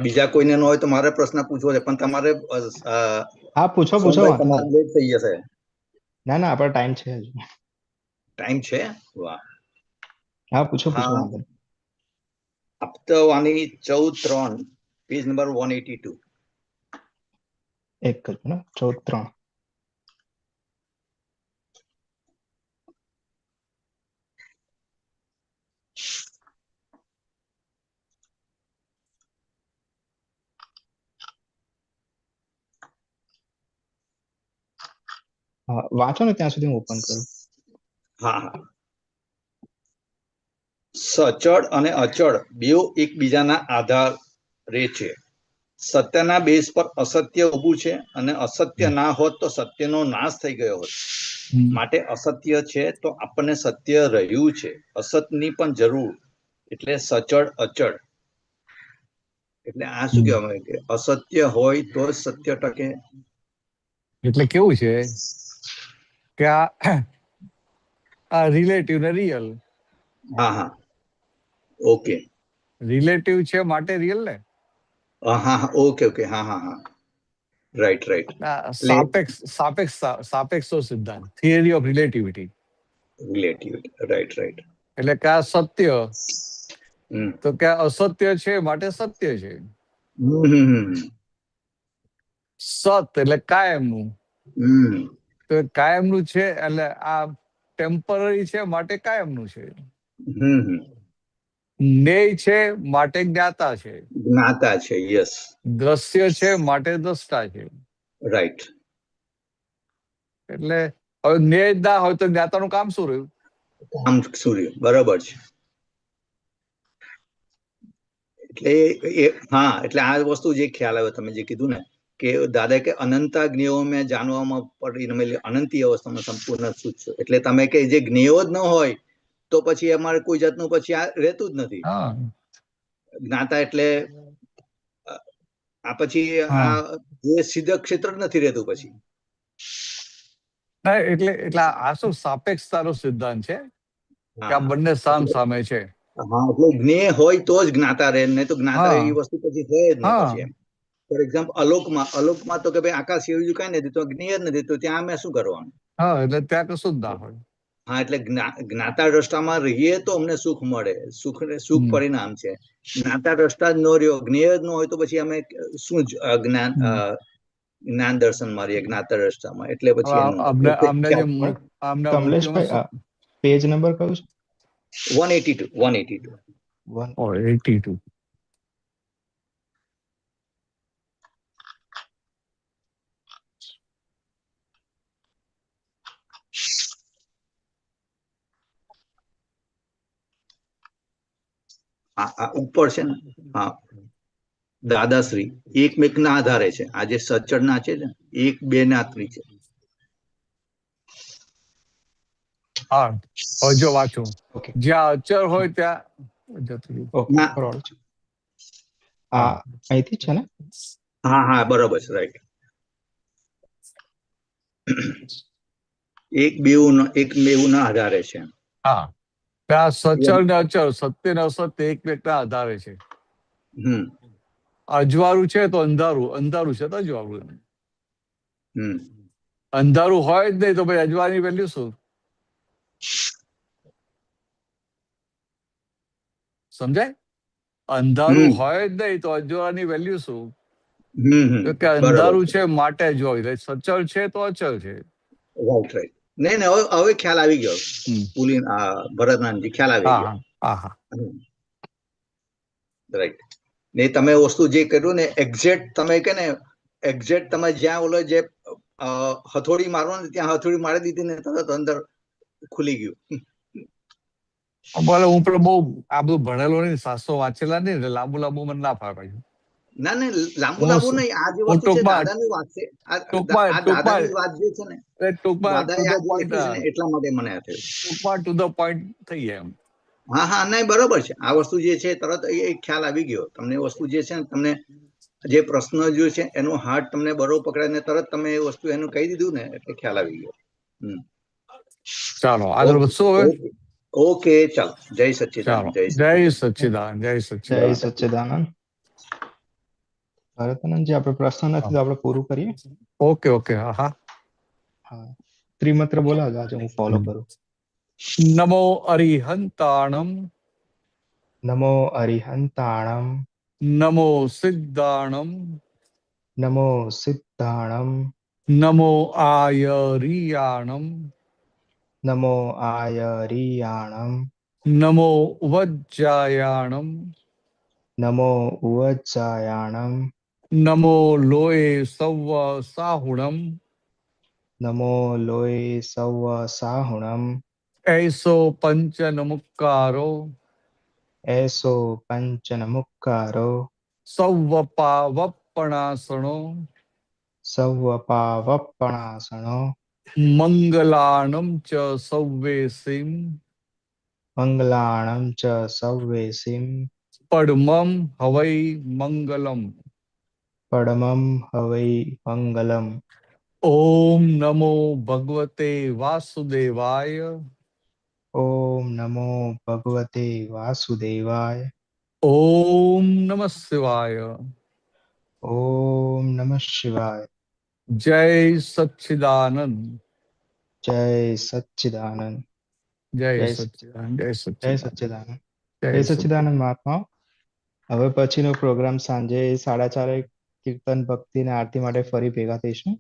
બીજા કોઈને ન હોય તો મારે પ્રશ્ન પૂછવો છે, પણ તમારે પૂછો. લેટ થઈ જશે. ના આપણે ટાઈમ છે હજુ. ટાઈમ છે? વાહ. પૂછો. Aptavani 14:3, page number 182. એક કરજો ને, 14:3. વાંચો ને ત્યાં સુધી હું ઓપન કરું. સચળ અને અચળ બેઉ એકબીજાના આધારે છે. સત્યના બેઝ પર અસત્ય ઊભું છે, અને અસત્ય ના હોત તો સત્યનો નાશ થઈ ગયો હોત. માટે અસત્ય છે તો આપણને સત્ય રહ્યું છે, અસતની પણ જરૂર. એટલે સચળ અચળ. એટલે આ શું કહેવાય કે અસત્ય હોય તો જ સત્ય ટકે. એટલે કેવું છે કે આ રિલેટિવ ને રિયલ. ઓકે. રિલેટિવ છે માટે રિયલ ને. ઓકે. રાઈટ. સાપેક્ષો સિદ્ધાંત, થિયરી ઓફ રિલેટિવિટી. રાઈટ. એટલે કે આ સત્ય તો કે અસત્ય છે માટે સત્ય છે. સત એટલે કાયમનું, તો કાયમનું છે એટલે આ ટેમ્પરરી છે માટે કાયમનું છે. નેય છે માટે જ્ઞાતા છે. યસ. દ્રશ્ય છે માટે દ્રષ્ટા છે. રાઈટ. એટલે હવે નેય ના હોય તો જ્ઞાતાનું કામ શું રહ્યું? બરાબર છે. એટલે એટલે આ વસ્તુ જે ખ્યાલ આવે તમે જે કીધું ને કે દાદા કે અનંતા જ્ઞેયો મેં જાણવામાં પરિણમેલી અનંતી અવસ્થામાં સંપૂર્ણ શુદ્ધ છો. એટલે તમે કે જે જ્ઞેયો જ ન હોય તો પછી અમારે કોઈ જાતનું પછી આ રહેતું જ નથી. હા જ્ઞાતા એટલે આ પછી હા આ જે સિદ્ધ ક્ષેત્ર જ નથી રહેતું પછી. ના, એટલે આ શું સાપેક્ષતાનો સિદ્ધાંત છે કે આ હા બંને સામ સામે છે. હા, એટલે જ્ઞેય હોય તો જ જ્ઞાતા રહે, નહીં તો જ્ઞાતા હા એવી વસ્તુ પછી છે જ નહીં હા પછી એમ. ફોર એક્ઝામ્પલ અલોકમાં તો કે ભાઈ આકાશ એવું કઈ નથી તો જ્ઞેય જ નથી, તો ત્યાં અમે શું કરવાનું? હા, એટલે ત્યાં કશું જ ના હોય. હા, એટલે જ્ઞાતા દ્રષ્ટામાં રહીએ તો અમને સુખ મળે, સુખ પરિણામ છે. જ્ઞાતા દ્રષ્ટા જ ન રહ્યો, જ્ઞેય જ ન હોય તો પછી અમે શું જ્ઞાન દર્શન મારીએ જ્ઞાતા દ્રષ્ટામાં, એટલે પછી એનું આમને જે આમને કમલેશભાઈ પેજ નંબર કયું છે? 182. 82. આ ઉપર છે ને, હા, દાદાશ્રી એકમેકના આધારે છે. આ જે સચળના છે ને, એક બે ના ત્રી છે. હા, હવે જો વાંચું, ઓકે જ્યાં અચળ હોય ત્યાં જતું રહ્યું. ઓકે ના. બરાબર છે. આ અહીંથી છે ને? હા હા, બરોબર છે, રાઈટ. એક બેઉ ના આધારે છે. હા, ત્યાં સચળ ને અચળ, સત્ય ને અસત્ય એકમેકના આધારે છે. અજવાળું છે તો અંધારું, અંધારું છે તો અજવાળું. અંધારું હોય જ નહીં તો ભાઈ અજવાળની વેલ્યુ શું? સમજાય? અંધારું હોય જ નહીં તો અજવાળની વેલ્યુ શું? તો કે અંધારું છે માટે અજવાળું, સચળ છે તો અચળ છે. Right right. નહીં હવે ખ્યાલ આવી ગયો. ભરતનાથજી ખ્યાલ આવી ગયો. રાઈટ. ને તમે વસ્તુ જે કર્યું ને એક્ઝેક્ટ, તમે કે ને એક્ઝેક્ટ તમે જ્યાં ઓલો જે હથોડી મારો ને ત્યાં હથોડી મારી દીધી ને તરત અંદર ખુલી ગયું. બોલે હું પણ બહુ આ બધું ભણેલો નહીં, શાસ્ત્રો વાંચેલા નહીં, લાંબુ લાંબુ મને ના ફાવે. ના લાંબુ નહીં, આ જે વસ્તુ છે દાદાની વાત છે. આ દાદાની વાત જે છે ને, દાદાએ આ લખી છે ને એટલા માટે મને આ થયું. ટૂંકમાં ટુ ધ પોઈન્ટ થઈ જાય એમ. હા, નહીં બરોબર છે. આ વસ્તુ જે છે તરત એ ખ્યાલ આવી ગયો તમને. વસ્તુ જે છે ને, તમને જે પ્રશ્ન જો છે એનો હાર્ટ તમને બરોબર પકડાય ને તરત તમે એ વસ્તુ એનું કહી દીધું ને એટલે ખ્યાલ આવી ગયો. ચાલો આગળ વધશો હવે. ઓકે, ચાલો. જય સચ્ચિદાનંદ. જય સચ્ચિદાનંદ. જય જય સચ્ચિદાનંદ. ભરતનંદજી, આપણે પ્રશ્ન નથી તો આપણે પૂરું કરીએ. ઓકે. હા. ત્રિમંત્ર બોલાવો આજે હું ફોલો કરું. નમો અરિહંતાણમ. નમો અરિહંતાણમ. નમો સિદ્ધાણમ. નમો સિદ્ધાણમ. નમો આયરિયાણમ. નમો આયરિયાણમ. નમો વજ્જાયાણમ. નમો ઉવજ્જાયાણમ. નમો લોય સવ્વ સાહુણમ. નમો લોય સવ્વ સાહુણમ. એસો પંચનમુક્કારો. એસો પંચનમુક્કારો. સવ્વપાવપણાસણો. સવ્વપાવપણાસણો. મંગલાણમ ચ સવ્વેસીમ. મંગલાણમ ચ સવ્વેસીમ. પડમમ હવૈ મંગલમ. પડમમ હવૈ મંગલમ. ઓમ નમો ભગવતે વાસુદેવાય. ઓમ નમો ભગવતે વાસુદેવાય. ઓમ નમઃ શિવાય. ઓમ નમઃ શિવાય. જય સચ્ચિદાનંદ. જય સચ્ચિદાનંદ. જય સચ્ચિદાનંદ. જય જય સચ્ચિદાનંદ. જય સચ્ચિદાનંદ મહાત્મા. હવે પછીનો પ્રોગ્રામ સાંજે 4:30 કીર્તન ભક્તિ અને આરતી માટે ફરી ભેગા થઈશું.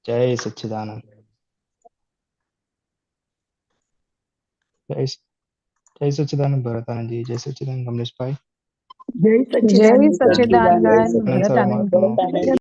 જય સચ્ચિદાનંદ. જય સચ્ચિદાનંદ ભરતાનંદજી. જય સચ્ચિદાનંદ કમલેશભાઈ. જય સચ્ચિદાનંદ ભરતાનંદ.